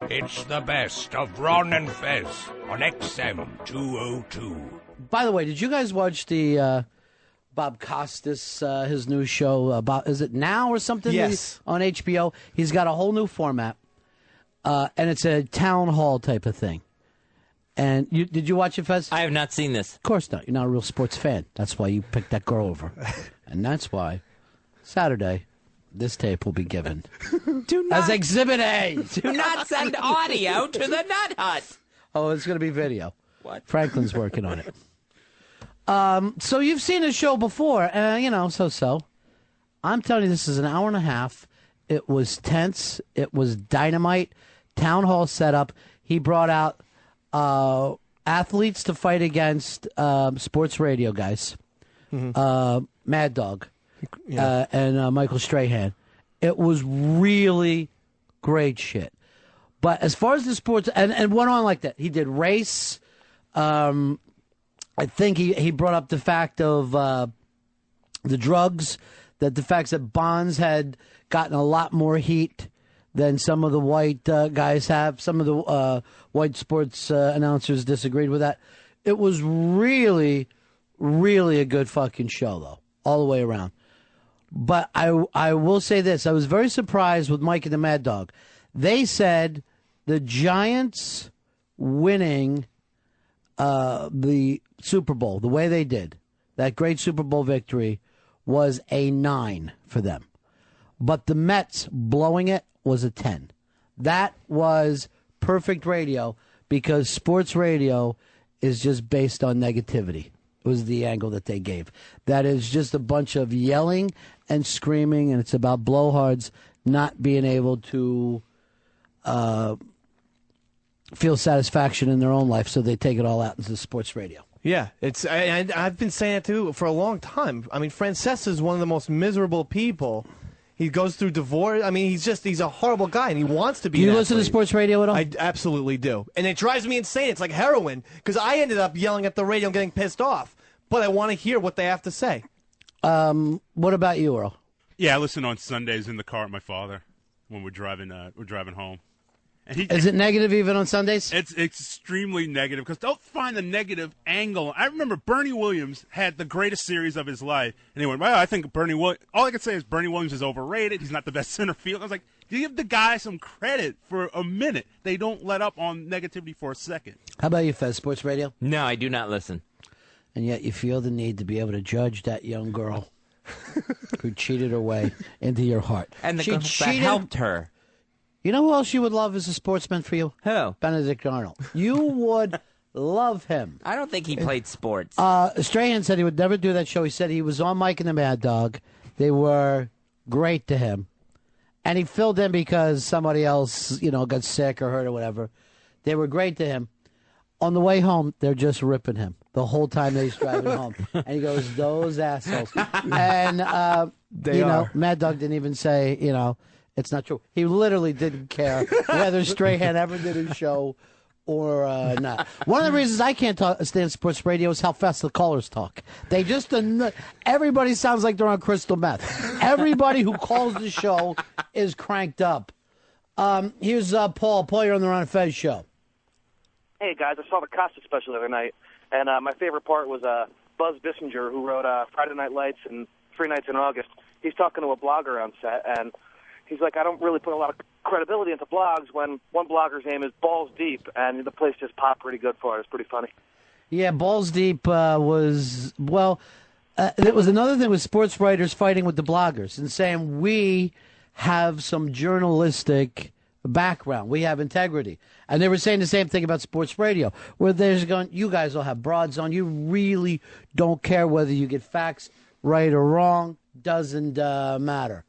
It's the best of Ron and Fez on XM 202. By the way, did you guys watch the Bob Costas, his new show, is it Now or something? Yes. On HBO. He's got a whole new format, and it's a town hall type of thing. And did you watch it, Fez? I have not seen this. Of course not. You're not a real sports fan. That's why you picked that girl over. And that's why Saturday, this tape will be given as Exhibit A. Do not send audio to the Nut Hut. Oh, it's going to be video. What? Franklin's working on it. So you've seen his show before, so. I'm telling you, this is an hour and a half. It was tense. It was dynamite. Town hall setup. He brought out athletes to fight against sports radio guys. Mm-hmm. Mad Dog and Michael Strahan. It was really great shit. But as far as the sports, and went on like that. He did race. I think he brought up the fact of the drugs, that the fact that Bonds had gotten a lot more heat than some of the white guys have. Some of the white sports announcers disagreed with that. It was really, really a good fucking show, though, all the way around. But I will say this. I was very surprised with Mike and the Mad Dog. They said the Giants winning the Super Bowl, the way they did, that great Super Bowl victory, was a 9 for them. But the Mets blowing it was a 10. That was perfect radio because sports radio is just based on negativity. It was the angle that they gave. That is just a bunch of yelling and screaming, and it's about blowhards not being able to feel satisfaction in their own life, so they take it all out into sports radio. Yeah, I've been saying it too for a long time. I mean, Francesa is one of the most miserable people. He goes through divorce. I mean, he's a horrible guy, and he wants to be. Do you listen to sports radio at all? I absolutely do, and it drives me insane. It's like heroin because I ended up yelling at the radio and getting pissed off, but I want to hear what they have to say. What about you, Earl? Yeah, I listen on Sundays in the car with my father when we're driving home. And is it negative even on Sundays? It's extremely negative because don't find the negative angle. I remember Bernie Williams had the greatest series of his life, and he went, "Well, I think all I can say is Bernie Williams is overrated. He's not the best center field." I was like, give the guy some credit for a minute. They don't let up on negativity for a second. How about you, Fez? Sports radio? No, I do not listen. And yet you feel the need to be able to judge that young girl who cheated her way into your heart. And the she girl that cheated. helped her. You know who else you would love as a sportsman for you? Who? Benedict Arnold. You would love him. I don't think he played sports. Strahan said he would never do that show. He said he was on Mike and the Mad Dog. They were great to him. And he filled in because somebody else, got sick or hurt or whatever. They were great to him. On the way home, they're just ripping him the whole time that he's driving home. And he goes, those assholes. And, Mad Dog didn't even say, it's not true. He literally didn't care whether Strahan ever did his show or not. One of the reasons I can't stand sports radio is how fast the callers talk. They just everybody sounds like they're on crystal meth. Everybody who calls the show is cranked up. Here's Paul. Paul, you're on the Ron and Fez show. Hey, guys, I saw the Costa special the other night, and my favorite part was Buzz Bissinger, who wrote Friday Night Lights and 3 Nights in August. He's talking to a blogger on set, and he's like, I don't really put a lot of credibility into blogs when one blogger's name is Balls Deep, and the place just popped pretty good for it. It's pretty funny. Yeah, Balls Deep was, there was another thing with sports writers fighting with the bloggers and saying we have some journalistic background. We have integrity. And they were saying the same thing about sports radio, where there's going, you guys will have broads on. You really don't care whether you get facts right or wrong. Doesn't matter.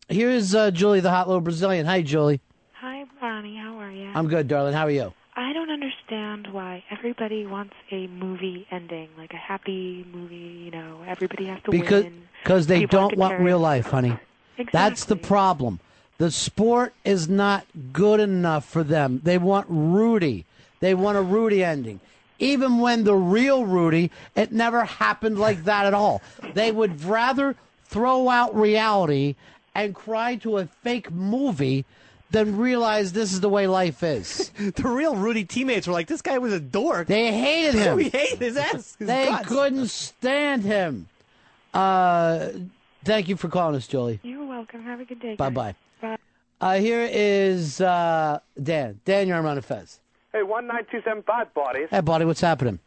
Here's Julie, the hot little Brazilian. Hi, Julie. Hi, Ronnie. How are you? I'm good, darling. How are you? I don't understand why everybody wants a movie ending, like a happy movie, everybody has to win. Because they don't want real life, honey. Exactly. That's the problem. The sport is not good enough for them. They want Rudy. They want a Rudy ending. Even when the real Rudy, it never happened like that at all. They would rather throw out reality and cry to a fake movie then realized this is the way life is. The real Rudy teammates were like, this guy was a dork. They hated him. We hated his ass. They couldn't stand him. Thank you for calling us, Julie. You're welcome. Have a good day. Bye-bye. Bye. Here is Dan. Dan, you're on Ron and Fez. Hey, 19275, buddies. Hey, buddy, what's happening?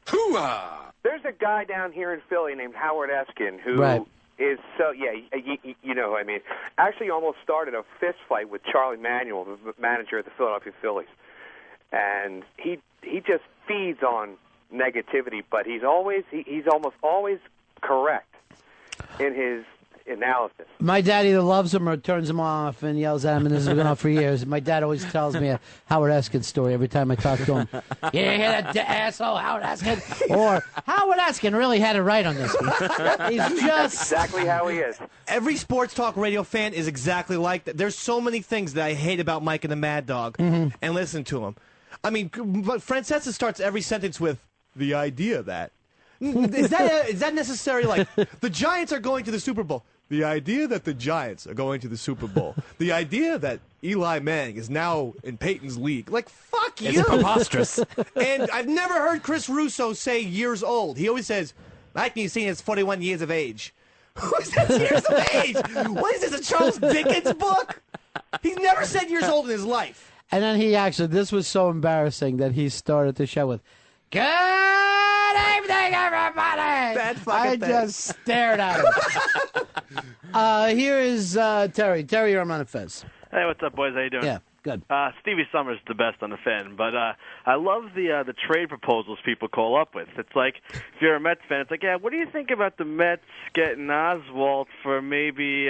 There's a guy down here in Philly named Howard Eskin who is so, you know who I mean. Actually almost started a fist fight with Charlie Manuel, the manager of the Philadelphia Phillies. And he just feeds on negativity, but he's almost always correct in his analysis. My dad either loves him or turns him off and yells at him, and this has been going on for years. My dad always tells me a Howard Eskin story every time I talk to him. You hear that asshole Howard Eskin? Or Howard Eskin really had it right on this one. He's just exactly how he is. Every sports talk radio fan is exactly like that. There's so many things that I hate about Mike and the Mad Dog, and listen to him. I mean, but Francesa starts every sentence with the idea that. Is that necessary? Like, the Giants are going to the Super Bowl. The idea that the Giants are going to the Super Bowl. The idea that Eli Manning is now in Peyton's league. Like, fuck you. It's preposterous. And I've never heard Chris Russo say years old. He always says, Mike Mussina is 41 years of age. Who says years of age? What is this, a Charles Dickens book? He's never said years old in his life. And then this was so embarrassing that he started the show with, good evening, everybody. That fucking thing. just stared at him. Here is Terry. Terry, you're on Ron and Fez. Hey, what's up, boys? How you doing? Yeah, good. Stevie Summers is the best on the fan, but I love the trade proposals people call up with. It's like, if you're a Mets fan, it's like, yeah, what do you think about the Mets getting Oswalt for maybe,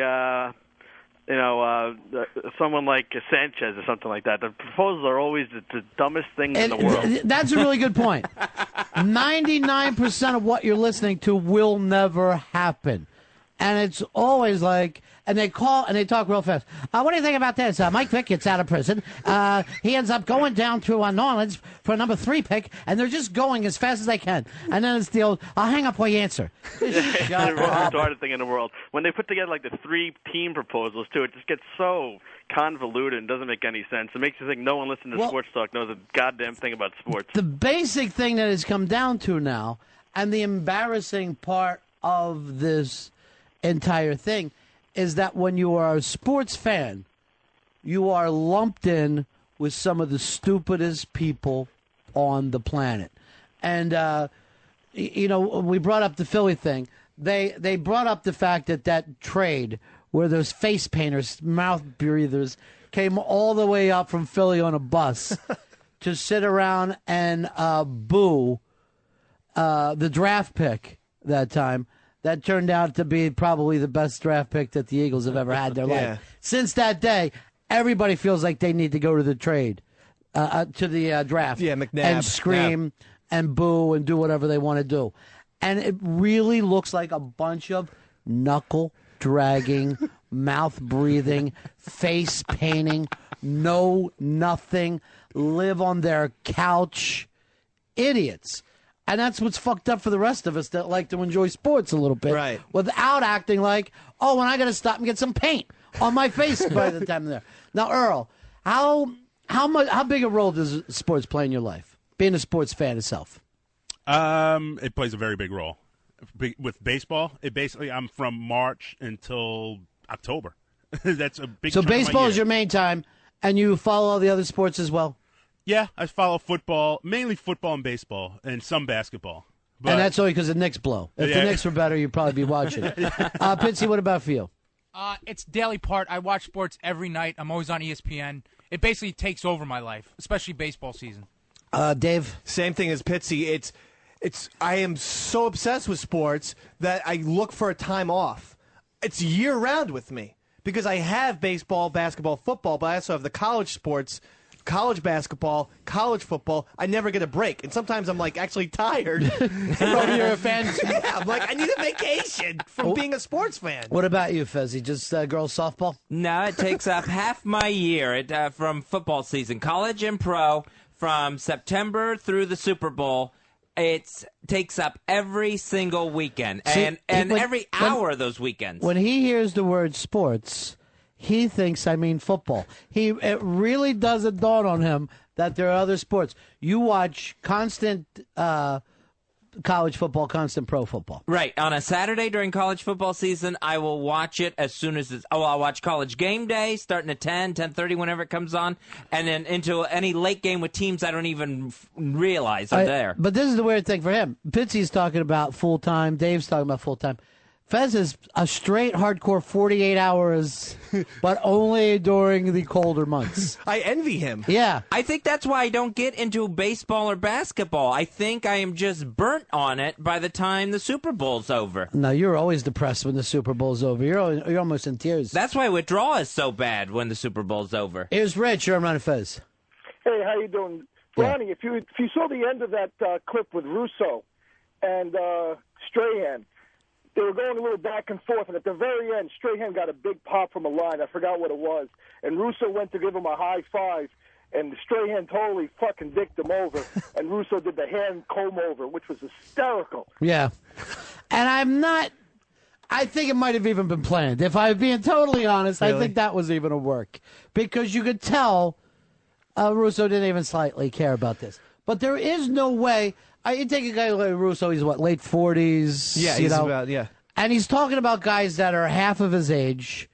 someone like Sanchez or something like that? The proposals are always the dumbest things in the world. That's a really good point. 99% of what you're listening to will never happen. And it's always like, and they call and they talk real fast. What do you think about this? Mike Vick gets out of prison. He ends up going down to New Orleans for a number 3 pick, and they're just going as fast as they can. And then it's the old, I'll hang up while you answer. It's the most retarded thing in the world. When they put together like the 3-team proposals, too, it just gets so convoluted and doesn't make any sense. It makes you think no one listening to sports talk knows a goddamn thing about sports. The basic thing that it's come down to now, and the embarrassing part of this entire thing, is that when you are a sports fan, you are lumped in with some of the stupidest people on the planet. And, we brought up the Philly thing. They brought up the fact that trade where those face painters, mouth breathers, came all the way up from Philly on a bus to sit around and boo the draft pick that time. That turned out to be probably the best draft pick that the Eagles have ever had in their life. Since that day, everybody feels like they need to go to the trade, to the draft. Yeah, McNabb. And scream and boo and do whatever they want to do. And it really looks like a bunch of knuckle-dragging, mouth-breathing, face-painting, know nothing, live on their couch idiots. And that's what's fucked up for the rest of us that like to enjoy sports a little bit. Right. Without acting like, oh, when I got to stop and get some paint on my face by the time they're there. Now, Earl, how big a role does sports play in your life? Being a sports fan itself. It plays a very big role. With baseball, I'm from March until October. That's a big So chunk of my baseball year. is your main time, and you follow all the other sports as well? Yeah, I follow football, mainly football and baseball, and some basketball. But, And that's only because the Knicks blow. If the Knicks were better, you'd probably be watching. Pitsy, what about for you? It's daily part. I watch sports every night. I'm always on ESPN. It basically takes over my life, especially baseball season. Dave? Same thing as Pitsy. I am so obsessed with sports that I look for a time off. It's year-round with me because I have baseball, basketball, football, but I also have the college sports, college basketball, college football. I never get a break. And sometimes I'm, actually tired. You're a fan? Yeah, I'm like, I need a vacation from being a sports fan. What about you, Fezzy? Just girls softball? No, it takes up half my year from football season, college and pro, from September through the Super Bowl. It takes up every single weekend and every hour of those weekends. When he hears the word sports, he thinks I mean football. It really doesn't dawn on him that there are other sports. You watch constant college football, constant pro football. Right. On a Saturday during college football season, I will watch it as soon as it's... I'll watch College Game Day starting at 10:30, whenever it comes on, and then into any late game with teams I don't even realize are there. But this is the weird thing for him. Pitsy's talking about full-time. Dave's talking about full-time. Fez is a straight hardcore 48 hours, but only during the colder months. I envy him. Yeah. I think that's why I don't get into baseball or basketball. I think I am just burnt on it by the time the Super Bowl's over. No, you're always depressed when the Super Bowl's over. You're almost in tears. That's why withdrawal is so bad when the Super Bowl's over. Here's Rich. You're on Ron and Fez. Hey, how you doing? Ronnie, if you saw the end of that clip with Russo and Strahan, they were going a little back and forth, and at the very end, Strahan got a big pop from a line. I forgot what it was. And Russo went to give him a high five, and Strahan totally fucking dicked him over, and Russo did the hand comb over, which was hysterical. Yeah. And I think it might have even been planned. If I'm being totally honest, really? I think that was even a work. Because you could tell Russo didn't even slightly care about this. But there is no way... You take a guy like Russo, he's what, late 40s? Yeah, he's about, yeah. And he's talking about guys that are half of his age,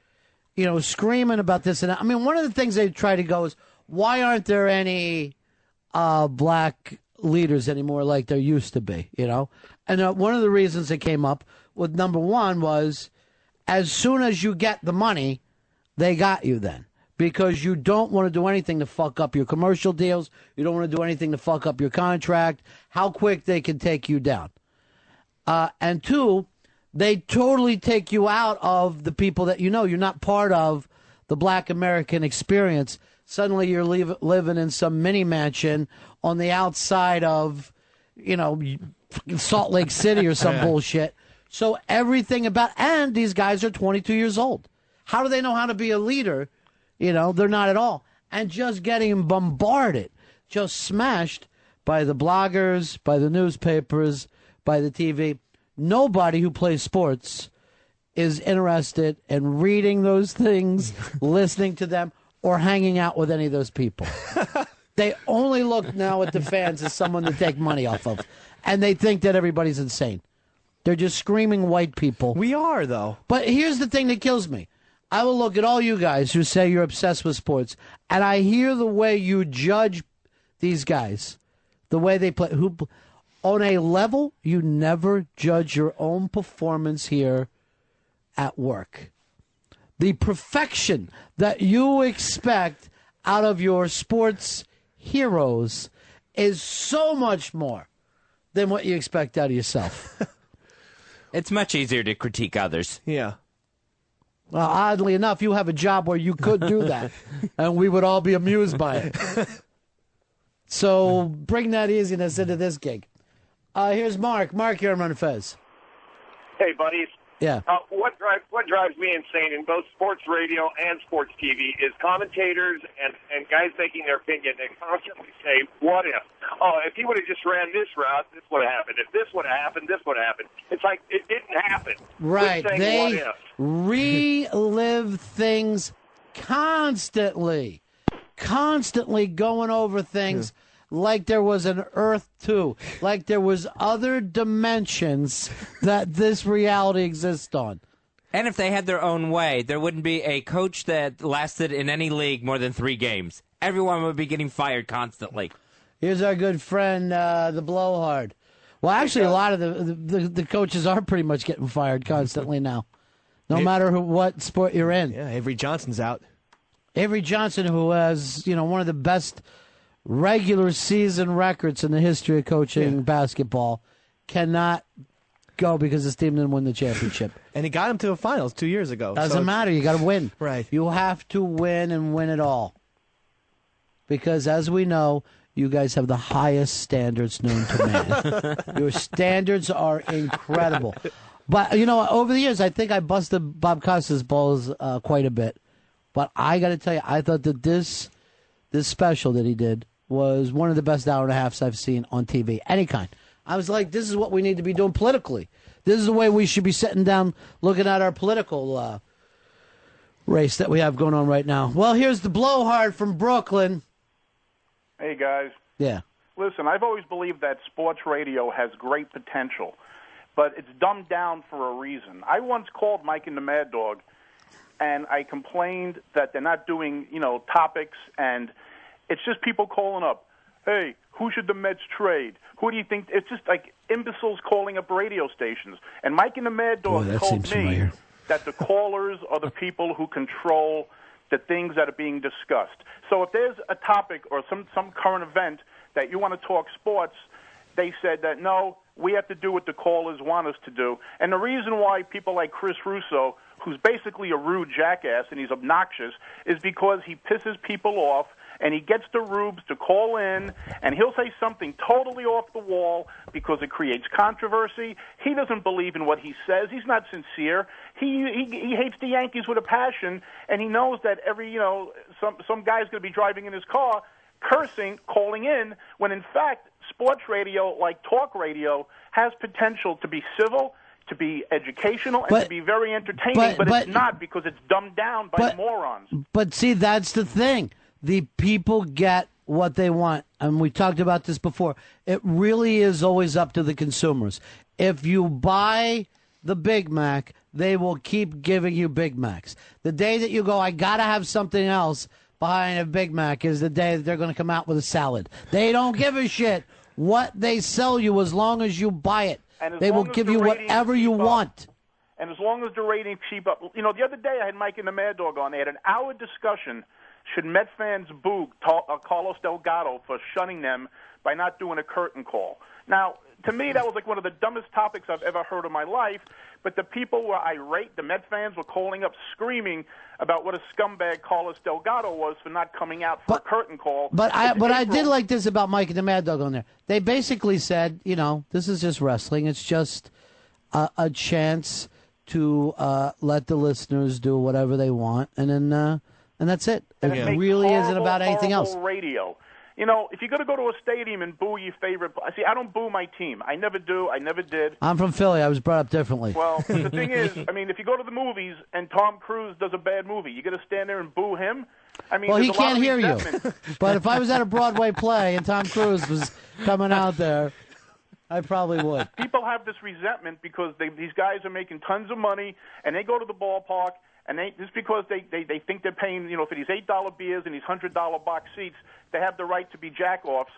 screaming about this and that. I mean, one of the things they try to go is, why aren't there any black leaders anymore like there used to be, And one of the reasons that came up with number one was, as soon as you get the money, they got you then. Because you don't want to do anything to fuck up your commercial deals. You don't want to do anything to fuck up your contract. How quick they can take you down. And two, they totally take you out of the people that you know. You're not part of the black American experience. Suddenly you're living in some mini mansion on the outside of, Salt Lake City or some bullshit. So everything and these guys are 22 years old. How do they know how to be a leader? They're not at all. And just getting bombarded, just smashed by the bloggers, by the newspapers, by the TV. Nobody who plays sports is interested in reading those things, listening to them, or hanging out with any of those people. They only look now at the fans as someone to take money off of. And they think that everybody's insane. They're just screaming white people. We are, though. But here's the thing that kills me. I will look at all you guys who say you're obsessed with sports, and I hear the way you judge these guys, the way they play. On a level, you never judge your own performance here at work. The perfection that you expect out of your sports heroes is so much more than what you expect out of yourself. It's much easier to critique others. Yeah. Well, oddly enough, you have a job where you could do that, and we would all be amused by it. So bring that easiness into this gig. Here's Mark. Mark, you're on Ron and Fez. Hey, buddies. Yeah. What drives me insane in both sports radio and sports TV is commentators and guys making their opinion and constantly say, what if? Oh, if he would have just ran this route, this would have happened. If this would have happened, this would have happened. It's like it didn't happen. Right. They relive things constantly going over things like there was an Earth 2, like there was other dimensions that this reality exists on. And if they had their own way, there wouldn't be a coach that lasted in any league more than 3 games. Everyone would be getting fired constantly. Here's our good friend, the Blowhard. Well, actually, a lot of the coaches are pretty much getting fired constantly now, no matter what sport you're in. Yeah, Avery Johnson's out. Avery Johnson, who has one of the best regular season records in the history of coaching basketball, cannot go because his team didn't win the championship. And he got him to the finals 2 years ago. Doesn't matter. You got to win. Right. You have to win and win it all. Because as we know, you guys have the highest standards known to man. Your standards are incredible. But, over the years, I think I busted Bob Costas' balls quite a bit. But I got to tell you, I thought that this special that he did was one of the best hour and a halves I've seen on TV, any kind. I was like, this is what we need to be doing politically. This is the way we should be sitting down looking at our political race that we have going on right now. Well, here's the blowhard from Brooklyn. Hey, guys. Yeah. Listen, I've always believed that sports radio has great potential, but it's dumbed down for a reason. I once called Mike and the Mad Dog, and I complained that they're not doing, topics, and it's just people calling up. Hey, who should the Mets trade? Who do you think? It's just like imbeciles calling up radio stations. And Mike and the Mad Dog told me that the callers are the people who control the things that are being discussed. So if there's a topic or some current event that you want to talk sports, they said that, no, we have to do what the callers want us to do. And the reason why people like Chris Russo, who's basically a rude jackass and he's obnoxious, is because he pisses people off and he gets the rubes to call in, and he'll say something totally off the wall because it creates controversy. He doesn't believe in what he says. He's not sincere. He hates the Yankees with a passion, and he knows that some guy's going to be driving in his car cursing, calling in, when in fact sports radio, like talk radio, has potential to be civil, to be educational, and to be very entertaining, but it's not because it's dumbed down by morons. But see, that's the thing. The people get what they want, and we talked about this before. It really is always up to the consumers. If you buy the Big Mac, they will keep giving you Big Macs. The day that you go, I got to have something else behind a Big Mac, is the day that they're going to come out with a salad. They don't give a shit what they sell you as long as you buy it. They will give you whatever you want. And as long as the ratings keep up. The other day I had Mike and the Mad Dog on. They had an hour discussion. Should Met fans boo Carlos Delgado for shunning them by not doing a curtain call? Now, to me, that was like one of the dumbest topics I've ever heard in my life. But the people were irate. The Met fans were calling up, screaming about what a scumbag Carlos Delgado was for not coming out for a curtain call. But I did like this about Mike and the Mad Dog on there. They basically said, this is just wrestling. It's just a chance to let the listeners do whatever they want, and that's it. It really isn't about anything else. Radio. If you're going to go to a stadium and boo your favorite... See, I don't boo my team. I never do. I never did. I'm from Philly. I was brought up differently. Well, the thing is, if you go to the movies and Tom Cruise does a bad movie, you going to stand there and boo him? Well, he can't hear you. But if I was at a Broadway play and Tom Cruise was coming out there, I probably would. People have this resentment because these guys are making tons of money, and they go to the ballpark, and just because they think they're paying, for these $8 beers and these $100 box seats, they have the right to be jack-offs.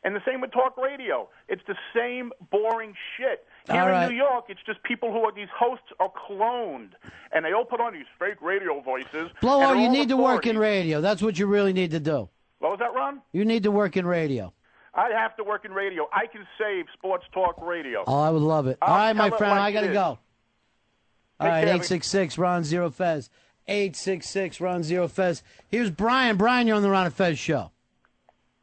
And the same with talk radio. It's the same boring shit. Here in New York, it's just people these hosts are cloned. And they all put on these fake radio voices. Blower, you need to work in radio. That's what you really need to do. What was that, Ron? You need to work in radio. I have to work in radio. I can save sports talk radio. Oh, I would love it. All right, my friend, I got to go. All right, 866-RON-0-FEZ. 866-RON-0-FEZ. Here's Brian. Brian, you're on the Ron and Fez show.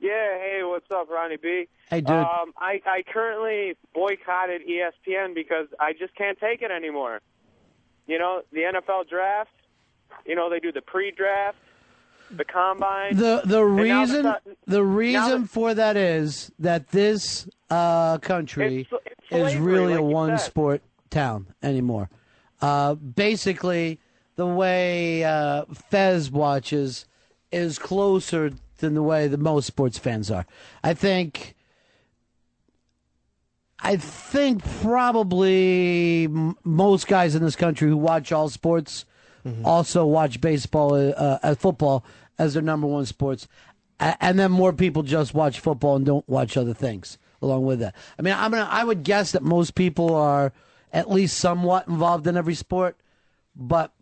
Yeah, hey, what's up, Ronnie B? Hey, dude. I currently boycotted ESPN because I just can't take it anymore. The NFL draft, they do the pre-draft, the combine. The reason for that is that this country is really a one-sport town anymore. Basically, the way Fez watches is closer than the way that most sports fans are. I think probably most guys in this country who watch all sports also watch baseball, football as their number one sports, and then more people just watch football and don't watch other things along with that. I would guess that most people are at least somewhat involved in every sport, but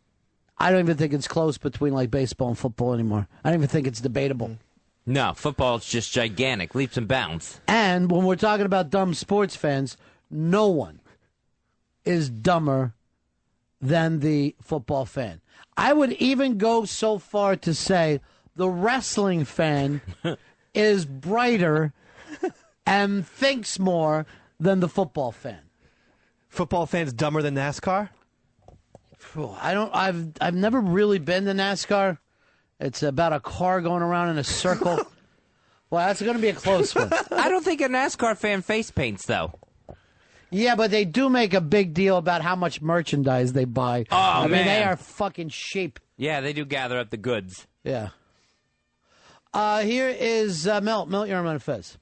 I don't even think it's close between like baseball and football anymore. I don't even think it's debatable. No, football's just gigantic, leaps and bounds. And when we're talking about dumb sports fans, no one is dumber than the football fan. I would even go so far to say the wrestling fan is brighter and thinks more than the football fan. Football fans dumber than NASCAR? I've never really been to NASCAR. It's about a car going around in a circle. Well, that's going to be a close one. I don't think a NASCAR fan face paints, though. Yeah, but they do make a big deal about how much merchandise they buy. Oh, man. They are fucking sheep. Yeah, they do gather up the goods. Yeah. Here is Milt. Milt, you're on Ron and Fez.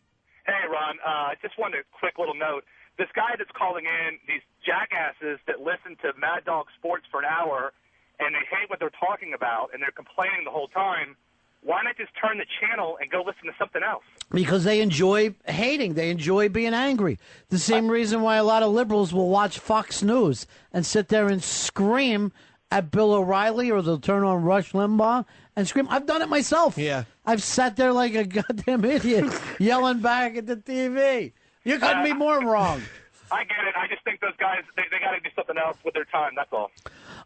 Hey, Ron. I just wanted a quick little note. This guy that's calling in, these jackasses that listen to Mad Dog Sports for an hour, and they hate what they're talking about, and they're complaining the whole time, why not just turn the channel and go listen to something else? Because they enjoy hating. They enjoy being angry. The same reason why a lot of liberals will watch Fox News and sit there and scream at Bill O'Reilly, or they'll turn on Rush Limbaugh and scream. I've done it myself. Yeah. I've sat there like a goddamn idiot yelling back at the TV. You couldn't be more wrong. I get it. I just think those guys, they got to do something else with their time. That's all.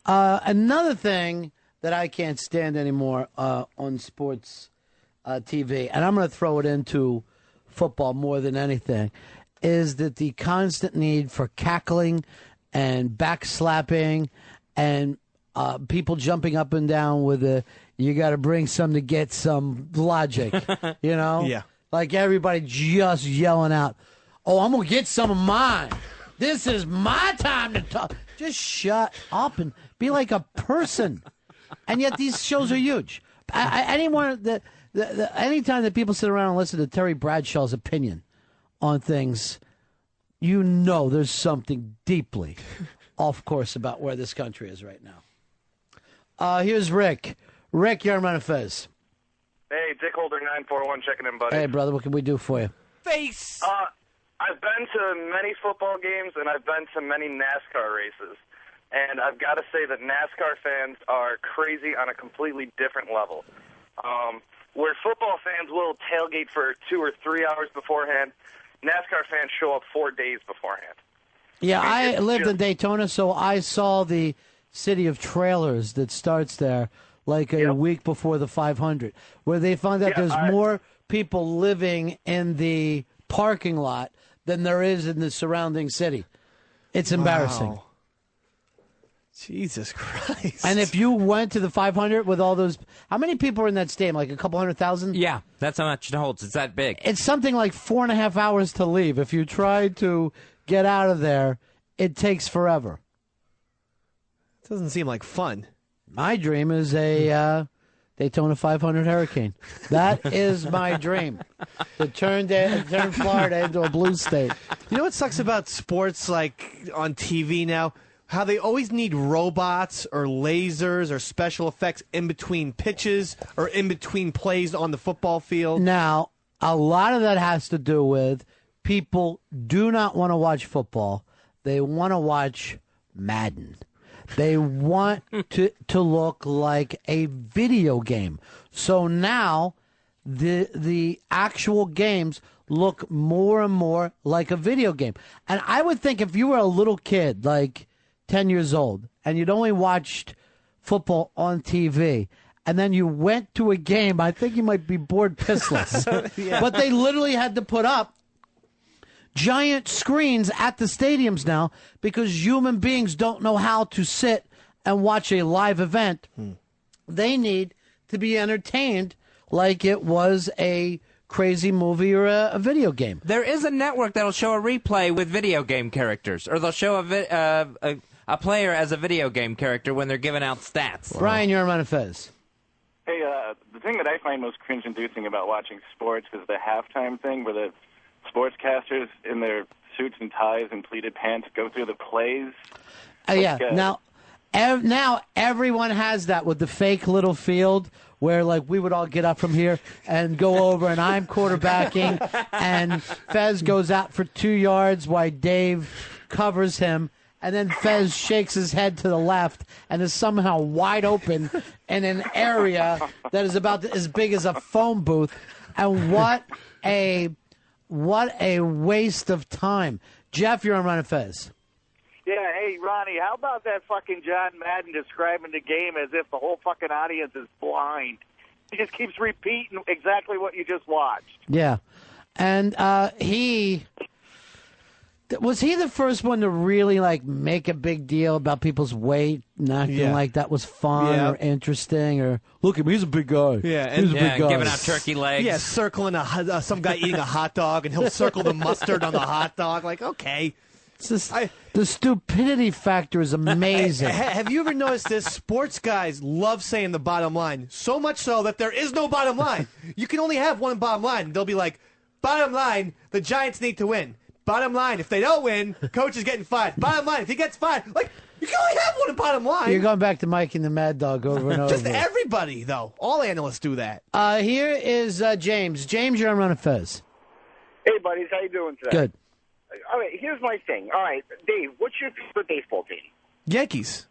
Another thing that I can't stand anymore on sports TV, and I'm going to throw it into football more than anything, is that the constant need for cackling and backslapping and people jumping up and down with you got to bring some to get some logic, you know? Yeah. Like everybody just yelling out, oh, I'm going to get some of mine. This is my time to talk. Just shut up and be like a person. And yet these shows are huge. Anytime that people sit around and listen to Terry Bradshaw's opinion on things, you know there's something deeply off course about where this country is right now. Here's Rick. Rick, you're on Ron and Fez. Hey, Dick Holder 941 checking in, buddy. Hey, brother, what can we do for you? Face! I've been to many football games, and I've been to many NASCAR races. And I've got to say that NASCAR fans are crazy on a completely different level. Where football fans will tailgate for 2 or 3 hours beforehand, NASCAR fans show up 4 days beforehand. Yeah, I lived in Daytona, so I saw the city of trailers that starts there like a week before the 500, where they found out there's more people living in the parking lot than there is in the surrounding city. It's embarrassing. Wow. Jesus Christ. And if you went to the 500 with all those, how many people are in that stadium? Like a couple 100,000? Yeah, that's how much it holds. It's that big. It's something like 4.5 hours to leave. If you try to get out of there, it takes forever. It doesn't seem like fun. My dream is a Daytona 500 Hurricane. That is my dream. To turn Florida into a blue state. You know what sucks about sports, like on TV now? How they always need robots or lasers or special effects in between pitches or in between plays on the football field. Now, a lot of that has to do with people do not want to watch football. They want to watch Madden. They want to look like a video game. So now the actual games look more and more like a video game. And I would think if you were a little kid, like 10 years old, and you'd only watched football on TV, and then you went to a game, I think you might be bored pissless. Yeah. But they literally had to put up giant screens at the stadiums now because human beings don't know how to sit and watch a live event. They need to be entertained like it was a crazy movie or a video game. There is a network that'll show a replay with video game characters, or they'll show a player as a video game character when they're giving out stats. Brian, you're on Ron and Fez. Hey, the thing that I find most cringe-inducing about watching sports is the halftime thing where the sportscasters in their suits and ties and pleated pants go through the plays. Now everyone has that with the fake little field where, like, we would all get up from here and go over, and I'm quarterbacking, and Fez goes out for 2 yards while Dave covers him, and then Fez shakes his head to the left and is somehow wide open in an area that is about as big as a phone booth. And what a waste of time. Jeff, you're on Ron and Fez. Yeah, hey, Ronnie, how about that fucking John Madden describing the game as if the whole fucking audience is blind? He just keeps repeating exactly what you just watched. Yeah. And was he the first one to really, like, make a big deal about people's weight and acting like that was fun or interesting? Or, look at him, he's a big guy. Yeah, he's a big guy. Giving out turkey legs. Yeah, circling some guy eating a hot dog, and he'll circle the mustard on the hot dog. Like, okay. The stupidity factor is amazing. Have you ever noticed this? Sports guys love saying the bottom line, so much so that there is no bottom line. You can only have one bottom line. They'll be like, bottom line, the Giants need to win. Bottom line, if they don't win, coach is getting fired. Bottom line, if he gets fired, like, you can only have one bottom line. You're going back to Mike and the Mad Dog over and over. Just everybody, though. All analysts do that. Here is James. James, you're on Ron and Fez. Hey, buddies. How you doing today? Good. All right, here's my thing. All right, Dave, what's your favorite baseball team? Yankees.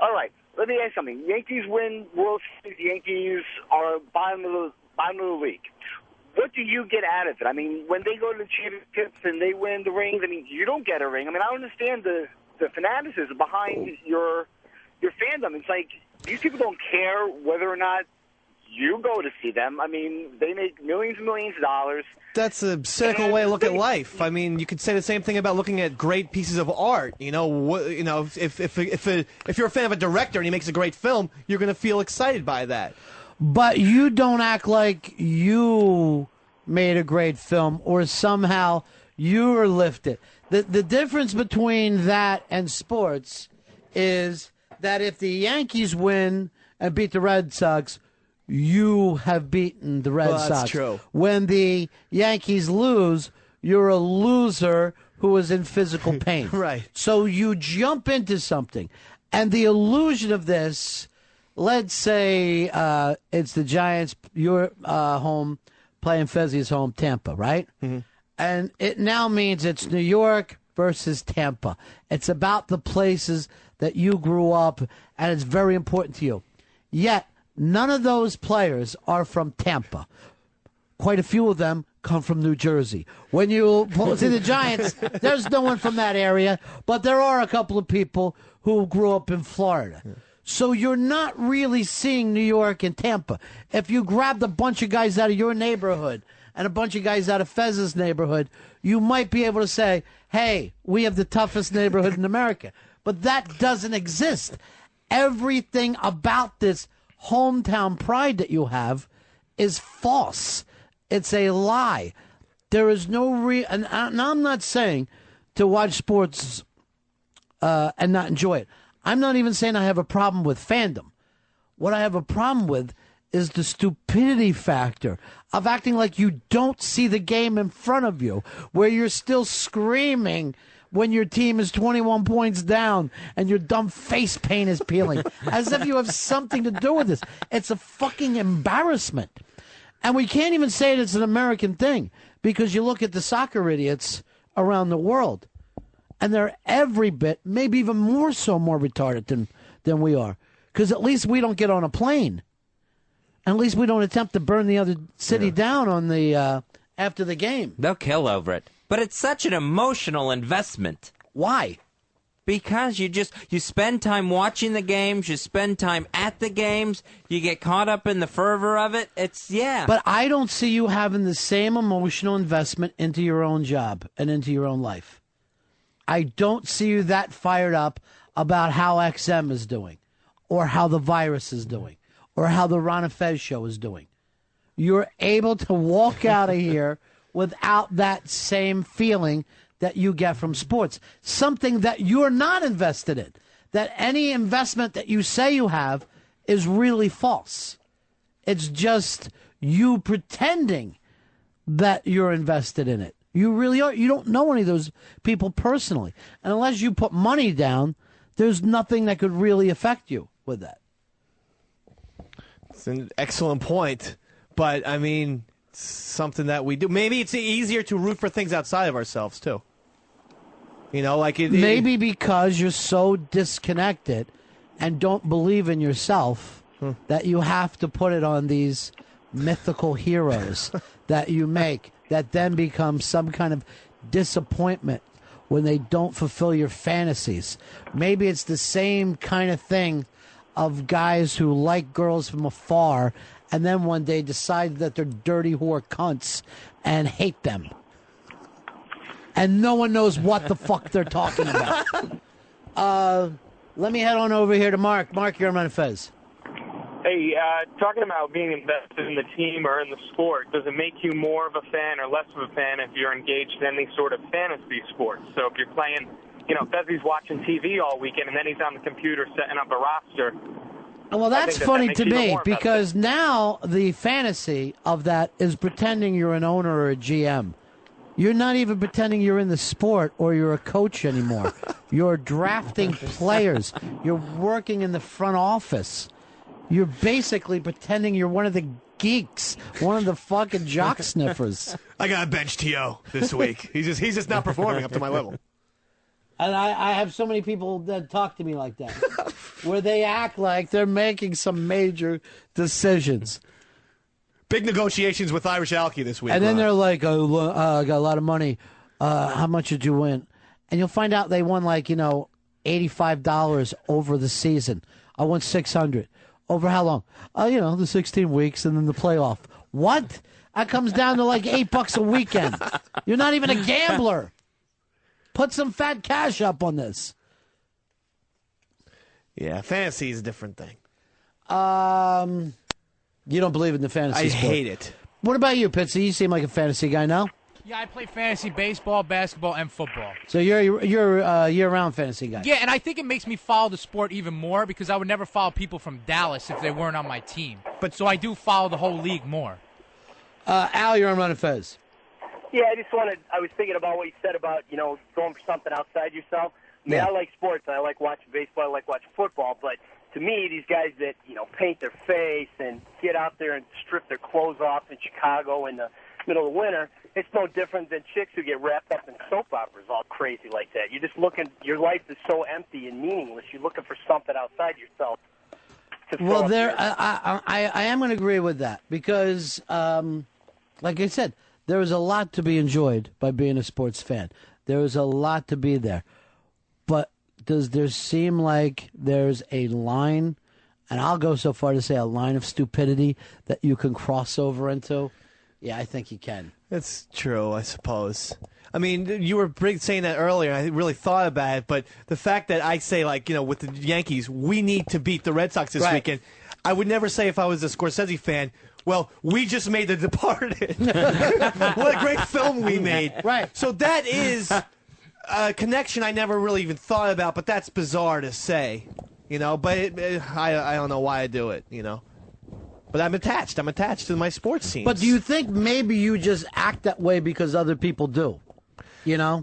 All right, let me ask something. Yankees win World Series. Yankees are bottom of the league. What do you get out of it? I mean, when they go to the championships and they win the rings, I mean, you don't get a ring. I mean, I don't understand the fanaticism behind your fandom. It's like these people don't care whether or not you go to see them. I mean, they make millions and millions of dollars. That's a cynical way to look at life. I mean, you could say the same thing about looking at great pieces of art. You know, if you're a fan of a director and he makes a great film, you're going to feel excited by that. But you don't act like you made a great film or somehow you were lifted. The difference between that and sports is that if the Yankees win and beat the Red Sox, you have beaten the Red Sox. That's true. When the Yankees lose, you're a loser who is in physical pain. Right. So you jump into something. And the illusion of this, let's say it's the Giants, your home, playing Fezzi's home, Tampa, right? Mm-hmm. And it now means it's New York versus Tampa. It's about the places that you grew up, and it's very important to you. Yet, none of those players are from Tampa. Quite a few of them come from New Jersey. When you see the Giants, there's no one from that area, but there are a couple of people who grew up in Florida. So you're not really seeing New York and Tampa. If you grabbed a bunch of guys out of your neighborhood and a bunch of guys out of Fez's neighborhood, you might be able to say, hey, we have the toughest neighborhood in America. But that doesn't exist. Everything about this hometown pride that you have is false. It's a lie. There is no and I'm not saying to watch sports and not enjoy it. I'm not even saying I have a problem with fandom. What I have a problem with is the stupidity factor of acting like you don't see the game in front of you, where you're still screaming when your team is 21 points down and your dumb face paint is peeling, as if you have something to do with this. It's a fucking embarrassment. And we can't even say it's an American thing, because you look at the soccer idiots around the world, and they're every bit, maybe even more so, more retarded than we are. Because at least we don't get on a plane. At least we don't attempt to burn the other city down on the after the game. They'll kill over it. But it's such an emotional investment. Why? Because you spend time watching the games, you spend time at the games, you get caught up in the fervor of it. But I don't see you having the same emotional investment into your own job and into your own life. I don't see you that fired up about how XM is doing, or how the virus is doing, or how the Ron and Fez show is doing. You're able to walk out of here without that same feeling that you get from sports. Something that you're not invested in. That any investment that you say you have is really false. It's just you pretending that you're invested in it. You really are. You don't know any of those people personally. And unless you put money down, there's nothing that could really affect you with that. It's an excellent point. But, I mean, it's something that we do. Maybe it's easier to root for things outside of ourselves, too. You know, like maybe because you're so disconnected and don't believe in yourself that you have to put it on these mythical heroes that you make, that then become some kind of disappointment when they don't fulfill your fantasies. Maybe it's the same kind of thing of guys who like girls from afar and then one day decide that they're dirty whore cunts and hate them. And no one knows what the fuck they're talking about. Let me head on over here to Mark. Mark, you're on Ron and Fez. Hey, Hey, talking about being invested in the team or in the sport, does it make you more of a fan or less of a fan if you're engaged in any sort of fantasy sports? So if you're playing, Fezzi's watching TV all weekend and then he's on the computer setting up a roster. Well, that's funny to me because now the fantasy of that is pretending you're an owner or a GM. You're not even pretending you're in the sport or you're a coach anymore. You're drafting players. You're working in the front office. You're basically pretending you're one of the geeks, one of the fucking jock sniffers. I got to bench T.O. this week. He's just not performing up to my level. And I have so many people that talk to me like that, where they act like they're making some major decisions. Big negotiations with Irish Alky this week. And then they're like, oh, I got a lot of money. How much did you win? And you'll find out they won $85 over the season. I won $600. Over how long? The 16 weeks and then the playoff. What? That comes down to $8 a weekend. You're not even a gambler. Put some fat cash up on this. Yeah, fantasy is a different thing. You don't believe in the fantasy sport. I hate it. What about you, Pitsy? You seem like a fantasy guy now. Yeah, I play fantasy baseball, basketball, and football. So you're a year-round fantasy guy. Yeah, and I think it makes me follow the sport even more because I would never follow people from Dallas if they weren't on my team. So I do follow the whole league more. Al, you're on Ron and Fez. Yeah, I was thinking about what you said about, going for something outside yourself. I mean, I like sports. I like watching baseball. I like watching football. But to me, these guys that, paint their face and get out there and strip their clothes off in Chicago in the middle of winter, it's no different than chicks who get wrapped up in soap operas all crazy like that. You're just your life is so empty and meaningless. You're looking for something outside yourself. Well, I am going to agree with that because, like I said, there is a lot to be enjoyed by being a sports fan. There is a lot to be there. But does there seem like there's a line, and I'll go so far to say a line of stupidity that you can cross over into? Yeah, I think you can. That's true, I suppose. I mean, you were saying that earlier, and I really thought about it, but the fact that I say, with the Yankees, we need to beat the Red Sox this weekend, I would never say if I was a Scorsese fan, well, we just made The Departed. What a great film we made. Right. So that is a connection I never really even thought about, but that's bizarre to say, but I don't know why I do it, But I'm attached. I'm attached to my sports teams. But do you think maybe you just act that way because other people do? I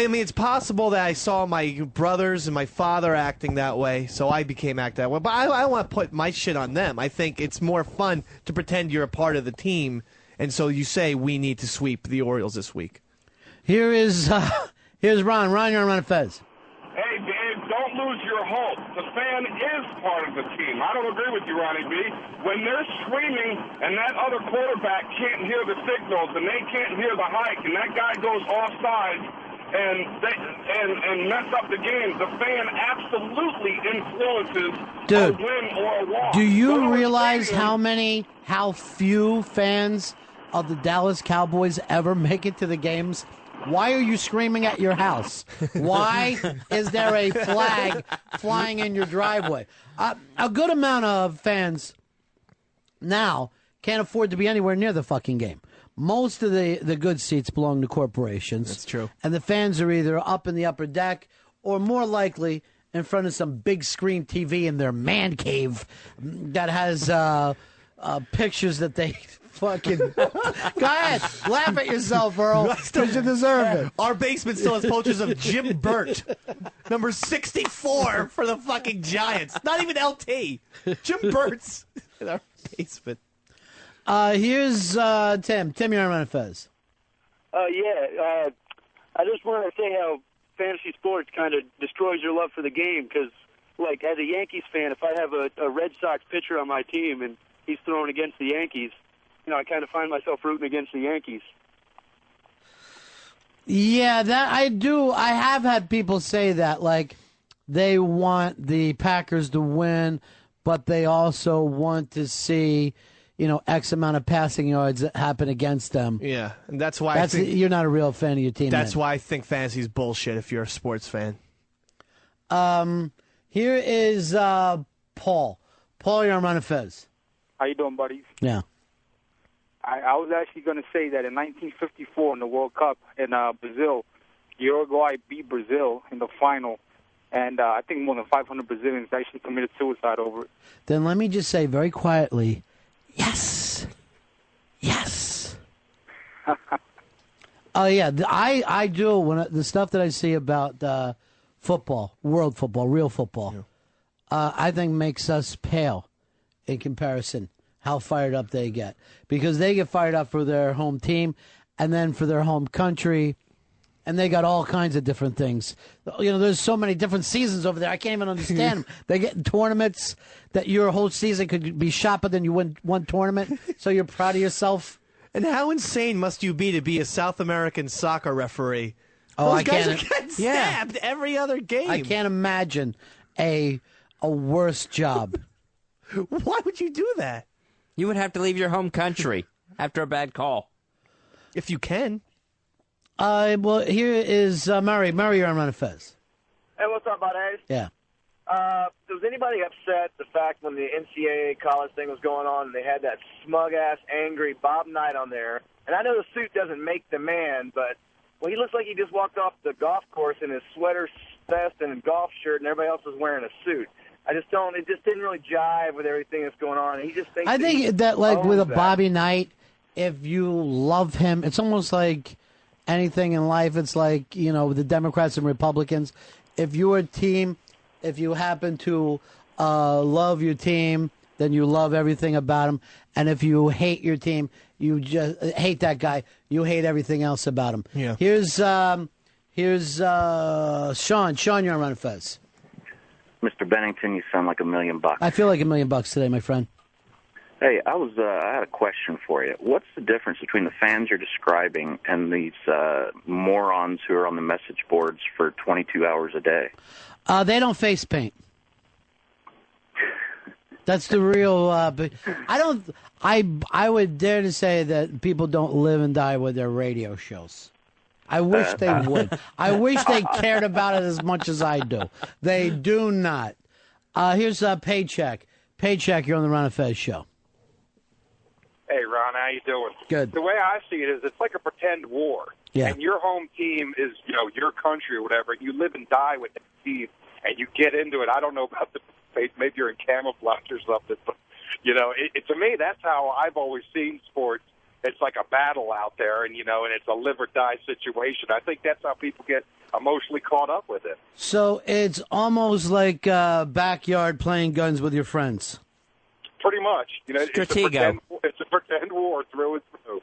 mean, it's possible that I saw my brothers and my father acting that way, so I became acting that way. But I don't want to put my shit on them. I think it's more fun to pretend you're a part of the team, and so you say we need to sweep the Orioles this week. Here's Ron. Ron, you're on Ron and Fez. Hey, Dave, don't lose your hope. The fan is part of the team. I don't agree with you, Ronnie B. When they're screaming and that other quarterback can't hear the signals and they can't hear the hike and that guy goes offside and mess up the game, the fan absolutely influences a win or a loss. Do you realize how few fans of the Dallas Cowboys ever make it to the games? Why are you screaming at your house? Why is there a flag flying in your driveway? A good amount of fans now can't afford to be anywhere near the fucking game. Most of the good seats belong to corporations. That's true. And the fans are either up in the upper deck or more likely in front of some big screen TV in their man cave that has pictures that they fucking... Go ahead. Laugh at yourself, Earl. Because you deserve it. Our basement still has posters of Jim Burt, number 64 for the fucking Giants. Not even LT. Jim Burt's in our basement. Here's Tim. Tim, you're on Ron and Fez. I just wanted to say how fantasy sports kind of destroys your love for the game because, as a Yankees fan, if I have a Red Sox pitcher on my team and he's throwing against the Yankees, I kind of find myself rooting against the Yankees. Yeah, that I do. I have had people say that, they want the Packers to win, but they also want to see... X amount of passing yards that happen against them. Yeah, and that's why I think you're not a real fan of your team. That's why I think fantasy's bullshit if you're a sports fan. Here is Paul. Paul, you're on Ron and Fez. How you doing, buddies? Yeah. I was actually going to say that in 1954 in the World Cup in Brazil, Uruguay beat Brazil in the final, and I think more than 500 Brazilians actually committed suicide over it. Then let me just say very quietly, yes. Yes. Oh, yeah. I do. The stuff that I see about football, world football, real football, I think makes us pale in comparison how fired up they get. Because they get fired up for their home team and then for their home country. And they got all kinds of different things. You know, there's so many different seasons over there. I can't even understand them. They get tournaments that your whole season could be shot, but then you win one tournament, so you're proud of yourself. And how insane must you be to be a South American soccer referee? Oh, Those I guys can't. are getting stabbed every other game. I can't imagine a worse job. Why would you do that? You would have to leave your home country after a bad call. If you can. Well, here is Murray. Murray, you're on Ron and Fez. Hey, what's up, buddies? Yeah. Was anybody upset the fact when the NCAA college thing was going on and they had that smug-ass, angry Bob Knight on there? And I know the suit doesn't make the man, but he looks like he just walked off the golf course in his sweater vest and golf shirt, and everybody else was wearing a suit. It just didn't really jive with everything that's going on. And he just thinks I think that like with a Bobby Knight, if you love him, it's almost like anything in life. It's like, you know, the Democrats and Republicans. If you're a team, if you happen to love your team, then you love everything about them. And if you hate your team, you just hate that guy. You hate everything else about him. Yeah. Here's Sean. Sean, you're on Ron and Fez. Mr. Bennington, you sound like $1 million. I feel like $1 million today, my friend. Hey, I had a question for you. What's the difference between the fans you're describing and these morons who are on the message boards for 22 hours a day? They don't face paint. That's the real. I would dare to say that people don't live and die with their radio shows. I wish they would. I wish they cared about it as much as I do. They do not. Here's a Paycheck. Paycheck, you're on the Ron and Fez show. Hey, Ron, how you doing? Good. The way I see it is it's like a pretend war. Yeah. And your home team is, your country or whatever. You live and die with the team, and you get into it. I don't know about the face. Maybe you're in camouflage or something. But, to me, that's how I've always seen sports. It's like a battle out there, and it's a live or die situation. I think that's how people get emotionally caught up with it. So it's almost like backyard playing guns with your friends. Pretty much. Stratego. It's a pretend war through and through.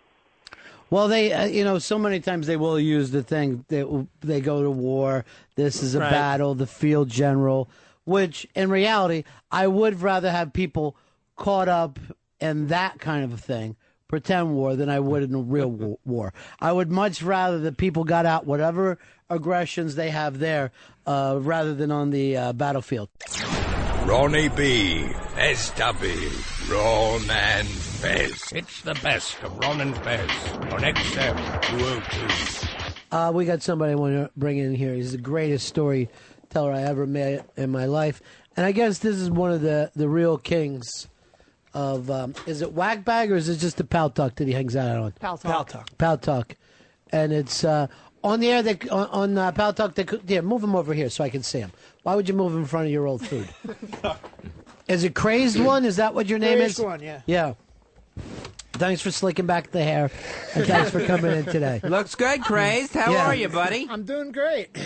Well, they, so many times they will use the thing that they go to war. This is a battle, the field general, which in reality, I would rather have people caught up in that kind of a thing, pretend war, than I would in a real war. I would much rather that people got out whatever aggressions they have there rather than on the battlefield. Ronnie B, Fez W, Ron and Fez. It's the best of Ron and Fez on XM 202. We got somebody I want to bring in here. He's the greatest storyteller I ever met in my life. And I guess this is one of the real kings of, is it Wagbag or is it just the Pal Talk that he hangs out on? Pal Talk. Pal Talk. And it's on the air, on Pal Talk, move him over here so I can see him. Why would you move him in front of your old food? Is it Crazed One? Is that what your name is? Crazed One, yeah. Yeah. Thanks for slicking back the hair, and thanks for coming in today. Looks good, Crazed. How are you, buddy? I'm doing great.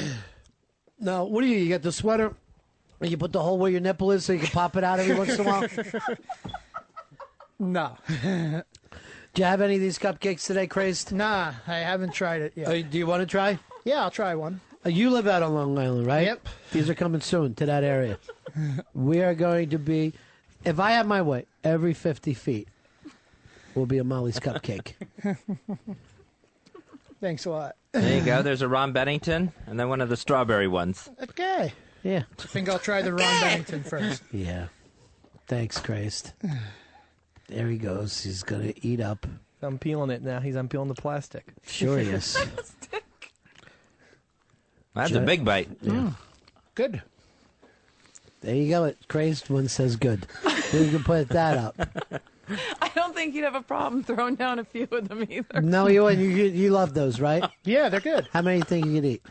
Now, what do you get the sweater, and you put the hole where your nipple is so you can pop it out every once in a while? No. Do you have any of these cupcakes today, Crazed? Nah, I haven't tried it yet. Do you want to try? Yeah, I'll try one. You live out on Long Island, right? Yep. These are coming soon to that area. We are going to be, if I have my way, every 50 feet will be a Molly's cupcake. Thanks a lot. There you go. There's a Ron Bennington, and then one of the strawberry ones. Okay. Yeah. I think I'll try the Ron Bennington first. Yeah. Thanks, Crazed. There he goes. He's going to eat up. I'm peeling it now. He's unpeeling the plastic. Sure he is. That's a big bite. Yeah. Good. There you go. It crazed one says good. You can put that up. I don't think you'd have a problem throwing down a few of them either. No, you love those, right? Yeah, they're good. How many think you can eat?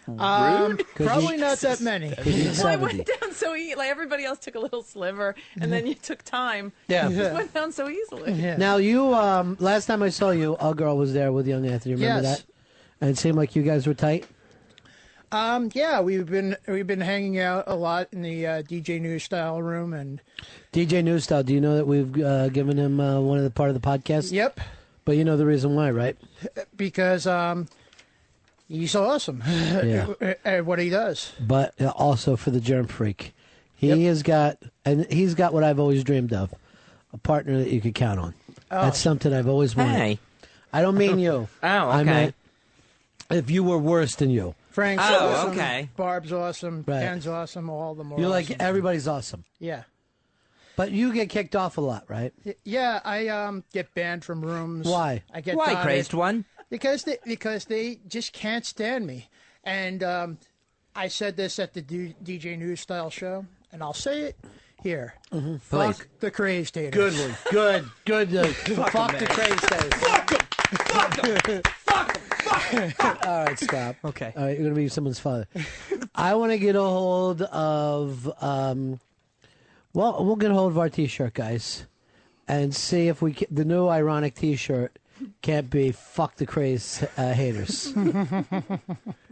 Probably not that many. Well, I went down so like everybody else took a little sliver, and then you took time. Yeah. It just went down so easily. Now you, last time I saw you, a girl was there with young Anthony. Remember Yes. that? And it seemed like you guys were tight. Yeah, we've been hanging out a lot in the DJ New Style room, and DJ Newstyle, do you know that we've given him one of the part of the podcast? Yep. But you know the reason why, right? because he's so awesome at what he does. But also for the germ freak. He's got what I've always dreamed of, a partner that you could count on. Oh. That's something I've always wanted. Hey. I don't mean you. Oh, I okay. meant if you were worse than you. Frank's Oh, awesome. okay. Barb's awesome. Right. Ken's awesome. All of them are You're awesome. like, everybody's awesome. Yeah. But you get kicked off a lot, right? Yeah, I get banned from rooms. Why? I get Why, dotted crazed one? Because they just can't stand me. And I said this at the DJ News Style show, and I'll say it here. Please. Fuck the crazed haters. Good one. Good. Fuck the crazed haters. Fuck them. All right, stop. Okay. All right, you're going to be someone's father. I want to get a hold of, we'll get a hold of our T-shirt, guys, and see if we the new ironic T-shirt can't be fuck the crazed haters.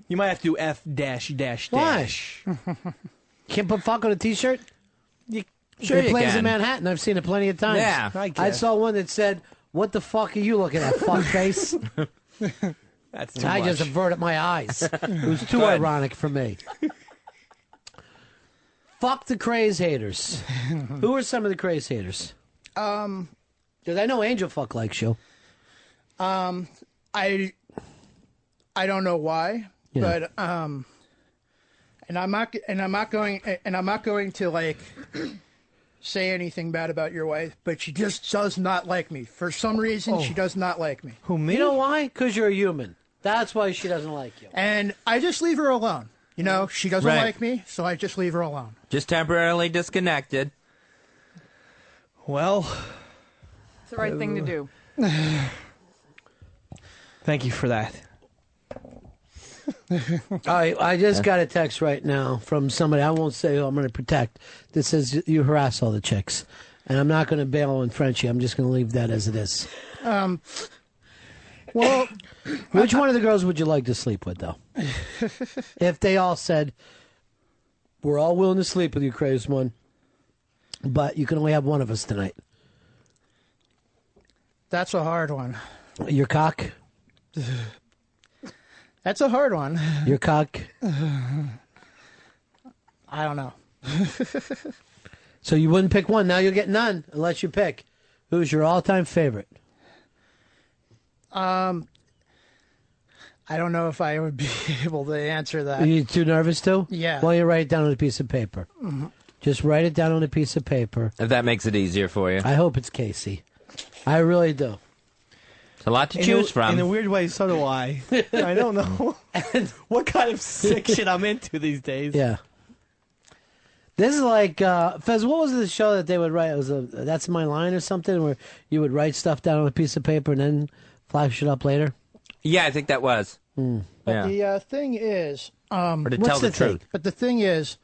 You might have to do F dash dash dash. Why? Can't put fuck on a T-shirt? Sure it you plays can. in Manhattan. I've seen it plenty of times. Yeah. I saw one that said, "What the fuck are you looking at, fuck face?" That's too I much. just averted my eyes. It was too Good. ironic for me. Fuck the craze haters. Who are some of the craze haters? Because I know Angel Fuck likes you. I don't know why, Yeah. but and I'm not going to like say anything bad about your wife, but she just does not like me. For some reason, she does not like me. Who, me? You know why? Because you're a human. That's why she doesn't like you. And I just leave her alone. You know, she doesn't Right. like me, so I just leave her alone. Just temporarily disconnected. Well, It's the right thing to do. thank you for that. I just got a text right now from somebody, I won't say who I'm going to protect, that says you harass all the chicks. And I'm not going to bail on Frenchie. I'm just going to leave that as it is. Well, Which one of the girls would you like to sleep with, though? If they all said, we're all willing to sleep with you, crazed one, but you can only have one of us tonight. that's a hard one. Your cock? That's a hard one. Your cock? I don't know. So you wouldn't pick one. Now you'll get none unless you pick. Who's your all-time favorite? I don't know if I would be able to answer that. Are you too nervous to? Yeah. Why don't you write it down on a piece of paper? Mhm. Just write it down on a piece of paper. If that makes it easier for you. I hope it's Casey. I really do. It's a lot to choose from. In a weird way, so do I. I don't know what kind of sick shit I'm into these days. Yeah. This is like, Fez, what was the show that they would write? It was That's My Line or something, where you would write stuff down on a piece of paper and then flash it up later? Yeah, I think that was. But the thing is, Or to tell the truth. But the thing is,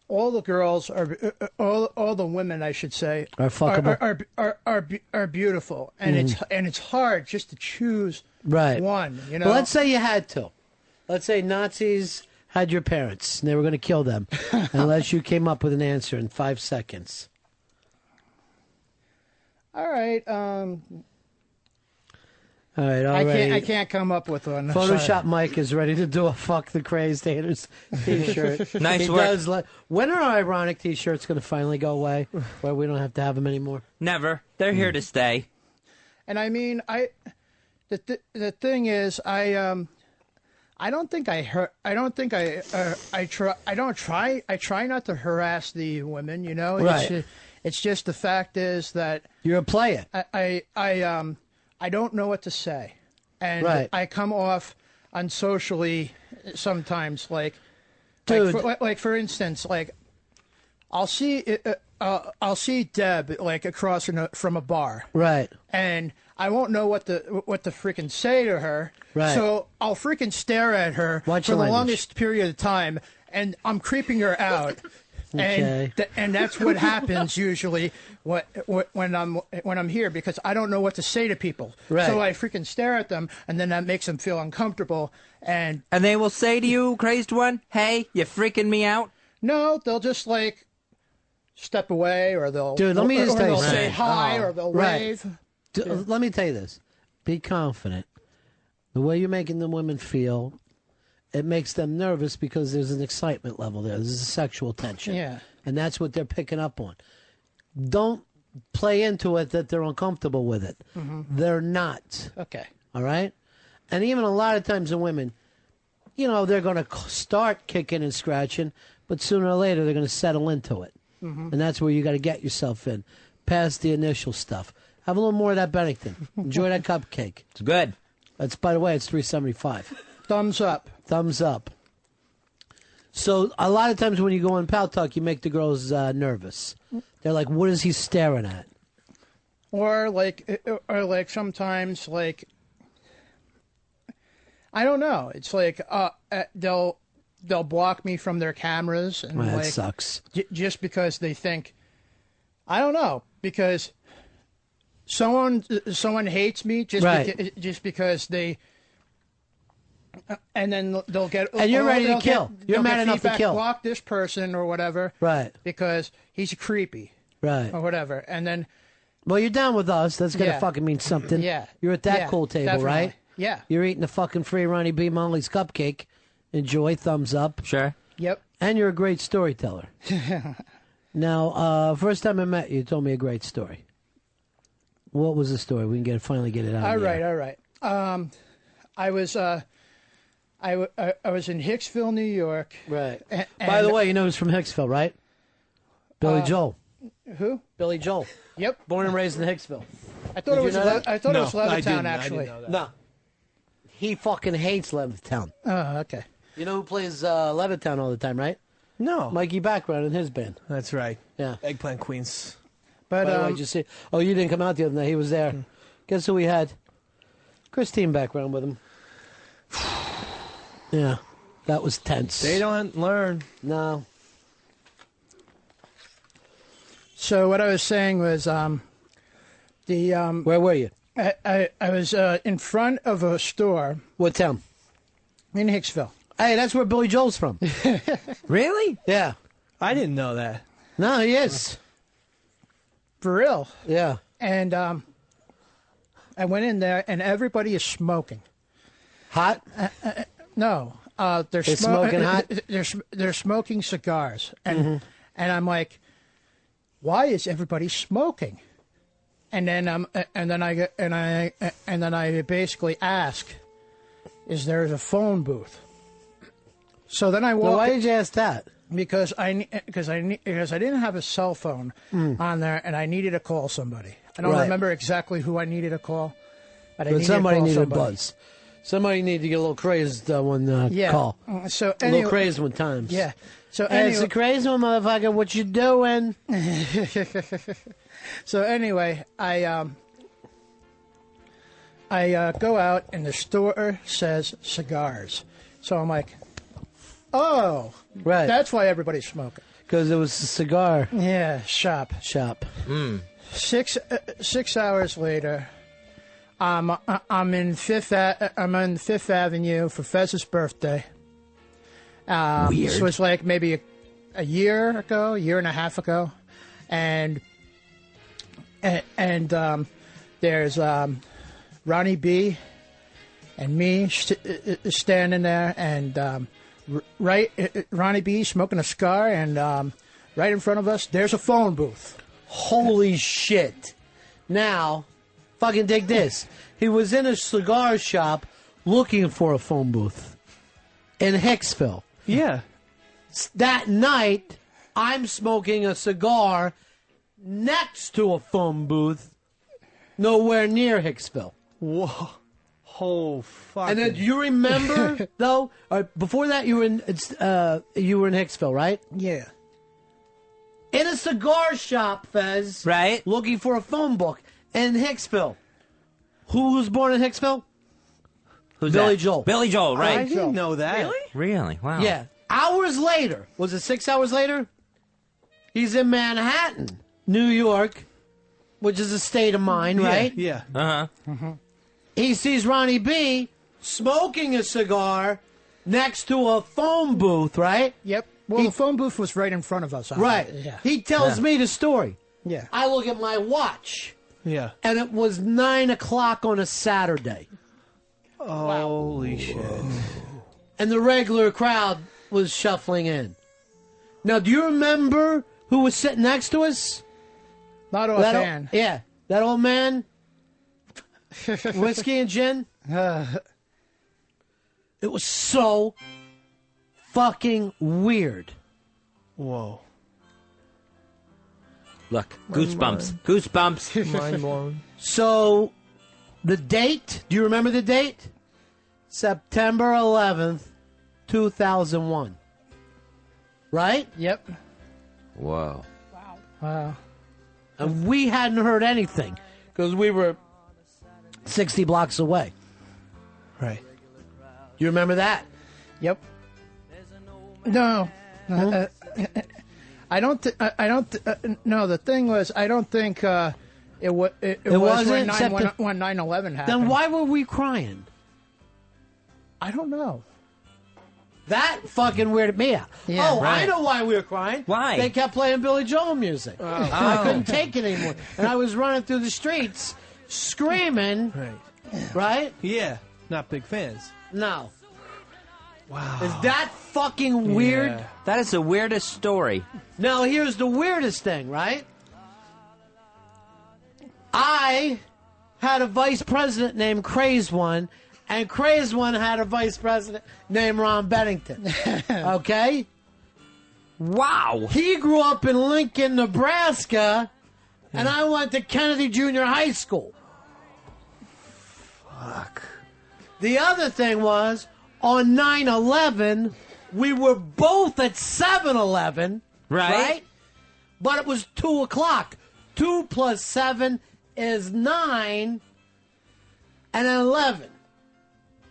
all the girls are, all the women, I should say, Are fuckable. are beautiful, and it's hard just to choose Right. one. You know, But let's say you had to. Let's say Nazis had your parents and they were going to kill them unless you came up with an answer in 5 seconds. all right. All right, I can't come up with one. Photoshop Sorry. Mike is ready to do a "Fuck the Crazed Haters" T-shirt. Nice He work. does when are ironic T-shirts going to finally go away, where we don't have to have them anymore? Never. They're here to stay. And I mean, the thing is, I don't think I try not to harass the women. You know, Right. It's just the fact is that you're a player. I don't know what to say, and Right. I come off unsocially sometimes. Dude. Like for instance, like I'll see Deb like across from a bar, Right. and I won't know what to freaking say to her. Right. So I'll freaking stare at her Watch for your the language. longest period of time, and I'm creeping her out. Okay. And that's what happens usually when I'm here, because I don't know what to say to people. Right. So I freaking stare at them, and then that makes them feel uncomfortable. And they will say to you, crazed one, "Hey, you freaking me out." No, they'll just like step away, or they'll Dude, let me just tell you they'll say something. hi, or they'll wave. Let me tell you this. Be confident. The way you're making the women feel, it makes them nervous because there's an excitement level there. There's a sexual tension. Yeah. And that's what they're picking up on. Don't play into it that they're uncomfortable with it. Mhm. They're not. Okay. All right? And even a lot of times the women, they're going to start kicking and scratching, but sooner or later they're going to settle into it. Mhm. And that's where you got to get yourself in, past the initial stuff. Have a little more of that Bennington. Enjoy that cupcake. It's good. That's, by the way, it's $3.75. Thumbs up. Thumbs up. So a lot of times when you go on Pal Talk, you make the girls nervous. They're like, "What is he staring at?" Or like sometimes like I don't know. It's like they'll block me from their cameras, and That like sucks. Just because they think, I don't know, because someone hates me just Right. just because they. And then they'll get. And you're ready to they'll kill. You're they'll mad get enough to feedback, kill. Block this person or whatever. Right. Because he's creepy. Right. Or whatever, and then. Well, you're down with us. That's going to Yeah. fucking mean something. Yeah. You're at that Yeah, cool table, definitely. right? Yeah. You're eating the fucking free Ronnie B. Molly's cupcake. Enjoy. Thumbs up. Sure. Yep. And you're a great storyteller. Now, first time I met you, you told me a great story. What was the story? We can finally get it out. All of the right, air. all right. I was in Hicksville, New York. Right. And, By the way, you know he's from Hicksville, right? Billy Joel. Who? Billy Joel. Yep. Born and raised in Hicksville. I thought Did it you was. know that? I thought it was No, I Levittown, didn't. I actually. didn't know that. No. He fucking hates Levittown. Oh, okay. You know who plays Levittown all the time, right? No. Mikey Background in his band. That's right. Yeah. Eggplant Queens. But By the way, did you see? Oh, you didn't come out the other night. He was there. Guess who we had? Christine Background with him. Yeah. That was tense. They don't learn. No. So what I was saying was, Where were you? I was in front of a store What town? in Hicksville. Hey, that's where Billy Joel's from. Really? Yeah. I didn't know that. No, he is. For real. Yeah. And I went in there, and everybody is smoking. Hot? No, they're They're smoking hot? They're smoking cigars, and I'm like, why is everybody smoking? And then I basically ask, is there a phone booth? So then I walk. Well, why did you ask that? Because I didn't have a cell phone on there, and I needed to call somebody. I don't Right. remember exactly who I needed to call, but I But needed somebody to call needed somebody. a buzz. Somebody needed to get a little crazed one call. So A anyway, little crazy one times. Yeah. So Hey, it's anyway, a crazy one, motherfucker. What you doing? so anyway, I go out and the store says cigars. So I'm like, oh, Right. that's why everybody's smoking. Because it was a cigar Yeah, shop. shop. 6 hours later, I'm in Fifth Avenue for Fez's birthday. Weird. So it's like maybe a year and a half ago, and there's Ronnie B and me standing there, and Ronnie B smoking a cigar, and right in front of us there's a phone booth. Holy shit. Now, fucking dig this. He was in a cigar shop looking for a phone booth in Hicksville. Yeah. That night, I'm smoking a cigar next to a phone booth nowhere near Hicksville. Whoa. Oh, fuck. And then you remember, though, before that you were in Hicksville, right? Yeah. in a cigar shop, Fez. Right. Looking for a phone book in Hicksville. Who was born in Hicksville? Who's Billy that? Joel. Billy Joel, right? I didn't know that. Really? Wow. Yeah. Hours later, was it 6 hours later? He's in Manhattan, New York, which is a state of mind, right? Yeah. Uh-huh. He sees Ronnie B smoking a cigar next to a phone booth, right? Yep. Well, the phone booth was right in front of us. Right. Yeah. He tells me the story. Yeah. I look at my watch, Yeah. and it was 9 o'clock on a Saturday. Holy shit. And the regular crowd was shuffling in. Now, do you remember who was sitting next to us? Not That offhand. Yeah, that old man. Whiskey and gin. It was so fucking weird. Whoa. Look, goosebumps. Goosebumps. Mind blown. So, the date, do you remember the date? September 11th, 2001. Right? Yep. Whoa. Wow. And we hadn't heard anything because we were 60 blocks away. Right. You remember that? Yep. No. I don't. No, the thing was, I don't think it was when wasn't 9/11 happened. Then why were we crying? I don't know. That fucking weirded me out. Yeah, I right. know why we were crying. Why? They kept playing Billy Joel music. I couldn't take it anymore. And I was running through the streets screaming. Right? Yeah. Not big fans. No. Wow. Is that fucking weird? Yeah. That is the weirdest story. Now, here's the weirdest thing, right? I had a vice president named Crazed One, and Crazed One had a vice president named Ron Bennington. Okay? Wow. He grew up in Lincoln, Nebraska, and I went to Kennedy Junior High School. Fuck. The other thing was, on 9/11, we were both at 7-Eleven. Right. But it was 2 o'clock. 2 plus 7 is 9, and then 11.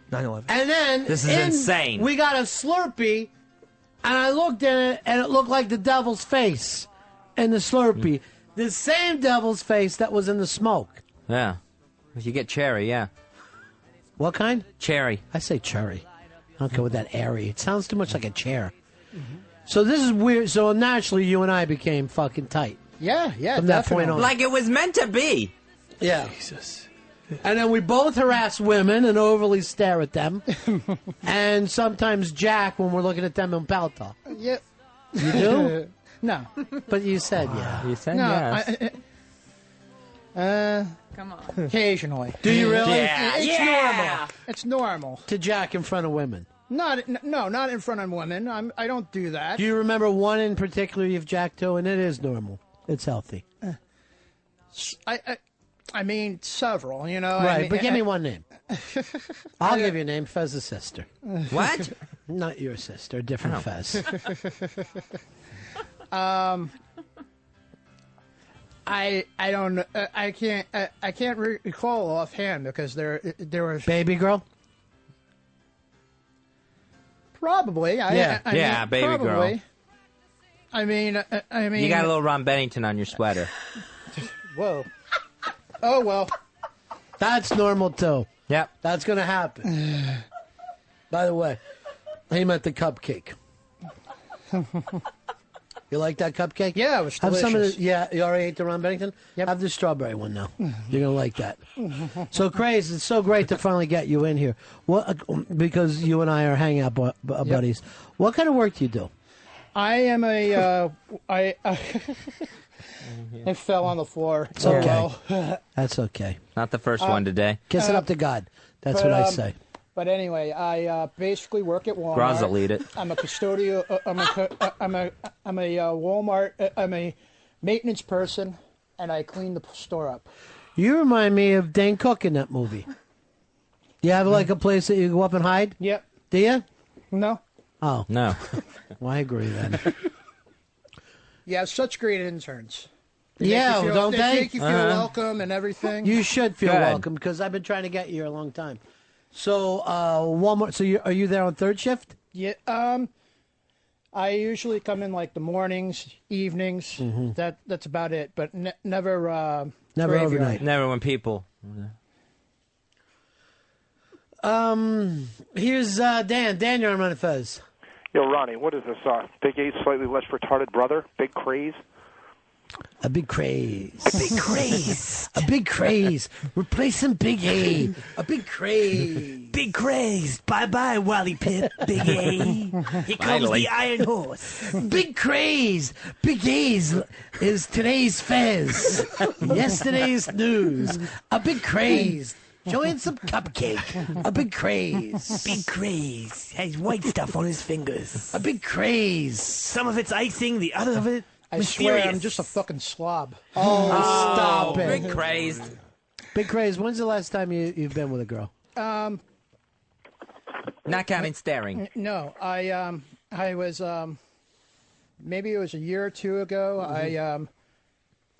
9/11. And then This is insane. We got a Slurpee, and I looked at it, and it looked like the devil's face in the Slurpee. The same devil's face that was in the smoke. Yeah. If you get cherry, yeah. What kind? Cherry. I say cherry. I don't go with that airy. It sounds too much like a chair. So this is weird. So naturally, you and I became fucking tight. Yeah, From that point on. Like it was meant to be. Yeah. Jesus. And then we both harass women and overly stare at them. And sometimes jack when we're looking at them in Paltalk. Yep. You do? No. But you said yeah. You said No. yes. Come on. Occasionally. Do you really? Yeah. It's Yeah. normal. It's normal. To jack in front of women. Not in front of women. I don't do that. Do you remember one in particular you've jacked to? And it is normal. It's healthy. I mean, several. You know. Right, I mean, but give me one name. I'll give you a name. Fez's sister. What? Not your sister. A different Fez. I don't know. I can't recall offhand because there was Baby girl? probably. Yeah. I mean, baby girl. probably. I mean. You got a little Ron Bennington on your sweater. Whoa. Oh well. That's normal too. Yep. That's going to happen. By the way, he meant the cupcake. You like that cupcake? Yeah, it was Have delicious. some of the, yeah, you already ate the Ron Bennington? Yep. Have the strawberry one now. You're going to like that. So, Craze, it's so great to finally get you in here. What, because you and I are hanging out buddies. What kind of work do you do? I am a. I fell on the floor. It's okay. Well. That's okay. Not the first one today. Kiss it up to God. That's but, what I say. But anyway, I basically work at Walmart. Groz will eat it. I'm a custodial. I'm a Walmart. I'm a maintenance person, and I clean the store up. You remind me of Dane Cook in that movie. You have like a place that you go up and hide? Yep. Do you? No. Oh. No. Well, I agree then. You have such great interns. Yeah, don't they? Make you feel welcome and everything. You should feel Good. welcome because I've been trying to get you here a long time. So, one more. So, are you there on third shift? Yeah. I usually come in like the mornings, evenings. That's about it. But never. Never graveyard. overnight. Never when people. Here's Dan. Dan, you're on Ron and Fez. Yo, Ronnie, what is this? Big A, slightly less retarded brother? Big craze? A big craze. A big craze. A big craze. Replacing Big A. A big craze. Big craze. Bye-bye, Wally Pipp. Big A. Here comes Finally. the Iron Horse. Big craze. Big A's is today's Fez. Yesterday's news. A big craze. Join some cupcake. A big craze. Big craze. Has white stuff on his fingers. A big craze. Some of it's icing, the other of it I mysterious. swear I'm just a fucking slob. Oh, stop it. Big crazed. Big craze. When's the last time you've been with a girl? Not counting staring. No, I was maybe it was a year or two ago.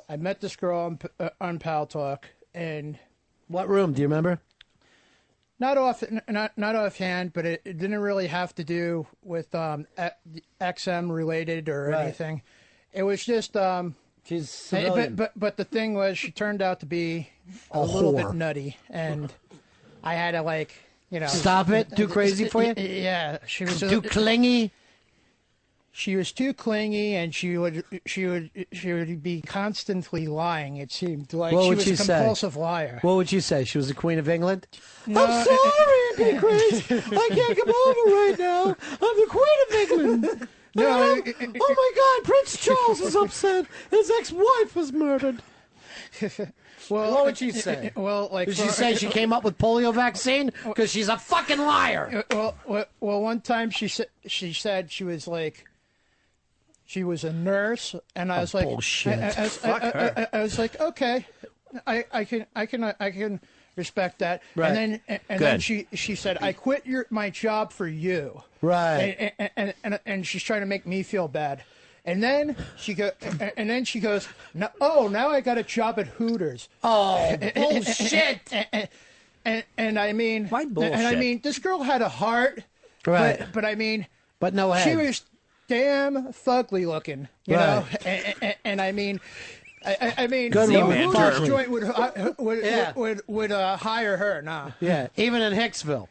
I met this girl on Pal Talk, and what room? Do you remember? Not offhand, but it didn't really have to do with XM related or anything. It was just she's civilian. but the thing was, she turned out to be a little bit nutty, and I had to stop it. Too crazy for you? Yeah, she was too clingy. She was too clingy, and she would be constantly lying. It seemed like What she would was she a say? compulsive liar. What would you say? She was the Queen of England? No, I'm sorry, Big Craze. I can't come over right now. I'm the Queen of England. No, oh my God, Prince Charles is upset. His ex-wife was murdered. Well, what would she say? Did she say she came up with polio vaccine? Because she's a fucking liar. Well, one time she said she was like. She was a nurse, and I was like, bullshit. I was like, okay, I can respect that. Right. And then she said, I quit my job for you. Right. And she's trying to make me feel bad. And then she goes, now I got a job at Hooters. Oh, bullshit. And I mean, why bullshit? And I mean, this girl had a heart. Right. But I mean, but no head. She was damn fugly looking, you know. And I mean, I mean, Good no woman. Hooters joint would hire her. Nah. Yeah, even in Hicksville,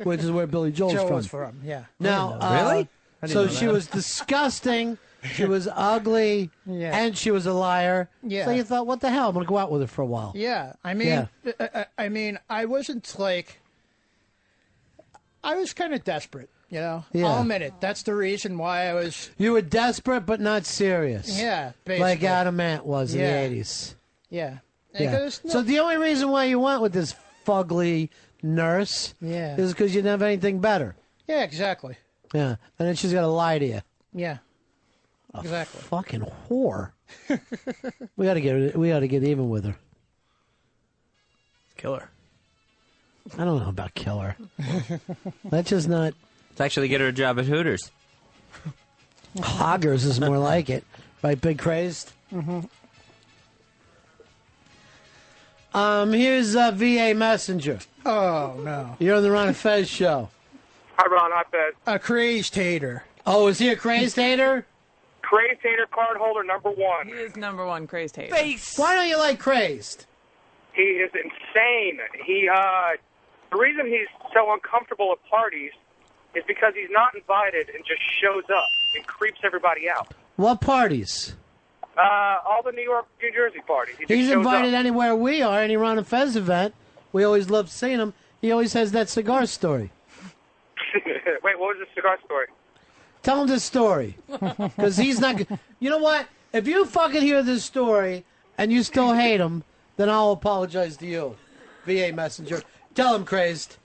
which is where Billy Joel's Joe from. was from. Yeah. Now, Really? I didn't So know she that. was disgusting. She was ugly, and she was a liar. Yeah. So you thought, what the hell? I'm going to go out with her for a while. Yeah. I mean, I wasn't like. I was kind of desperate. You know, Yeah. I'll admit it. That's the reason why I was. You were desperate, but not serious. Yeah, basically. like Adam Ant was in Yeah. the '80s. Yeah. Yeah. Because, So the only reason why you went with this fugly nurse Yeah. is because you didn't have anything better. Yeah, exactly. Yeah, and then she's got to lie to you. Yeah. Exactly. Fucking whore. we got to get even with her. Kill her. I don't know about kill her. That's just not. Let's actually get her a job at Hooters. Hoggers is more like it. Right, Big Crazed? Mm-hmm. Here's VA Messenger. Oh, no. You're on the Ron and Fez show. Hi, Ron. Hi, Fez. A crazed hater. Oh, is he a crazed hater? Crazed hater card holder number one. He is number one crazed hater. Why don't you like crazed? He is insane. The reason he's so uncomfortable at parties is because he's not invited and just shows up and creeps everybody out. What parties? All the New York, New Jersey parties. He just He's shows invited up. anywhere we are, any Ron and Fez event. We always love seeing him. He always has that cigar story. Wait, what was the cigar story? Tell him this story. Because he's not... You know what? If you fucking hear this story and you still hate him, then I'll apologize to you, VA Messenger. Tell him, Crazed.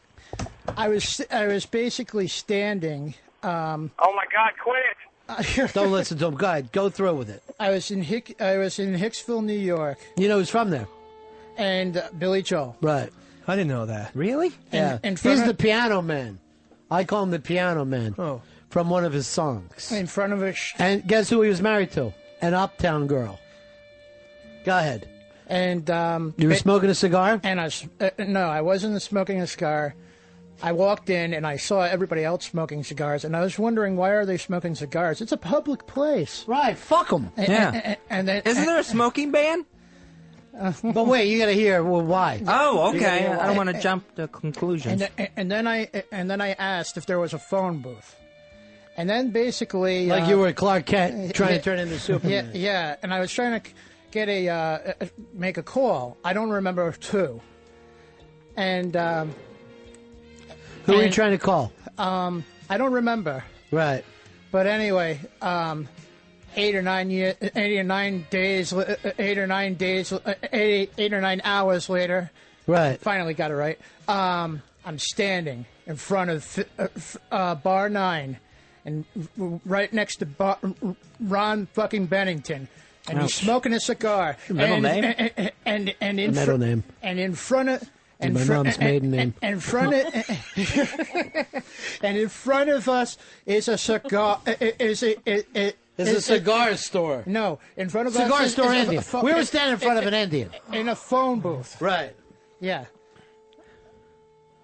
I was basically standing. Oh my God, quit! Don't listen to him. Go ahead. Go through with it. I was in Hicksville, New York. You know who's from there? And Billy Joel. Right. I didn't know that. Really? Yeah. And He's the piano man. I call him the piano man. Oh. from one of his songs. In front of a... And guess who he was married to? An uptown girl. Go ahead. And you were smoking a cigar? And no, I wasn't smoking a cigar. I walked in and I saw everybody else smoking cigars, and I was wondering, why are they smoking cigars? It's a public place. Right, fuck them. And then, Isn't there a smoking ban? But wait, you got to hear why. Oh, okay. I don't want to jump to conclusions. And then I asked if there was a phone booth. And then basically... Like you were Clark Kent trying to turn into Superman. Yeah, and I was trying to get make a call. I don't remember who. And... who were you trying to call? I don't remember. Right. But anyway, 8 or 9 hours later, right? Finally got it right. I'm standing in front of Bar 9, and right next to Ron fucking Bennington, and he's smoking a cigar. Middle name? And in Middle name. And in front of. And my mom's maiden name. And in front of us is a cigar. Is a cigar store. No, in front of cigar us. Store Indian. We were standing in front of an Indian. In a phone booth. Right. Yeah.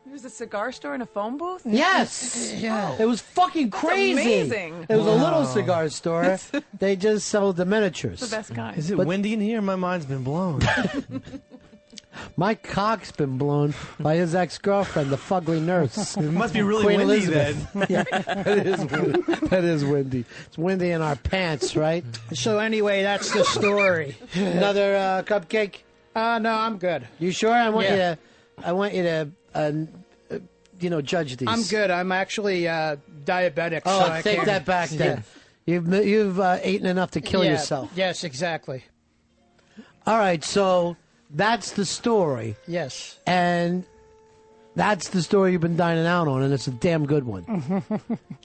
There's a cigar store and a phone booth? Yes. Yeah. It was fucking That's crazy. amazing. It was a little cigar store. They just sold the miniatures. The best kind. Is it windy in here? My mind's been blown. My cock's been blown by his ex-girlfriend, the fugly nurse. It must be really Queen windy Elizabeth. then. Yeah, it is windy. That is windy. It's windy in our pants, right? So anyway, that's the story. Another cupcake? No, I'm good. You sure? I want you to judge these. I'm good. I'm actually diabetic. Oh, so I take can't- that back then. You've eaten enough to kill yourself. Yes, exactly. All right, so that's the story. Yes. And that's the story you've been dining out on, and it's a damn good one.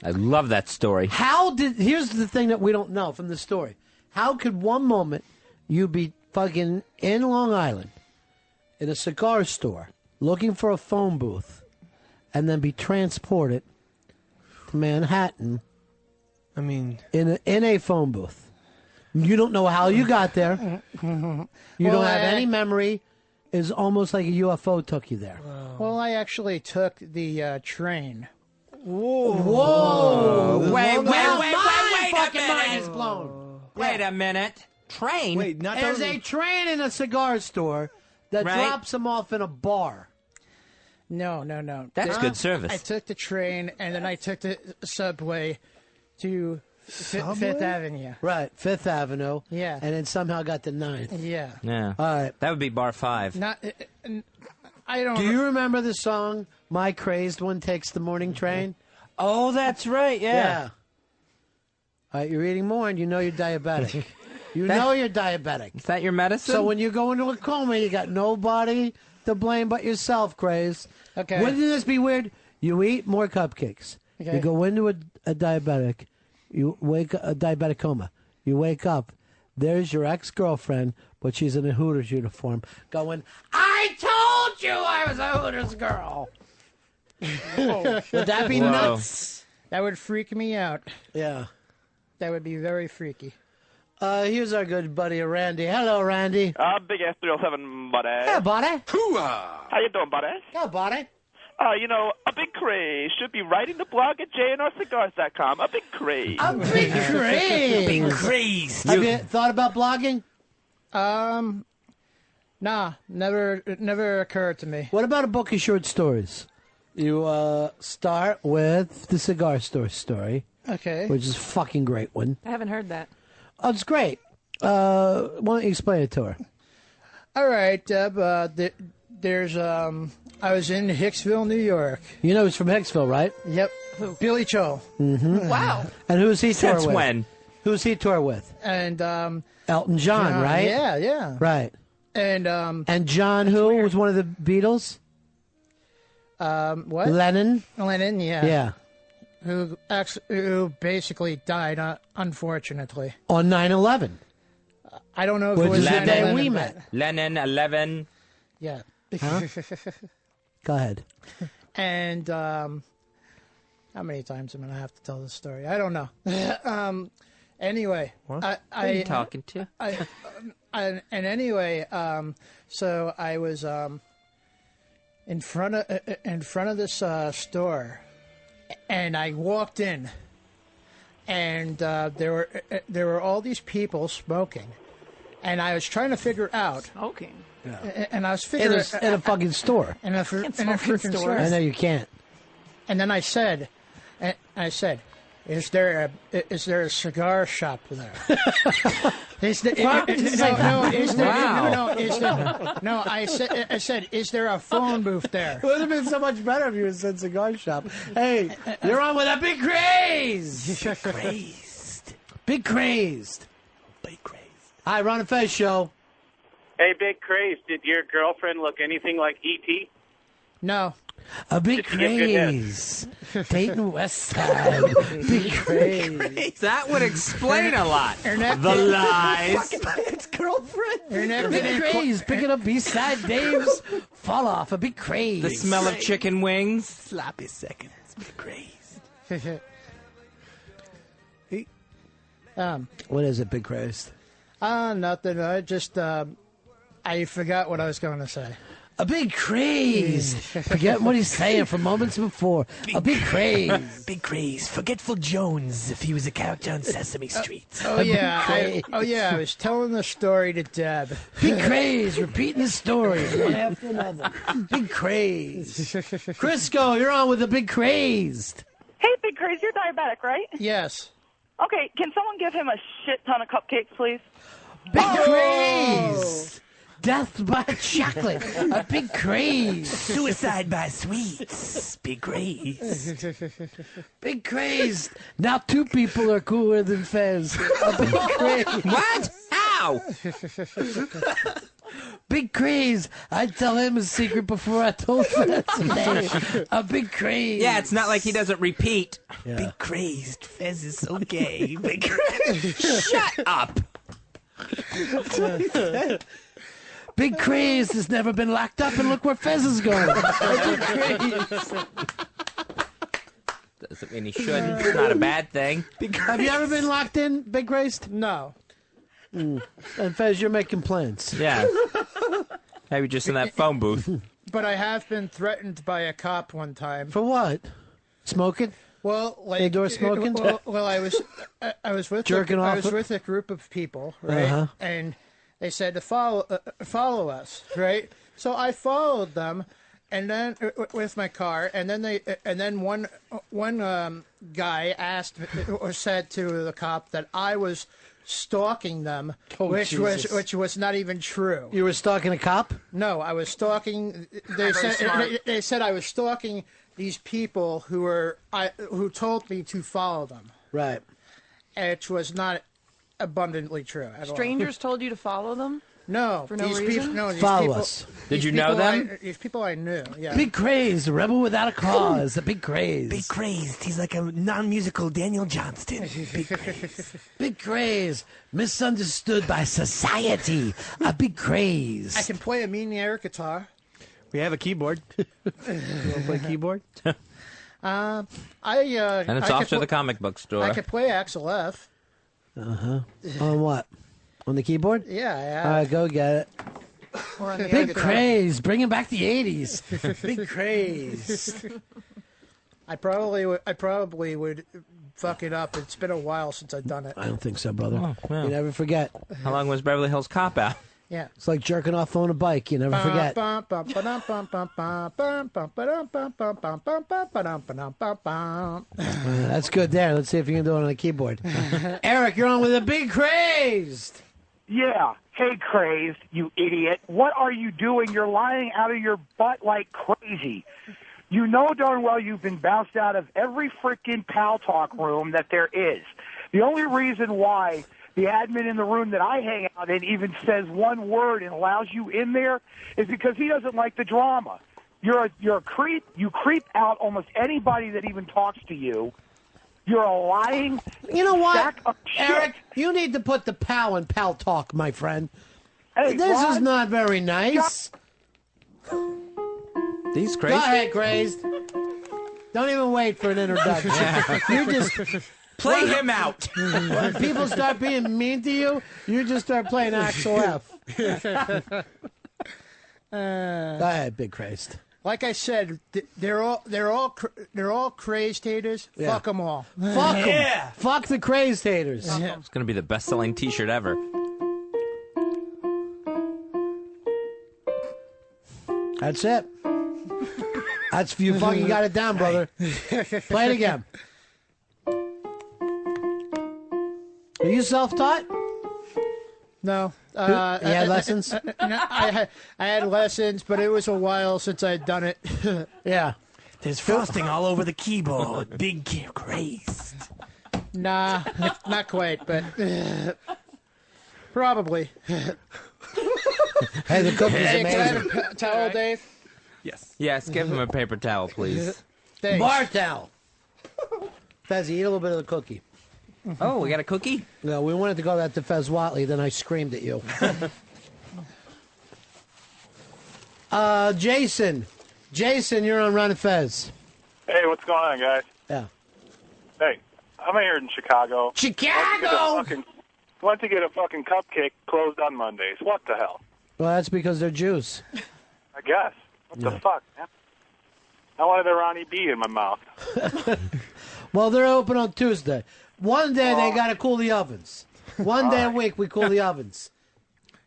I love that story. Here's the thing that we don't know from the story. How could one moment you be fucking in Long Island in a cigar store looking for a phone booth and then be transported to Manhattan in a phone booth? You don't know how you got there. You don't have any memory. It's almost like a UFO took you there. Well, I actually took the train. Whoa! Wait, fucking mind is blown. Wait a minute. Train? Wait, not There's a train in a cigar store that Right. drops them off in a bar. No. That's good service. I took the train, and then I took the subway to Fifth Avenue. Right, Fifth Avenue. Yeah. And then somehow got to 9th. Yeah. Yeah. All right. That would be bar 5. Not. I don't. Do you remember the song "My Crazed One Takes the Morning Train"? Oh, that's right. Yeah. All right, you're eating more, and you know you're diabetic. You know you're diabetic. Is that your medicine? So when you go into a coma, you got nobody to blame but yourself, Craze. Okay. Wouldn't this be weird? You eat more cupcakes. Okay. You go into a diabetic. You wake a diabetic coma. You wake up. There's your ex-girlfriend, but she's in a Hooters uniform, going, "I told you I was a Hooters girl." Would that be nuts? That would freak me out. Yeah. That would be very freaky. Here's our good buddy Randy. Hello, Randy. Big Ass 307, buddy. Hey, buddy. Hoo-ah. How you doing, buddy? Go, buddy. A big craze should be writing the blog at jnrcigars.com. A big craze. A big craze. Big craze. Have you thought about blogging? Nah, never occurred to me. What about a book of short stories? You start with the cigar store story. Okay. Which is a fucking great one. I haven't heard that. Oh, it's great. Why don't you explain it to her? All right, Deb. There's I was in Hicksville, New York. You know he's from Hicksville, right? Yep. Billy Joel. Mm-hmm. Wow. And who's he tour Since with? when? Who's he tour with? And Elton John, right? Yeah. Right. And John who was one of the Beatles? what? Lennon? Lennon, yeah. Yeah. Who basically died, unfortunately. On 9/11. I don't know if Which it was is the day 9/11, we but- met. Lennon, 11. Yeah. Huh? Go ahead. And How many times am I gonna have to tell this story? I don't know. Anyway, Who are you talking to? So I was in front of this store, and I walked in, and there were all these people smoking, and I was trying to figure out smoking. And I was figuring in a fucking store. In a freaking store. I know you can't. And then I said, "Is there a cigar shop there?" I said, "Is there a phone booth there?" It would have been so much better if you had said cigar shop. Hey, you're on with a big craze. Big crazed. Hi, Ron and Fez show. Hey, Big Craze, did your girlfriend look anything like E.T.? No. A big craze. Dayton West Side. Big craze. That would explain a lot. Her neck The did- lies. Its girlfriend. Her neck Big didn't craze. Picking up Eastside Dave's fall off. A big craze. The smell of chicken wings. Sloppy seconds. Big craze. What is it, big craze? Nothing. I just I forgot what I was going to say. A big craze. Forget what he's saying from moments before. A big craze. Big craze. Forgetful Jones if he was a character on Sesame Street. I was telling the story to Deb. Big craze. Repeating the story one after another. Big craze. Crisco, you're on with a big crazed. Hey, Big Craze, you're diabetic, right? Yes. Okay, can someone give him a shit ton of cupcakes, please? Big craze. Death by chocolate. A big craze. Suicide by sweets. Big craze. Big craze. Now 2 people are cooler than Fez. A big craze. What? How? Big craze. I'd tell him a secret before I told Fez today. A big craze. Yeah, it's not like he doesn't repeat. Yeah. Big crazed. Fez is so gay. Big craze. Shut up. Big craze has never been locked up, and look where Fez is going. Big craze. Doesn't mean he shouldn't. It's not a bad thing. Have you ever been locked in, Big crazed? No. And Fez, you're making plans. Yeah. Maybe just in that phone booth. But I have been threatened by a cop one time. For what? Smoking? Well, like indoor smoking. Well, I was with Jerking I off was it? with a group of people, right? Uh-huh. And they said to follow us, right? So I followed them, and then with my car, and then one guy asked or said to the cop that I was stalking them, Oh, which Jesus. was not even true. You were stalking a cop? No, I was stalking. Very smart. They said I was stalking these people who told me to follow them, Right. which was not abundantly true at all. Strangers told you to follow them? No, For no these reason? people. No, these Follow people, us. Did these you know people them? these people I knew. Yeah. Big craze, a rebel without a cause. A big craze. Big crazed. He's like a non-musical Daniel Johnston. Big craze. Big craze, misunderstood by society. A big craze. I can play a mean air guitar. We have a keyboard. You want to play keyboard? And it's off to the comic book store. I could play Axel F. Uh-huh. On what? On the keyboard? Yeah. All right, go get it. Or on the Big guitar? craze, bringing back the 80s. Big craze. I probably would fuck it up. It's been a while since I've done it. I don't think so, brother. Oh, yeah. You never forget. How long was Beverly Hills Cop out? Yeah. It's like jerking off on a bike. You never forget. That's good there. Let's see if you can do it on the keyboard. Eric, you're on with a big crazed. Yeah. Hey, crazed, you idiot. What are you doing? You're lying out of your butt like crazy. You know darn well you've been bounced out of every freaking Pal Talk room that there is. The only reason why the admin in the room that I hang out in even says one word and allows you in there is because he doesn't like the drama. You're a creep. You creep out almost anybody that even talks to you. You're a lying You know what, sack of shit. Eric? You need to put the pal in Pal Talk, my friend. Hey, This is Ron, not very nice. These Go crazy. ahead, crazed. Don't even wait for an introduction. You just play him out. When people start being mean to you, you just start playing Axel F. Go ahead, Big Crazed. Like I said, they're all crazed haters. Yeah. Fuck them all. Fuck them. Fuck the crazed haters. It's going to be the best-selling T-shirt ever. That's it. That's you fucking got it down, brother. Play it again. Are you self-taught? No. You had lessons? I had lessons, but it was a while since I'd done it. Yeah. There's frosting all over the keyboard. Big crazed. Nah, not quite, but probably. Hey, the cookie's Hey, can I have amazing. a towel, Dave? Yes, give him a paper towel, please. Thanks. Bar towel. Fez, eat a little bit of the cookie. Oh, we got a cookie? No, we wanted to go that to Fez Watley, then I screamed at you. Jason. Jason, you're on Ron and Fez. Hey, what's going on, guys? Yeah. Hey, I'm here in Chicago. Chicago! Went to get a fucking cupcake closed on Mondays. What the hell? Well, that's because they're Jews. I guess. What the fuck, man? I wanted a Ronnie B in my mouth. Well, they're open on Tuesday. One day they got to cool the ovens. One day a week we cool the ovens.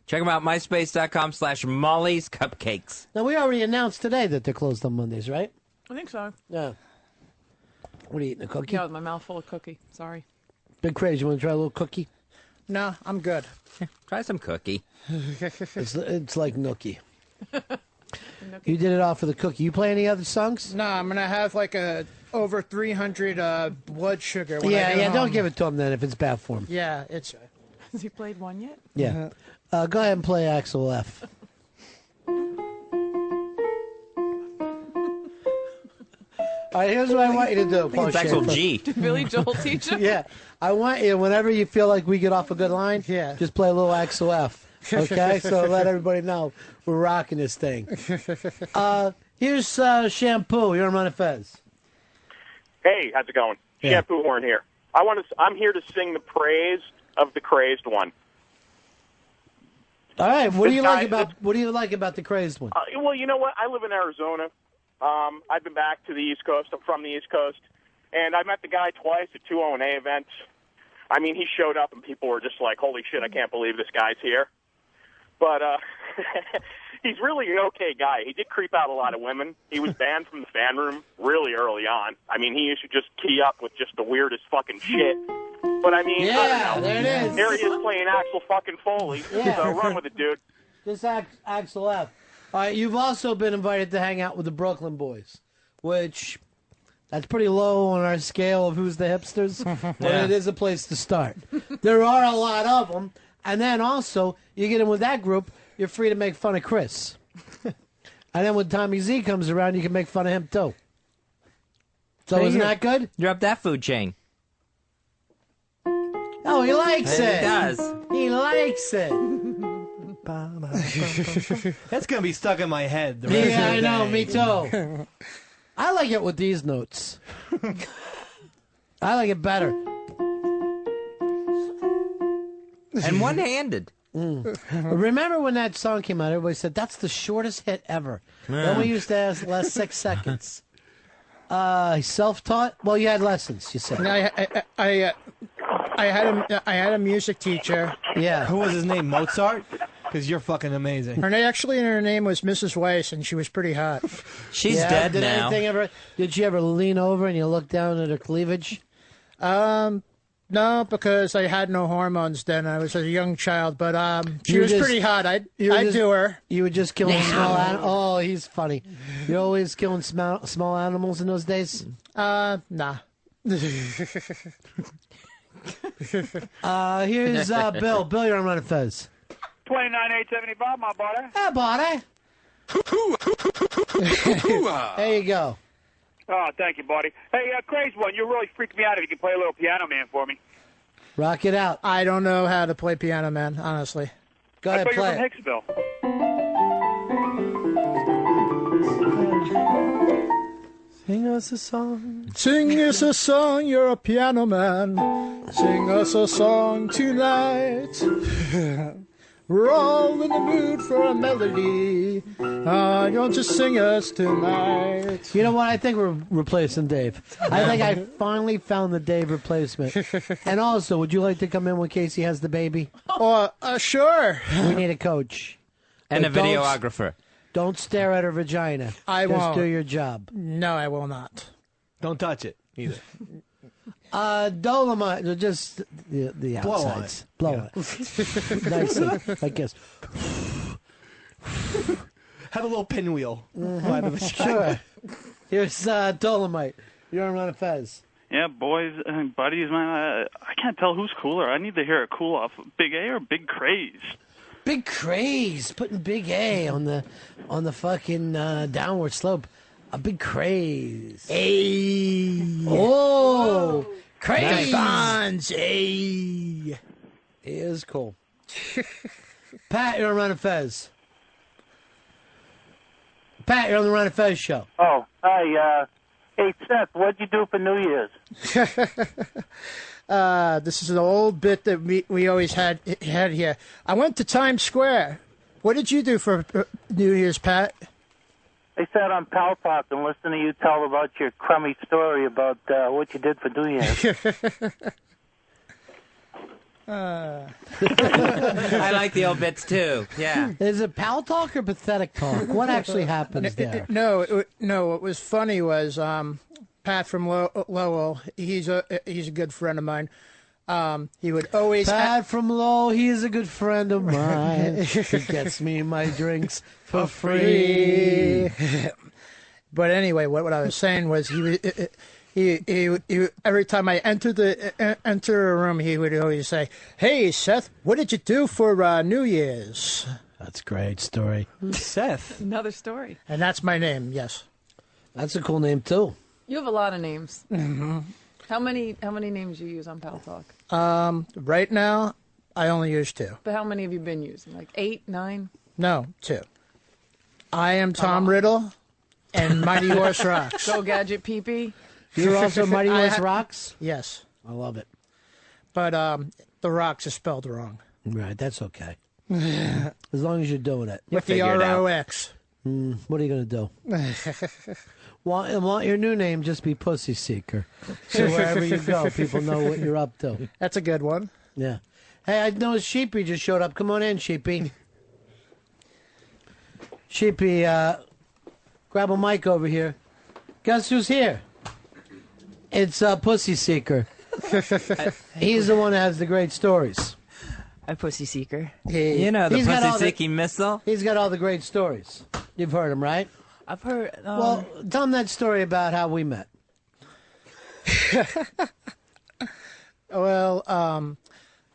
Check them out, myspace.com/Molly's Cupcakes. Now, we already announced today that they're closed on Mondays, right? I think so. Yeah. What are you eating, a cookie? Yeah, with my mouth full of cookie. Sorry. Big Crazy, you want to try a little cookie? No, I'm good. Try some cookie. It's like nookie. You did it all for the cookie. You play any other songs? No, I'm gonna have like a over 300 blood sugar. When I Yeah, get home. don't give it to him then if it's bad for him. Yeah, it's. Has he played one yet? Yeah. Go ahead and play Axel F. All right, here's what I want you to do. Paul It's Axel Schaefer. G. Did Billy Joel teach him? Yeah. I want you, whenever you feel like we get off a good line, just play a little Axel F. Okay? So let everybody know we're rocking this thing. Here's Shampoo. You're on Ron and Fez. Hey, how's it going? Yeah. Shampoo Horn here. I'm here to sing the praise of the crazed one. All right. What do you This like guy- about the crazed one? Well, you know what? I live in Arizona. I've been back to the East Coast. I'm from the East Coast. And I met the guy twice at two O&A events. I mean, he showed up and people were just like, holy shit, I can't believe this guy's here. But he's really an okay guy. He did creep out a lot of women. He was banned from the fan room really early on. I mean, he used to just key up with just the weirdest fucking shit. But I mean, I don't know. there it is. There he is playing Axel fucking Foley. Yeah. So run with it, dude. This Axel F. All right, you've also been invited to hang out with the Brooklyn Boys, which that's pretty low on our scale of who's the hipsters, but it is a place to start. There are a lot of them, and then also you get in with that group, you're free to make fun of Chris, and then when Tommy Z comes around, you can make fun of him too. So isn't that good? You're up that food chain. Oh, he likes He it. does. He likes it. That's going to be stuck in my head. The rest Yeah, of I the know. day. Me too. I like it with these notes. I like it better. And one-handed. Remember when that song came out? Everybody said that's the shortest hit ever. Then we used to ask last 6 seconds. Self-taught? Well, you had lessons. You said. And I had a music teacher. Yeah. Who was his name? Mozart? Because you're fucking amazing. Her name was Mrs. Weiss, and she was pretty hot. She's Yeah, dead did now. anything ever? Did she ever lean over and you look down at her cleavage? No, because I had no hormones then. I was a young child, but she You were was just- pretty hot. I'd you were do her. You were just killing small animals. Oh, he's funny. You're always killing small animals in those days? Nah. Here's Bill. Bill, you're on Ron and Fez. 29,875, my buddy. Hey, buddy. There you go. Oh, thank you, buddy. Hey, Crazy One, you really freaked me out if you could play a little Piano Man for me. Rock it out. I don't know how to play piano, man, honestly. Go I ahead, thought you were play from it. Hicksville. Sing us a song. Sing us a song, you're a piano man. Sing us a song tonight. We're all in the mood for a melody. Don't just sing us tonight. You know what? I think we're replacing Dave. I think I finally found the Dave replacement. And also, would you like to come in when Casey has the baby? Sure. We need a coach. And But a videographer. Don't stare at her vagina. I Just won't. do your job. No, I will not. Don't touch it either. Dolomite, just the Blow on outsides. it. Blow Yeah. it. Nicely, like this. Have a little pinwheel. by the vagina. Sure. Here's Dolomite. You're on Ron and Fez. Yeah, boys and buddies, man, I can't tell who's cooler. I need to hear a cool off Big A or Big Craze. Big Craze, putting Big A on the fucking downward slope. A big craze. Hey. Oh, craze. Bonds. Hey. He is cool. Pat, you're on Ron and Fez. Pat, you're on the Ron and Fez show. Oh, hi. Hey, Seth, what'd you do for New Year's? This is an old bit that we always had here. I went to Times Square. What did you do for New Year's, Pat? I sat on Pal Talk and listened to you tell about your crummy story about what you did for New Year's. I like the old bits too. Yeah. Is it Pal Talk or Pathetic Talk? What actually happens there? No. What was funny was Pat from Lowell. He's a good friend of mine. He would always Pat from Lowell. He's a good friend of mine. He gets me my drinks for free. But anyway, what I was saying was he every time I enter a room, he would always say, "Hey, Seth, what did you do for New Year's?" That's a great story. Seth. Another story. And that's my name. Yes. That's a cool name too. You have a lot of names. Mm-hmm. How many names do you use on Pal Talk? Right now, I only use 2. But how many have you been using? Like 8, 9? No, 2. I am Tom Riddle, and Mighty Horse Rocks. Go Gadget Pee-Pee? You're also Mighty Horse Rocks? Yes. I love it. But the Rocks is spelled wrong. Right, that's okay. As long as you're doing it. With the R-O-X. What are you going to do? Want your new name just be Pussy Seeker. So wherever you go, people know what you're up to. That's a good one. Yeah. Hey, I noticed Sheepy just showed up. Come on in, Sheepy. Sheepy, grab a mic over here. Guess who's here? It's Pussy Seeker. He's the one that has the great stories. A Pussy Seeker. You know, the Pussy Seeking Missile. He's got all the great stories. You've heard him, right? I've heard. Well, tell him that story about how we met. Well,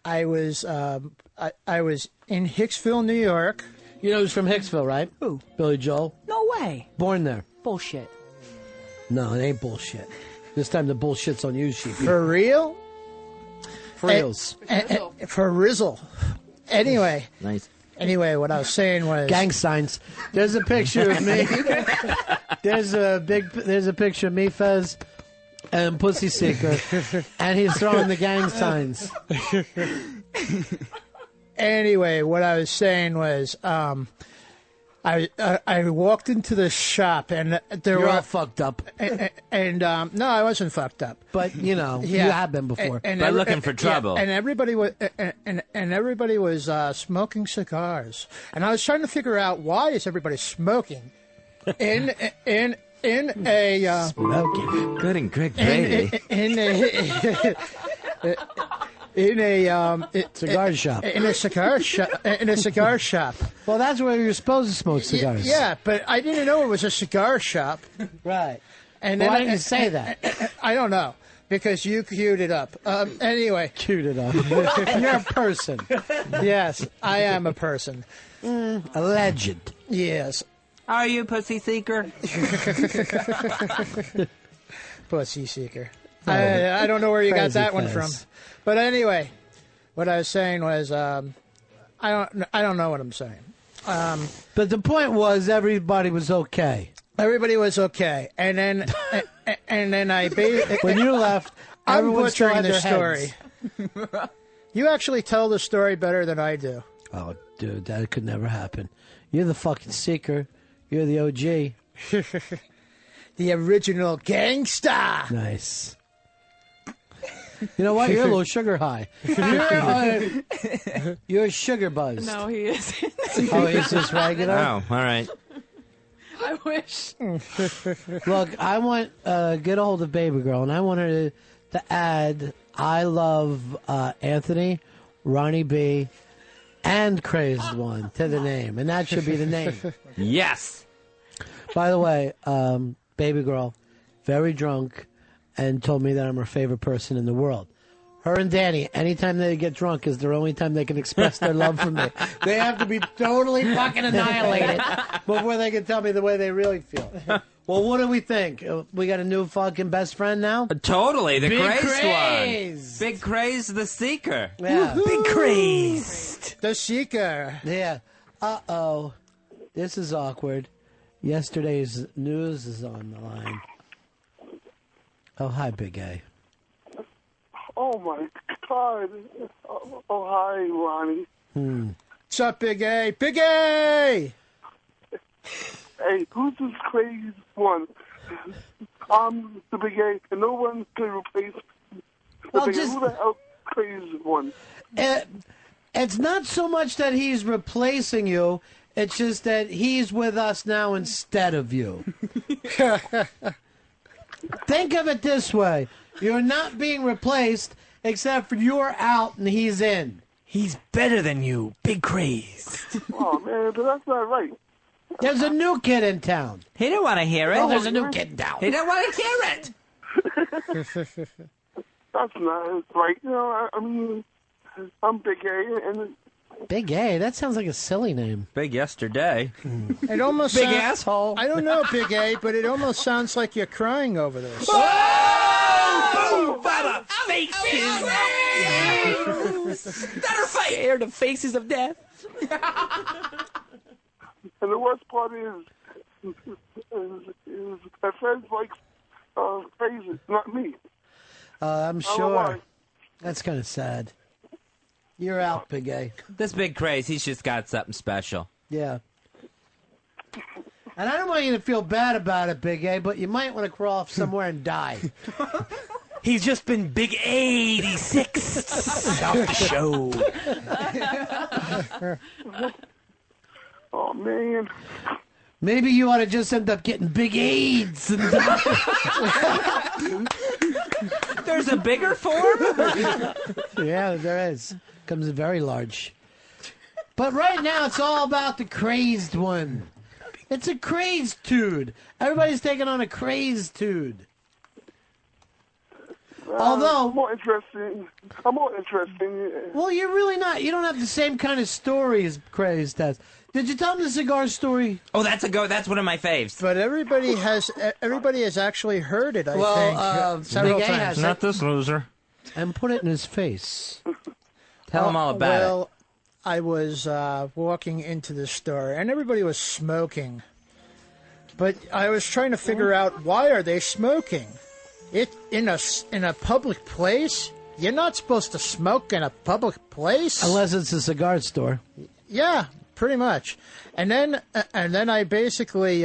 I was in Hicksville, New York. You know who's from Hicksville, right? Who? Billy Joel. No way. Born there. Bullshit. No, it ain't bullshit. This time the bullshit's on you, Sheepy. For real? For reals. For Rizzle. Anyway. Nice. Anyway, what I was saying was gang signs. There's a picture of me. There's a picture of me, Fez, and Pussy Seeker, and he's throwing the gang signs. Anyway, what I was saying was, I walked into the shop and there You're were all fucked up. And no, I wasn't fucked up. But you know, you have been before. By looking for trouble. Yeah, and everybody was everybody was smoking cigars, and I was trying to figure out why is everybody smoking in a smoking. Good and Greg Brady. In a cigar shop. In a cigar shop. Well, that's where you're supposed to smoke cigars. Yeah, but I didn't know it was a cigar shop. Right. And Why then didn't you say that? I don't know. Because you queued it up. Anyway. Queued it up. You're a person. Yes, I am a person. A legend. Yes. Are you Pussy Seeker? Pussy Seeker. I don't know where you got that one from. But anyway, what I was saying was, I don't know what I'm saying. But the point was, everybody was okay. Everybody was okay, and then I when you left, I'm everyone still butchering had the their story. You actually tell the story better than I do. Oh, dude, that could never happen. You're the fucking seeker. You're the OG. The original gangsta. Nice. You know what? You're a little sugar high. You're sugar buzzed. No, he isn't. Oh, he's just regular? Oh, all right. I wish. Look, I want get a hold of Baby Girl, and I want her to add I love Anthony, Ronnie B, and Crazed One to the name, and that should be the name. Yes. By the way, Baby Girl, very drunk, and told me that I'm her favorite person in the world. Her and Danny, anytime they get drunk, is their only time they can express their love for me. They have to be totally fucking annihilated before they can tell me the way they really feel. Well, what do we think? We got a new fucking best friend now? Totally, the Big crazed Crazed. one. Big Crazed the Seeker. Yeah. Big crazed. The Seeker. Yeah. Uh-oh. This is awkward. Yesterday's news is on the line. Oh, hi, Big A. Oh, my God. Oh, hi, Ronnie. What's up, Big A? Big A! Hey, who's this crazy one? I'm the Big A, and no one can replace the Big A. Who the hell crazy one? It's not so much that he's replacing you. It's just that he's with us now instead of you. Think of it this way. You're not being replaced, except for you're out and he's in. He's better than you, Big Crazed. Oh, man, but that's not right. There's a new kid in town. He didn't want to hear it. Oh, there's a new kid in town. He didn't want to hear it. That's not right. You know, I mean, I'm Big A, and Big A? That sounds like a silly name. Big yesterday. It almost Big sound- asshole. I don't know, Big A, but it almost sounds like you're crying over this. Oh, Baba! Faces! That are scared of faces of death. And the worst part is my friends like crazy, not me. I'm I don't know sure. why. That's kind of sad. You're out, Big A. This Big Craze, he's just got something special. Yeah. And I don't want you to feel bad about it, Big A, but you might want to crawl off somewhere and die. He's just been Big 86 off the show. Oh, man. Maybe you ought to just end up getting big AIDS and die. There's a bigger form? Yeah, there is. Comes in very large. But right now, it's all about the crazed one. It's a crazed dude. Everybody's taking on a crazed dude. Although more interesting. I'm more interesting. Well, you're really not. You don't have the same kind of story as Crazed has. Did you tell him the cigar story? Oh, that's one of my faves. But everybody has actually heard it, I think, several Big A times. has Not this loser. And put it in his face. Tell him all about well, I was walking into the store, and everybody was smoking. But I was trying to figure out, why are they smoking? It in a public place? You're not supposed to smoke in a public place. Unless it's a cigar store. Yeah, pretty much. And then I basically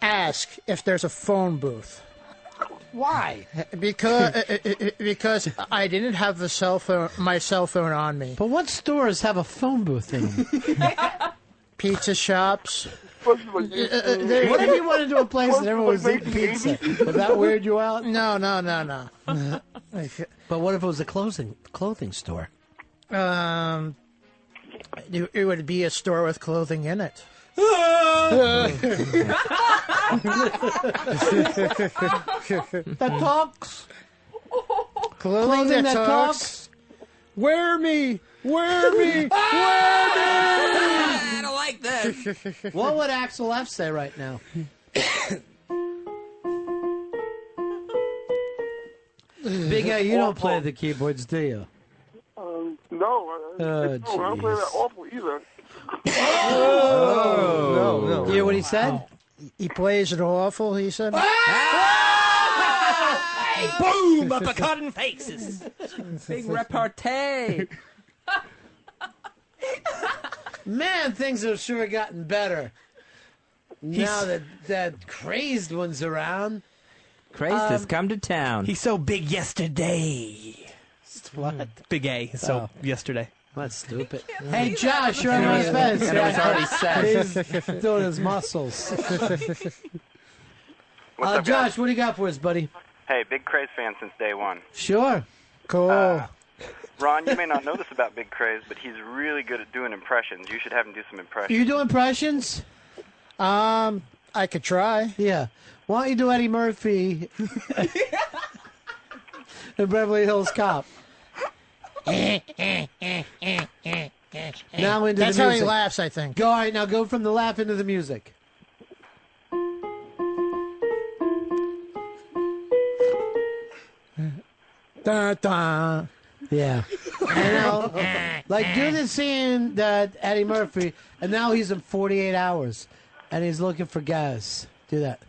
ask if there's a phone booth. Why? Because I didn't have my cell phone on me. But what stores have a phone booth in them? Pizza shops. What if you went into a place and everyone was eating pizza? Would that weird you out? No. But what if it was a clothing store? It would be a store with clothing in it. That talks. Clothing that talks. Wear me. Wear me. Wear me. I don't like this. What would Axel F say right now? Big A, you don't play the keyboards, do you? No, I don't play that awful either. You hear what he said? He plays it awful, he said. Boom! Uppercut in faces. Big repartee. Man, things have sure gotten better. Now that crazed one's around. Crazed has come to town. He's so big yesterday. What? Big A. So yesterday. That's stupid. Hey, Josh, you're on Ron and Fez. And it was already said. He's doing his muscles. What's up, Josh, what do you got for us, buddy? Hey, big Craze fan since day one. Sure. Cool. Ron, you may not know this about Big Craze, but he's really good at doing impressions. You should have him do some impressions. You do impressions? I could try. Yeah. Why don't you do Eddie Murphy in Beverly Hills Cop? Now into That's the how music. he laughs, I think. Go, all right, now go from the laugh into the music. Da, da. Yeah. And now, like, do the scene that Eddie Murphy, and now he's in 48 hours, and he's looking for gas. Do that.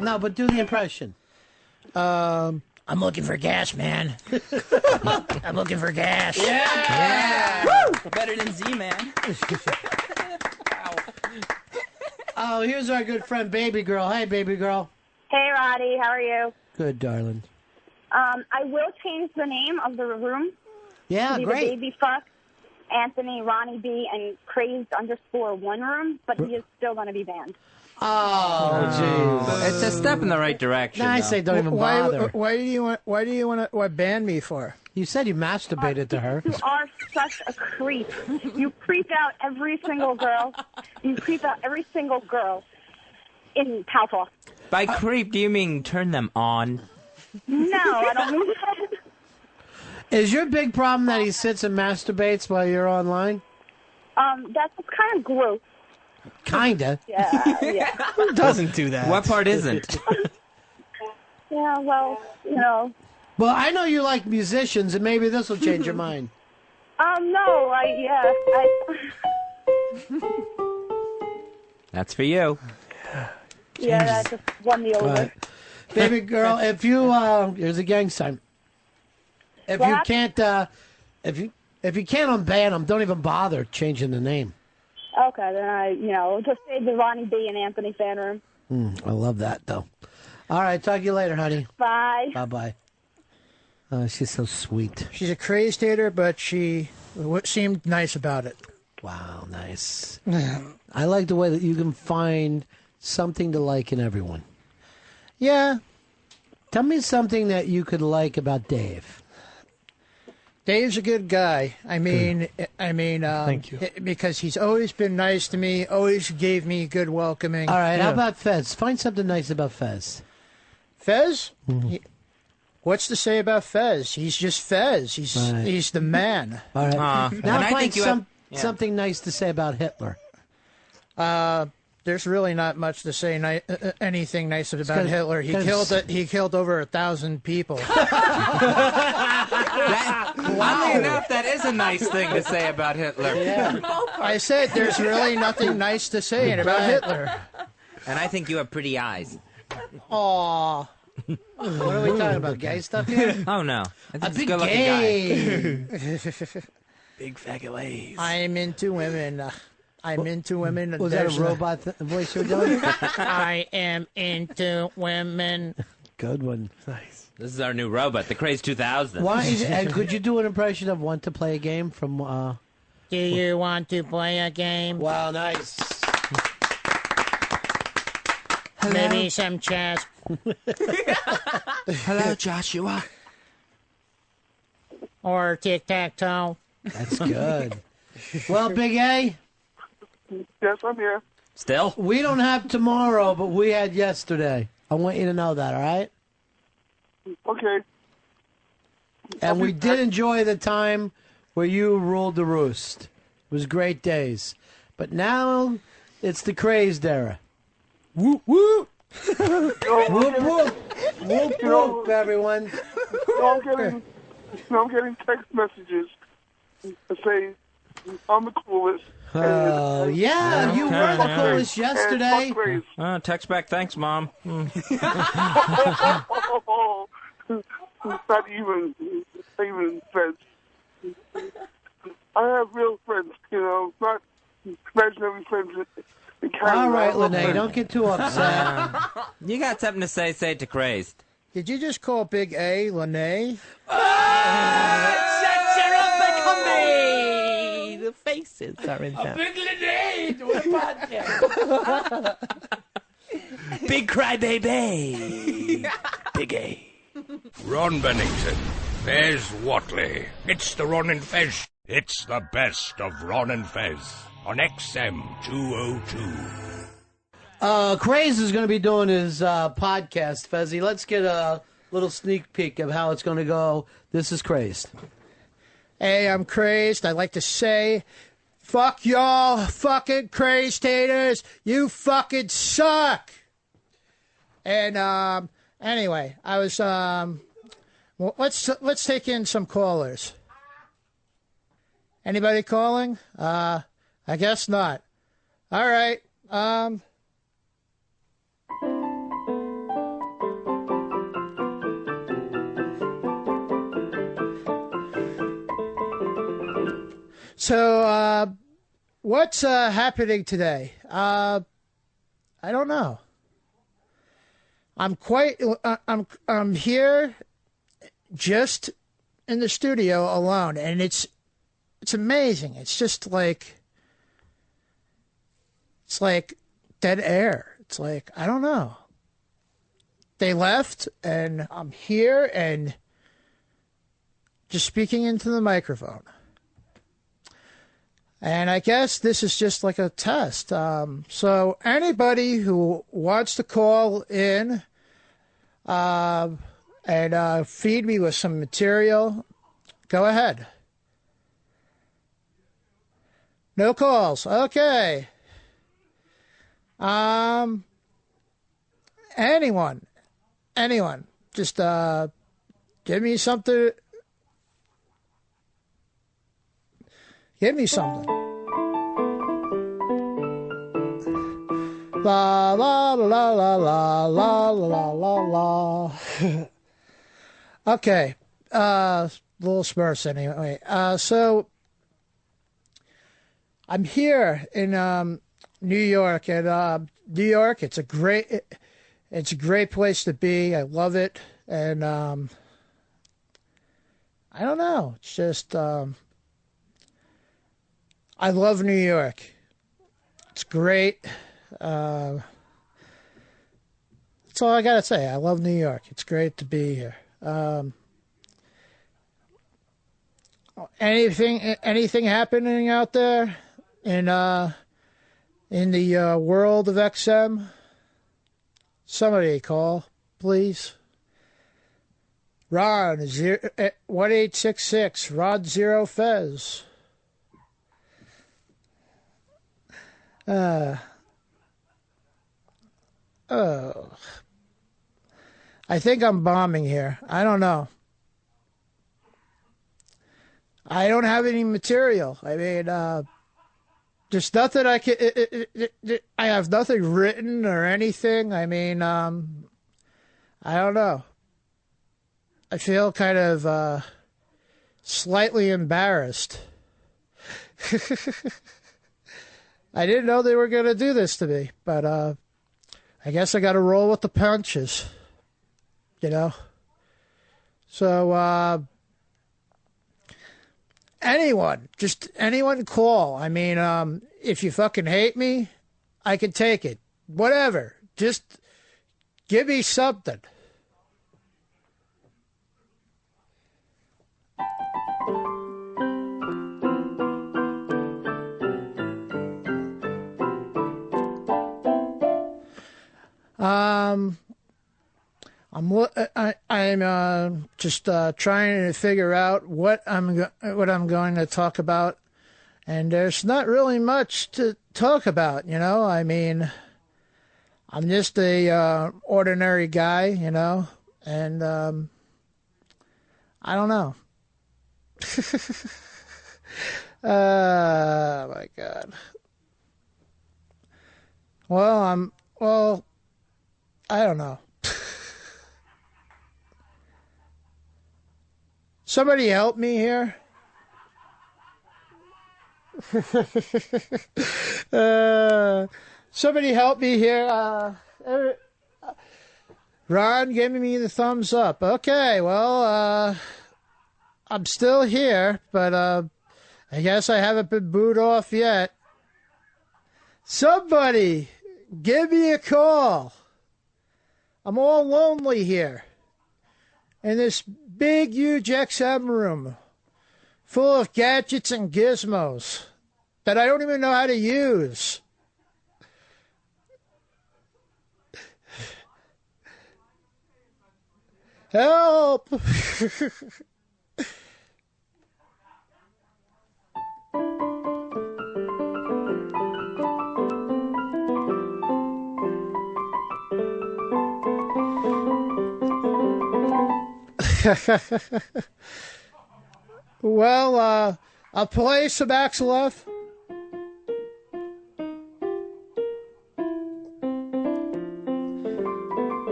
No, but do the impression. I'm looking for gas, man. I'm looking for gas. Yeah. Woo! Better than Z-Man. Oh, here's our good friend, Baby Girl. Hey, Baby Girl. Hey, Roddy, how are you? Good, darling. I will change the name of the room. Yeah, to be great. The Baby Fuck, Anthony, Ronnie B, and Crazed_1 room, but he is still going to be banned. Oh, jeez. It's a step in the right direction. I though. say don't even bother. Why do you want to ban me for? You said you masturbated to her. You are such a creep. You creep out every single girl. You creep out every single girl in Pal Talk. By creep, do you mean turn them on? No, I don't mean that. Is your big problem that he sits and masturbates while you're online? That's kind of gross. Kinda. Yeah. Who doesn't do that? What part isn't? Yeah, well, you know. Well, I know you like musicians, and maybe this will change your mind. No, That's for you. Yeah, that just won me over. All right. Baby girl, if you here's a gang sign. If you What? can't if you can't unban them, don't even bother changing the name. Okay, then just save the Ronnie B and Anthony fan room. I love that though. All right, talk to you later, honey. Bye. Bye. She's so sweet. She's a crazed hater, but she seemed nice about it. Wow, nice. I like the way that you can find something to like in everyone. Yeah. Tell me something that you could like about Dave. Dave's a good guy. I mean, Thank you. Because he's always been nice to me, always gave me good welcoming. All right, how about Fez? Find something nice about Fez. Fez? What's to say about Fez? He's just Fez. He's the man. All right. And Now I find think you something nice to say about Hitler. There's really not much to say. Anything nice about 'cause- Hitler. He killed over 1,000 people. Oddly enough, that is a nice thing to say about Hitler. I said there's really nothing nice to say about Hitler. And I think you have pretty eyes. Aw. What are we talking about? Gay stuff here? Oh, no. I think A he's big a good-looking guy. Big faggot lays. I'm into women. I'm into women. Was that a robot voice you were doing? I am into women. Good one. Nice. This is our new robot, the Craze 2000. Could you do an impression of Want to Play a Game from... Do you want to play a game? Wow, nice. Maybe some chess. Hello, Joshua. Or tic-tac-toe. That's good. Well, Big A? Yes, I'm here. Still? We don't have tomorrow, but we had yesterday. I want you to know that, all right? Okay. And we did enjoy the time where you ruled the roost. It was great days. But now it's the crazed era. Whoop, whoop. Whoop, whoop. Whoop, whoop, everyone. I'm getting text messages that say I'm the coolest. Oh, yeah, you were the coolest yesterday. Text back, thanks, Mom. Not even friends. I have real friends, not imaginary friends. All right, Lene, don't get too upset. You got something to say it to Crazed. Did you just call Big A Lene? The faces are in town. Big Lene doing a podcast. Big crybaby. Big A. Ron Bennington, Fez Watley. It's the Ron and Fez. It's the best of Ron and Fez on XM 202. Craze is going to be doing his podcast, Fezzy. Let's get a little sneak peek of how it's going to go. This is Crazed. Hey, I'm Crazed. I'd like to say, fuck y'all fucking Crazed haters. You fucking suck. And, anyway, I was, well, let's take in some callers. Anybody calling? I guess not. All right. So, what's happening today? I don't know. I'm here just in the studio alone, and it's amazing. It's just like, it's like dead air. It's like, I don't know. They left, and I'm here and just speaking into the microphone. And I guess this is just like a test. So anybody who wants to call in and feed me with some material, go ahead. No calls. Okay. Anyone. Just give me something. Give me something. La la la la la la la la la. Okay. Little Smurfs anyway. So I'm here in New York, and New York, it's a great place to be. I love it, and I don't know. It's just I love New York. It's great. That's all I gotta say. I love New York. It's great to be here. Anything happening out there in the world of XM? Somebody call, please. Ron 1866 Rod 0 Fez. I think I'm bombing here. I don't know. I don't have any material. I mean, there's nothing I can. I have nothing written or anything. I mean, I don't know. I feel kind of slightly embarrassed. I didn't know they were going to do this to me, but I guess I got to roll with the punches, So, anyone call. I mean, if you fucking hate me, I can take it. Whatever. Just give me something. I'm just trying to figure out what I'm going to talk about, and there's not really much to talk about, I mean, I'm just a ordinary guy, and I don't know. Oh, my God. Well, I don't know. Somebody help me here. Somebody help me here. Ron giving me the thumbs up. Okay, well, I'm still here, but I guess I haven't been booed off yet. Somebody, give me a call. I'm all lonely here in this big, huge XM room full of gadgets and gizmos that I don't even know how to use. Help! Well, I'll play some Axel F.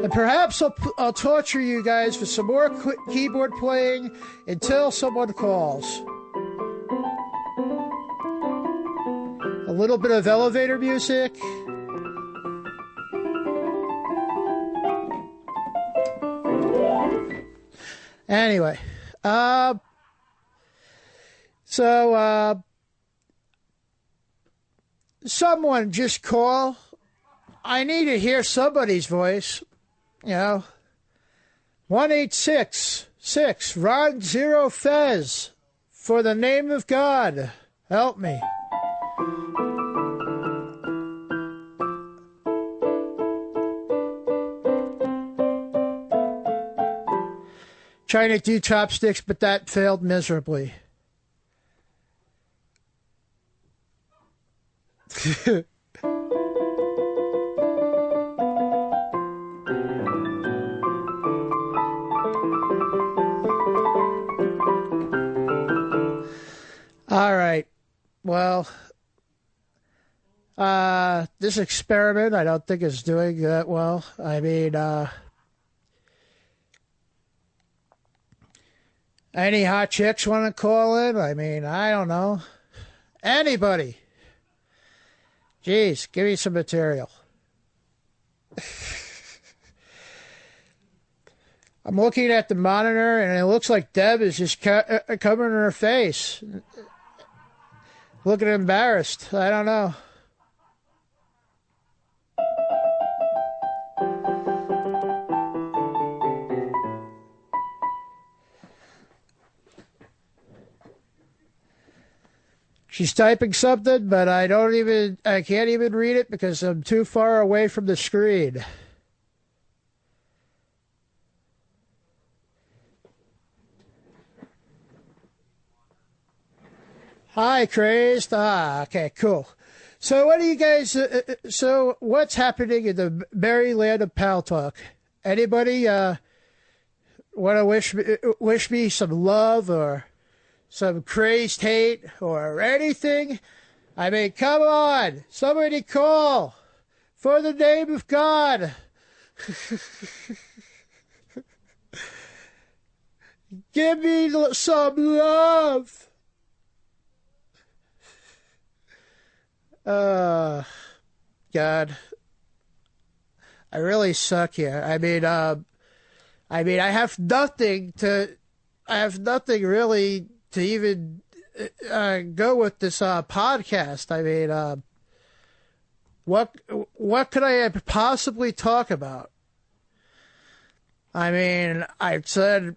And perhaps I'll torture you guys with some more keyboard playing until someone calls. A little bit of elevator music. Anyway, someone just call. I need to hear somebody's voice. You know, 1-866 Ron 0 Fez. For the name of God, help me. Trying to do chopsticks, but that failed miserably. All right. Well, this experiment I don't think is doing that well. I mean, any hot chicks want to call in? I mean, I don't know. Anybody. Jeez, give me some material. I'm looking at the monitor, and it looks like Deb is just covering her face. Looking embarrassed. I don't know. She's typing something, but I can't even read it because I'm too far away from the screen. Hi, Crazed. Okay, cool. So what do you guys, so what's happening in the merry land of Pal Talk? Anybody want to wish me some love or some crazed hate or anything? I mean, come on. Somebody call. For the name of God. Give me some love. God. I really suck here. I mean, I have nothing really to even go with this podcast. I mean, what could I possibly talk about? I mean, I've said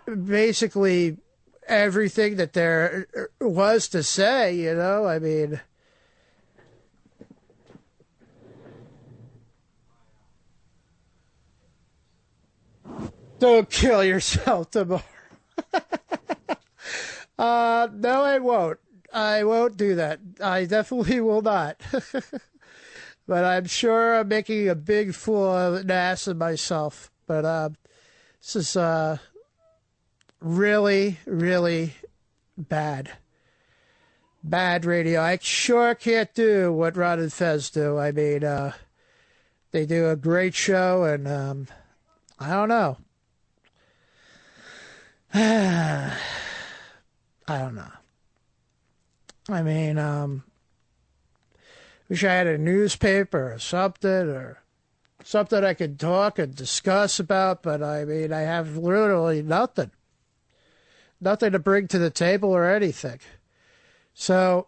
basically everything that there was to say, you know? I mean, don't kill yourself tomorrow. No, I won't. I won't do that. I definitely will not. But I'm sure I'm making a big fool of an ass of myself. But this is really, really bad. bad radio. I sure can't do what Ron and Fez do. I mean, they do a great show, and I don't know. I don't know. I mean, wish I had a newspaper or something I could talk and discuss about, but I mean, I have literally nothing. Nothing to bring to the table or anything. So,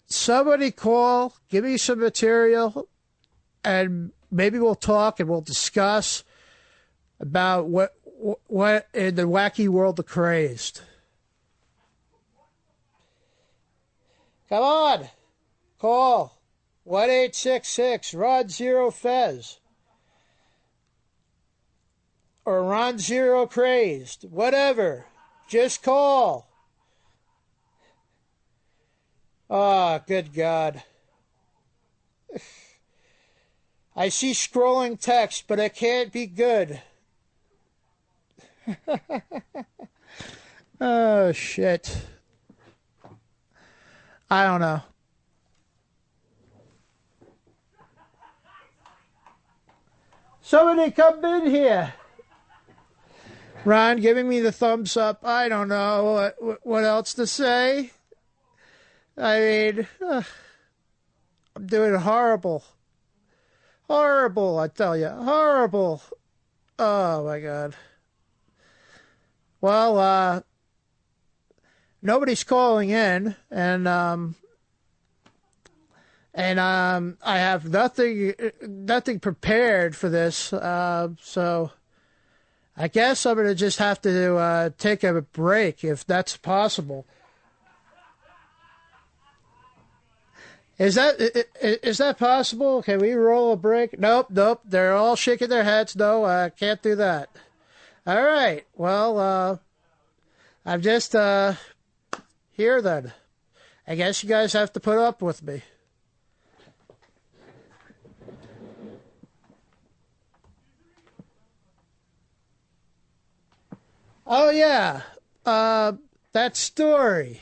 somebody call, give me some material, and maybe we'll talk and we'll discuss about what in the wacky world of crazed. Come on, call 1-866-RON-0-FEZ or Ron0-Crazed, whatever. Just call. Oh, good God. I see scrolling text, but it can't be good. Oh, shit. I don't know. Somebody come in here. Ron giving me the thumbs up. I don't know what else to say. I mean, I'm doing horrible. Horrible, I tell you. Horrible. Oh, my God. Well, nobody's calling in, and I have nothing prepared for this, so I guess I'm going to just have to take a break, if that's possible. Is that possible? Can we roll a break? Nope. They're all shaking their heads. No, I can't do that. All right. Well, I'm just here then. I guess you guys have to put up with me. Oh, yeah. That story.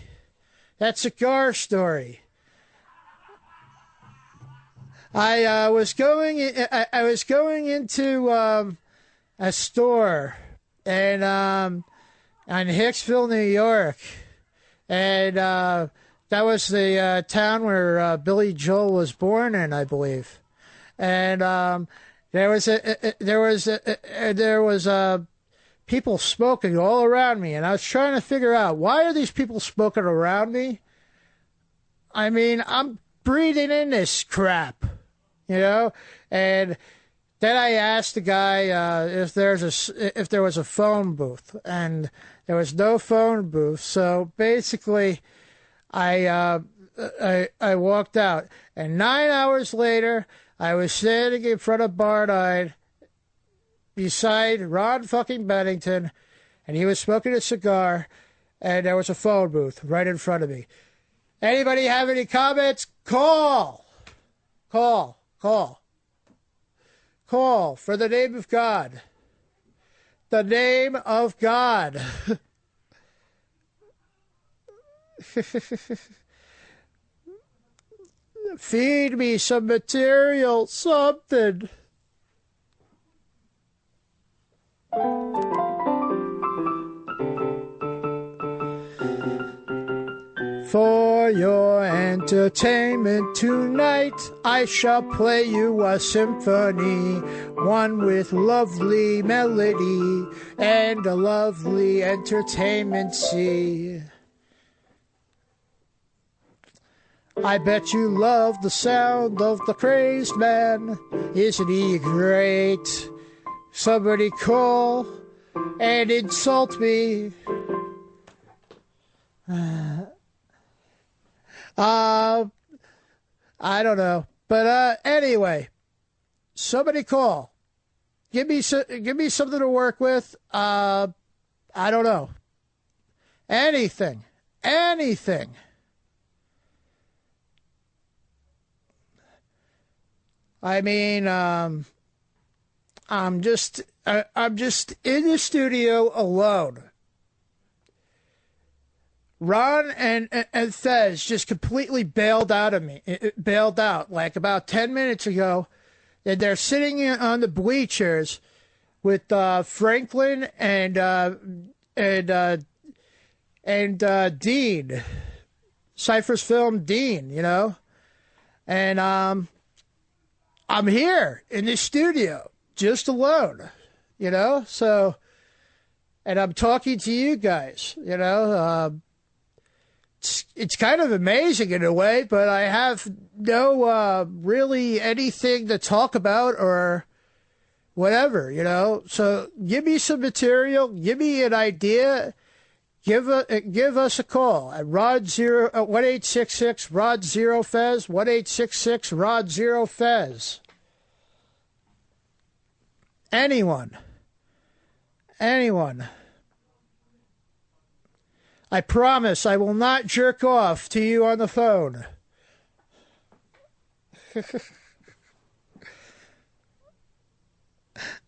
That cigar story. I was going into a store and on Hicksville, New York, and that was the town where Billy Joel was born in, I believe. And there was people smoking all around me, and I was trying to figure out, why are these people smoking around me? I mean, I'm breathing in this crap, you know. And then I asked the guy if there was a phone booth, and there was no phone booth. So basically, I walked out, and 9 hours later, I was standing in front of Bar 9 beside Ron fucking Bennington, and he was smoking a cigar, and there was a phone booth right in front of me. Anybody have any comments? Call for the name of God. The name of God. Feed me some material, something. For your entertainment tonight, I shall play you a symphony, one with lovely melody and a lovely entertainment scene. I bet you love the sound of the crazed man. Isn't he great? Somebody call and insult me. I don't know. But anyway, somebody call. Give me something to work with. I don't know. Anything. I mean, I'm just in the studio alone. Ron and Fez just completely bailed out of me. Bailed out like about 10 minutes ago. And they're sitting on the bleachers with Franklin and Dean, Cypher's Film Dean, you know. And I'm here in the studio, just alone, you know. So, and I'm talking to you guys, you know. It's kind of amazing in a way, but I have no really anything to talk about or whatever, you know. So give me some material, give me an idea, give us a call at Rod 1-866 Rod 0 Fez 1-866 Rod 0 Fez. Anyone. I promise I will not jerk off to you on the phone.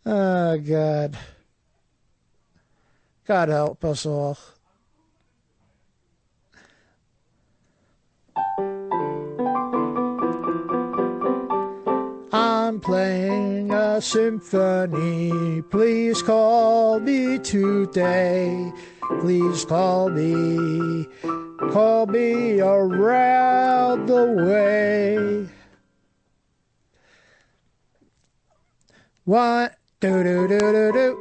Oh, God. God help us all. I'm playing a symphony. Please call me today. Please call me around the way. One, do do do do do,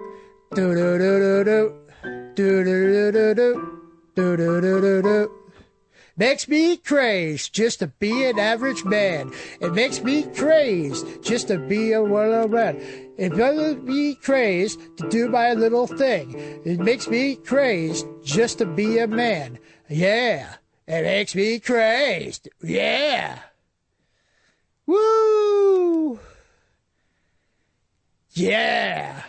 do do do do do, do do do do, do do do do do. Makes me crazed just to be an average man. It makes me crazed just to be a well man. It makes me crazed to do my little thing. It makes me crazed just to be a man. Yeah. It makes me crazed. Yeah. Woo. Yeah.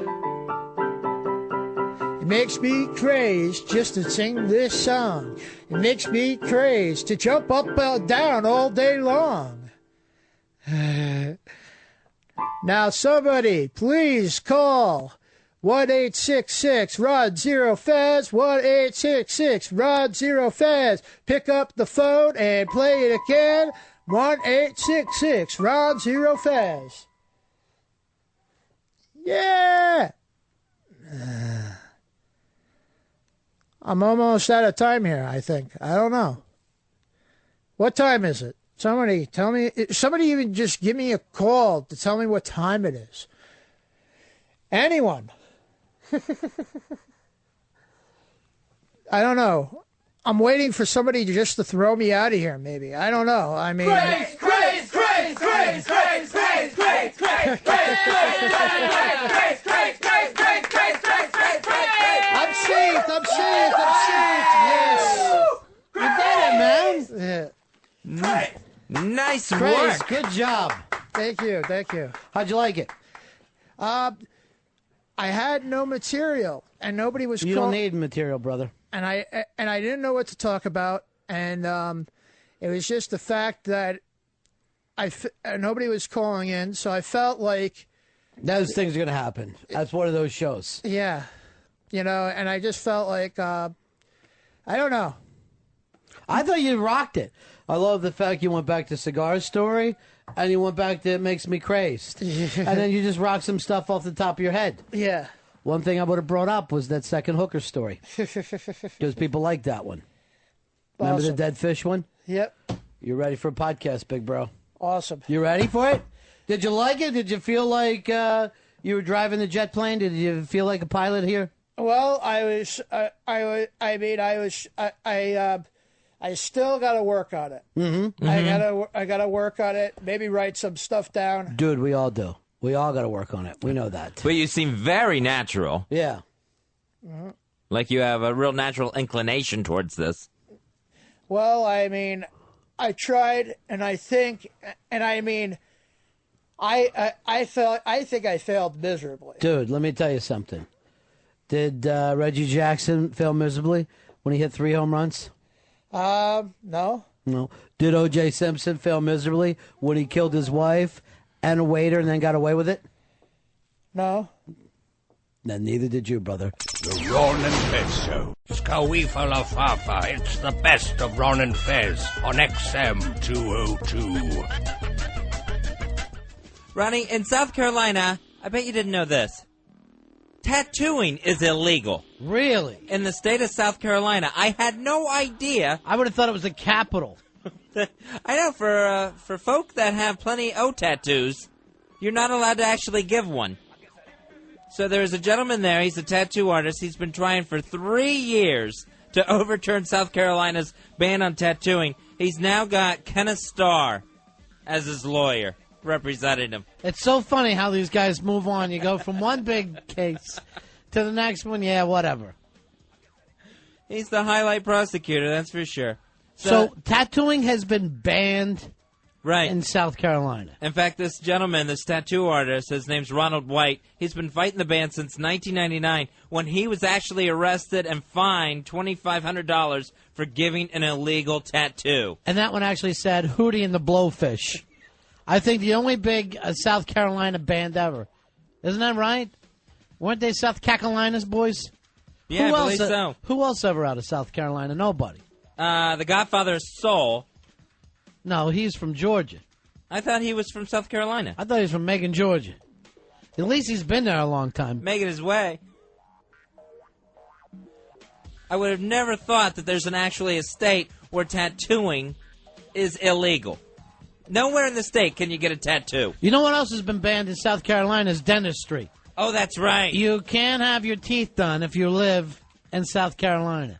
It makes me crazed just to sing this song. It makes me crazed to jump up and down all day long. Now somebody, please call 1-866 Rod 0 Fez 1-866 Rod 0 Fez. Pick up the phone and play it again. 1-866 Rod 0 Fez. Yeah. I'm almost out of time here, I think. I don't know. What time is it? Somebody tell me. Somebody even just give me a call to tell me what time it is. Anyone. I don't know. I'm waiting for somebody just to throw me out of here, maybe. I don't know. I mean... Craze! I'm safe. Yes. You got it, man. Yeah. Nice Craze, work. good job. Thank you. How'd you like it? I had no material, and nobody was. You don't need material, brother. And I didn't know what to talk about, and it was just the fact that nobody was calling in, so I felt like those things are going to happen. That's one of those shows. Yeah, you know, and I just felt like I don't know. I thought you rocked it. I love the fact you went back to Cigar Story, and you went back to It Makes Me Crazed. And then you just rocked some stuff off the top of your head. Yeah. One thing I would have brought up was that second hooker story. Because people like that one. Remember the dead fish one? Yep. You ready for a podcast, big bro? Awesome. You ready for it? Did you like it? Did you feel like you were driving the jet plane? Did you feel like a pilot here? Well, I still got to work on it. Mm-hmm. I gotta work on it. Maybe write some stuff down. Dude, we all do. We all got to work on it. We know that. But you seem very natural. Yeah. Mm-hmm. Like you have a real natural inclination towards this. Well, I mean, I tried, and I think, and I mean, I think I failed miserably. Dude, let me tell you something. Did Reggie Jackson fail miserably when he hit 3 home runs? No. No. Did O.J. Simpson fail miserably when he killed his wife and a waiter and then got away with it? No. Then neither did you, brother. The Ron and Fez Show. Waka Weefa La Fafa. It's the best of Ron and Fez on XM 202. Ronnie, in South Carolina, I bet you didn't know this. Tattooing is illegal. Really? In the state of South Carolina. I had no idea. I would have thought it was the capital. I know, for folk that have plenty of tattoos, you're not allowed to actually give one. So there's a gentleman there. He's a tattoo artist. He's been trying for 3 years to overturn South Carolina's ban on tattooing. He's now got Kenneth Starr as his lawyer representing him. It's so funny how these guys move on. You go from one big case to the next one. Yeah, whatever. He's the highlight prosecutor, that's for sure. So tattooing has been banned right in South Carolina. In fact, this gentleman, this tattoo artist, his name's Ronald White, he's been fighting the ban since 1999 when he was actually arrested and fined $2,500 for giving an illegal tattoo. And that one actually said Hootie and the Blowfish. I think the only big South Carolina band ever. Isn't that right? Weren't they South Carolina's boys? Yeah, I believe so. Who else ever out of South Carolina? Nobody. The Godfather of Soul. No, he's from Georgia. I thought he was from South Carolina. I thought he was from Macon, Georgia. At least he's been there a long time. Making his way. I would have never thought that there's actually a state where tattooing is illegal. Nowhere in the state can you get a tattoo. You know what else has been banned in South Carolina is dentistry. Oh, that's right. You can't have your teeth done if you live in South Carolina.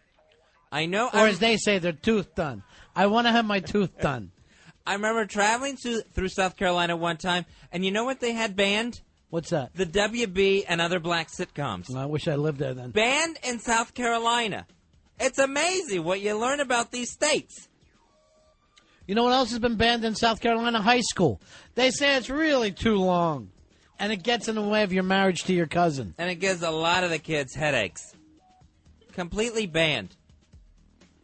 I know. Or as they say, their tooth done. I want to have my tooth done. I remember traveling through South Carolina one time, and you know what they had banned? What's that? The WB and other black sitcoms. I wish I lived there then. Banned in South Carolina. It's amazing what you learn about these states. You know what else has been banned in South Carolina? High school. They say it's really too long, and it gets in the way of your marriage to your cousin. And it gives a lot of the kids headaches. Completely banned.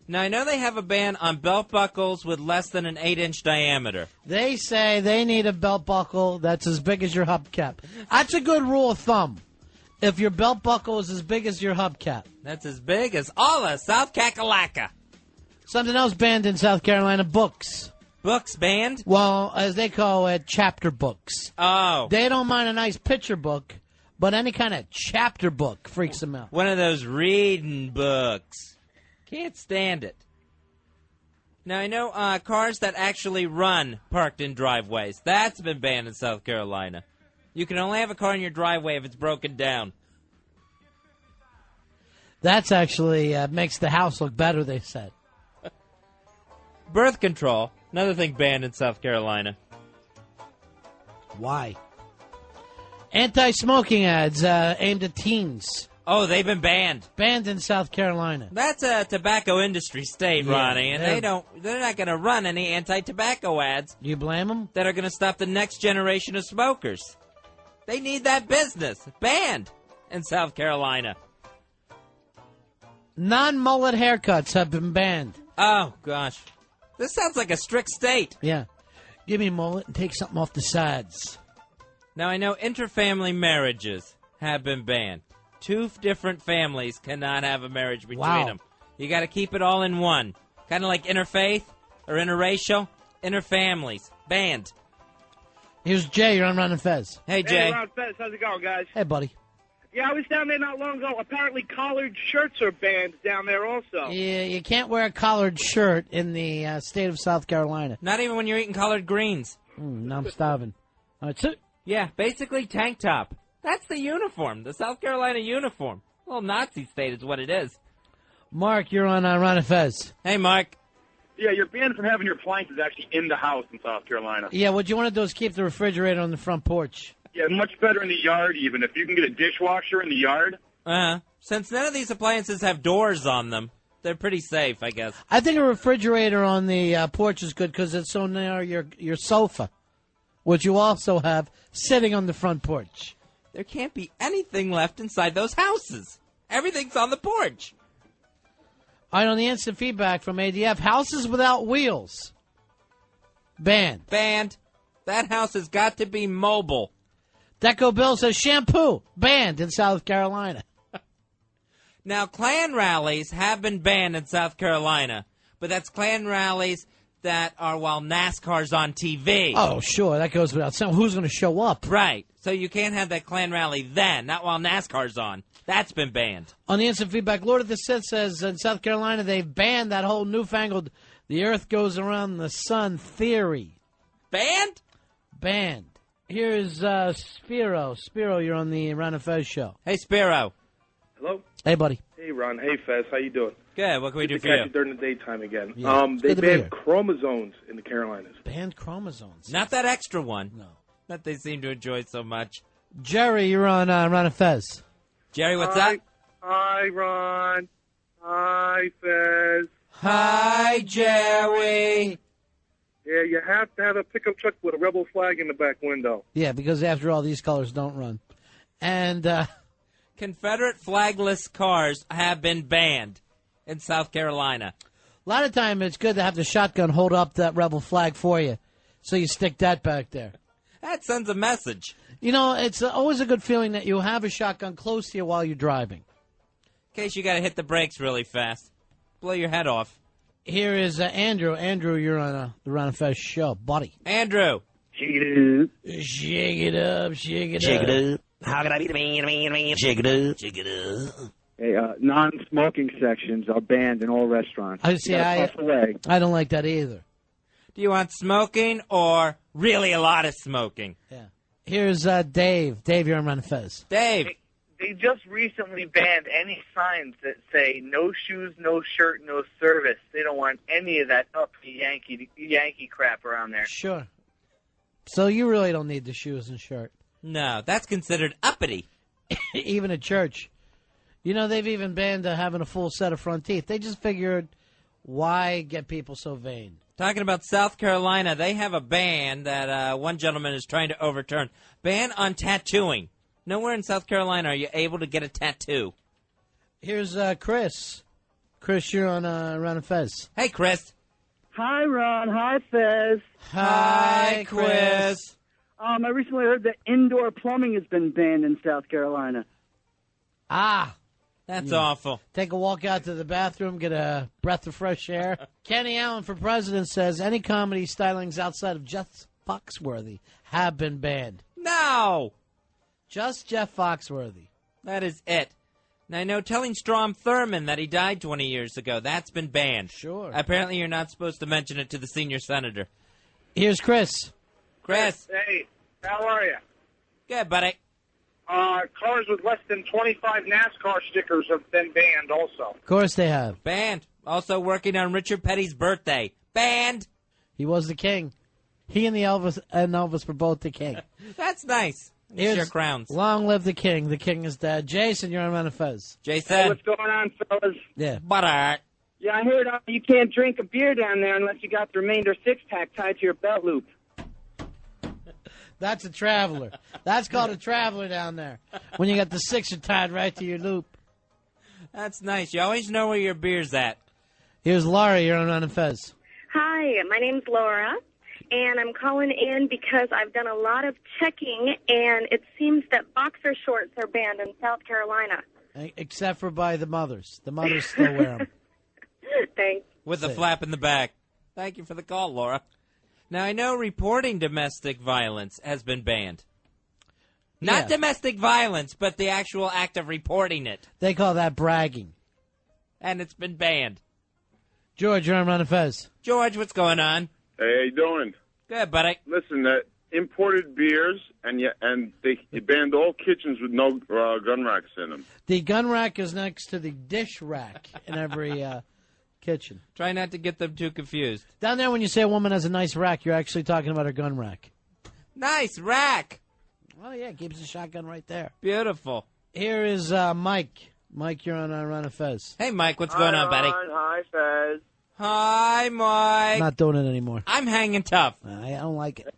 Now, I know they have a ban on belt buckles with less than an 8-inch diameter. They say they need a belt buckle that's as big as your hubcap. That's a good rule of thumb. If your belt buckle is as big as your hubcap. That's as big as all of South Kakalaka. Something else banned in South Carolina, books. Books banned? Well, as they call it, chapter books. Oh. They don't mind a nice picture book, but any kind of chapter book freaks them out. One of those reading books. Can't stand it. Now, I know cars that actually run parked in driveways. That's been banned in South Carolina. You can only have a car in your driveway if it's broken down. That's actually makes the house look better, they said. Birth control, another thing banned in South Carolina. Why? Anti-smoking ads aimed at teens. Oh, they've been banned. Banned in South Carolina. That's a tobacco industry state, Ronnie, and they're not going to run any anti-tobacco ads. You blame them? That are going to stop the next generation of smokers. They need that business. Banned in South Carolina. Non-mullet haircuts have been banned. Oh, gosh. This sounds like a strict state. Yeah. Give me a mullet and take something off the sides. Now, I know interfamily marriages have been banned. 2 different families cannot have a marriage between them. You got to keep it all in one. Kind of like interfaith or interracial. Interfamilies. Banned. Here's Jay. You're on Ron and Fez. Hey, Jay. Hey, Ron and Fez. How's it going, guys? Hey, buddy. Yeah, I was down there not long ago. Apparently collared shirts are banned down there also. Yeah, you can't wear a collared shirt in the state of South Carolina. Not even when you're eating collard greens. Now I'm starving. That's it. Yeah, basically tank top. That's the uniform, the South Carolina uniform. Little Nazi state is what it is. Mark, you're on Ron and Fez. Hey, Mark. Yeah, you're banned from having your appliances actually in the house in South Carolina. Yeah, what you want to do is keep the refrigerator on the front porch. Yeah, much better in the yard even. If you can get a dishwasher in the yard. Since none of these appliances have doors on them, they're pretty safe, I guess. I think a refrigerator on the porch is good because it's so near your sofa, which you also have sitting on the front porch. There can't be anything left inside those houses. Everything's on the porch. All right, on the instant feedback from ADF, houses without wheels. Banned. Banned. That house has got to be mobile. Deco Bill says shampoo. Banned in South Carolina. Now, Klan rallies have been banned in South Carolina, but that's Klan rallies that are while NASCAR's on TV. Oh, sure, that goes without saying. Who's going to show up? Right. So you can't have that Klan rally then, not while NASCAR's on. That's been banned. On the instant feedback, Lord of the Sith says in South Carolina they've banned that whole newfangled the earth goes around the sun theory. Banned? Banned. Here's Spiro. Spiro, you're on the Ron and Fez show. Hey, Spiro. Hello? Hey, buddy. Hey, Ron. Hey, Fez. How you doing? Good. What can we do for catch you? you during the daytime again. Yeah. They Good to be here. banned chromosomes in the Carolinas. Banned chromosomes. Not that extra one. No. That they seem to enjoy so much. Jerry, you're on Ron and Fez. Jerry, what's Hi. up? Hi, Ron. Hi, Fez. Hi, Jerry. Yeah, you have to have a pickup truck with a rebel flag in the back window. Yeah, because after all, these colors don't run. And Confederate flagless cars have been banned in South Carolina. a lot of time it's good to have the shotgun hold up that rebel flag for you, so you stick that back there. That sends a message. You know, it's always a good feeling that you have a shotgun close to you while you're driving. In case you got to hit the brakes really fast. Blow your head off. Here is Andrew. Andrew, you're on the Ron and Fez show. Buddy. Andrew. Shake it up. Shake it up. Shake it up. Shake it up. How can I be the man? Shake it up. Shake it up. Hey, non-smoking sections are banned in all restaurants. I see. I don't like that either. Do you want smoking or really a lot of smoking? Yeah. Here's Dave. Dave, you're on Ron and Fez. Dave. They just recently banned any signs that say no shoes, no shirt, no service. They don't want any of that uppity Yankee crap around there. Sure. So you really don't need the shoes and shirt. No, that's considered uppity. Even at church. You know, they've even banned having a full set of front teeth. They just figured, why get people so vain? Talking about South Carolina, they have a ban that one gentleman is trying to overturn. Ban on tattooing. Nowhere in South Carolina are you able to get a tattoo. Here's Chris. Chris, you're on Ron and Fez. Hey, Chris. Hi, Ron. Hi, Fez. Hi, Chris. I recently heard that indoor plumbing has been banned in South Carolina. Ah. That's awful. Take a walk out to the bathroom, get a breath of fresh air. Kenny Allen for president says any comedy stylings outside of Jeff Foxworthy have been banned. No. Just Jeff Foxworthy. That is it. Now, I know telling Strom Thurmond that he died 20 years ago, that's been banned. Sure. Apparently, you're not supposed to mention it to the senior senator. Here's Chris. Chris. Hey, how are you? Good, buddy. Cars with less than 25 NASCAR stickers have been banned also. Of course they have. Banned. Also working on Richard Petty's birthday. Banned. He was the king. He and Elvis were both the king. That's nice. Here's Share crowns. Long live the king. The king is dead. Jason, you're on Ron and Fez. Jason. Hey, what's going on, fellas? Yeah. Butter. Yeah, I heard you can't drink a beer down there unless you got the remainder six-pack tied to your belt loop. That's a traveler. That's called a traveler down there. When you got the sixer tied right to your loop. That's nice. You always know where your beer's at. Here's Laura. You're on Ron and Fez. Hi, my name's Laura, and I'm calling in because I've done a lot of checking, and it seems that boxer shorts are banned in South Carolina. Except for by the mothers. The mothers still wear them. Thanks. With a flap in the back. Thank you for the call, Laura. Now, I know reporting domestic violence has been banned. Not domestic violence, but the actual act of reporting it. They call that bragging. And it's been banned. George, you're on Ron and Fez. George, what's going on? Hey, how you doing? Good, buddy. Listen, imported beers, and they banned all kitchens with no gun racks in them. The gun rack is next to the dish rack in every kitchen. Try not to get them too confused. Down there, when you say a woman has a nice rack, you're actually talking about her gun rack. Nice rack. Oh, yeah, keeps the shotgun right there. Beautiful. Here is Mike. Mike, you're on Ron and Fez. Hey, Mike, what's going on, buddy? Hi, Fez. Hi, Mike. Not doing it anymore. I'm hanging tough. I don't like it.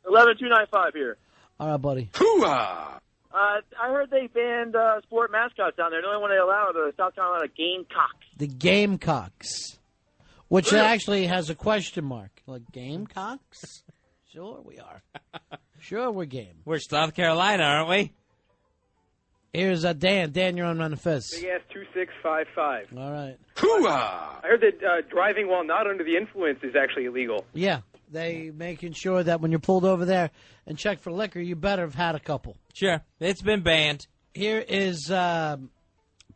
11295 here. All right, buddy. Hoo-ah! I heard they banned sport mascots down there. The only one they allow are the South Carolina Gamecocks. The Gamecocks, which actually has a question mark. Like, Gamecocks? Sure we are. Sure we're game. We're South Carolina, aren't we? Here's Dan. Dan, you're on Ron and Fez. Big ass 2655. All right. I heard that driving while not under the influence is actually illegal. Yeah, they making sure that when you're pulled over there and check for liquor, you better have had a couple. Sure, it's been banned. Here is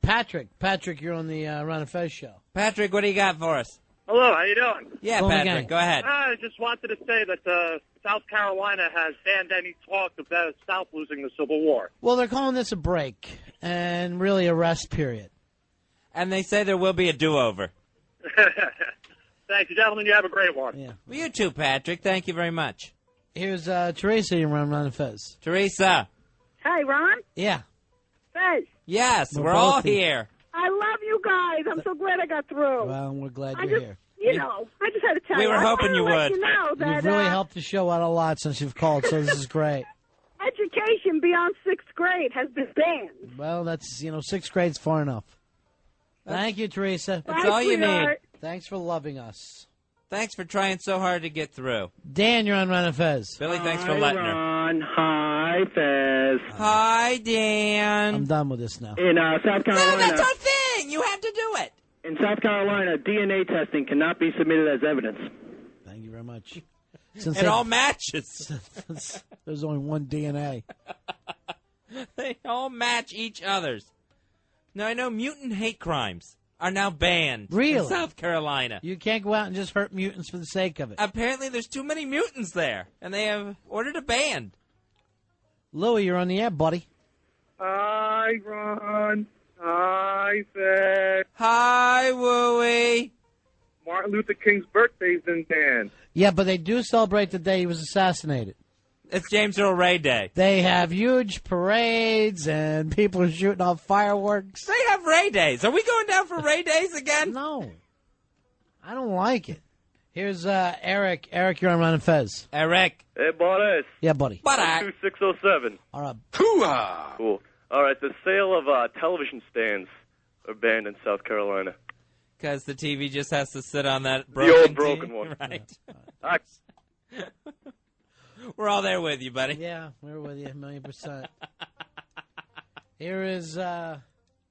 Patrick. Patrick, you're on the Ron and Fez show. Patrick, what do you got for us? Hello, how you doing? Yeah, Go on Patrick, again. go ahead. I just wanted to say that South Carolina has banned any talk of the South losing the Civil War. Well, they're calling this a break and really a rest period. And they say there will be a do-over. Thank you, gentlemen. You have a great one. Yeah. Well, you too, Patrick. Thank you very much. Here's Teresa, you're on Ron and Fez. Teresa. Hi, Ron. Yeah. Fez. Yes, We're we're all both here. here. I love you guys. I'm so glad I got through. Well, we're glad I you're just, here. You know, I just had to tell We you. were I hoping wanted you to let would. You know that, You've really helped the show out a lot since you've called, so this is great. education beyond 6th grade has been banned. Well, that's, 6th grade's far enough. Thank you, Teresa. That's all you need. Thanks for loving us. Thanks for trying so hard to get through. Dan, you're on Ron and Fez. Billy, thanks for letting her. Ron. Hi, Fez. Hi, Dan. I'm done with this now. In South Carolina. No, that's our thing. You have to do it. In South Carolina, DNA testing cannot be submitted as evidence. Thank you very much. It all matches. There's only one DNA. They all match each other's. Now, I know mutant hate crimes are now banned Really? in South Carolina. You can't go out and just hurt mutants for the sake of it. Apparently, there's too many mutants there, and they have ordered a ban. Louie, you're on the air, buddy. Hi, Ron. Hi, Fed. Hi, Wooey. Martin Luther King's birthday's been banned. Yeah, but they do celebrate the day he was assassinated. It's James Earl Ray Day. They have huge parades, and people are shooting off fireworks. They have Ray Days. Are we going down for Ray Days again? No. I don't like it. Here's Eric. Eric, you're on Ron and Fez. Eric. Hey, boys. Yeah, buddy. 2607. All right. Hoo-ah! Cool. All right, the sale of television stands are banned in South Carolina. Because the TV just has to sit on that The old broken broken one. Right. We're all there with you, buddy. Yeah, we're with you 1,000,000%. Here is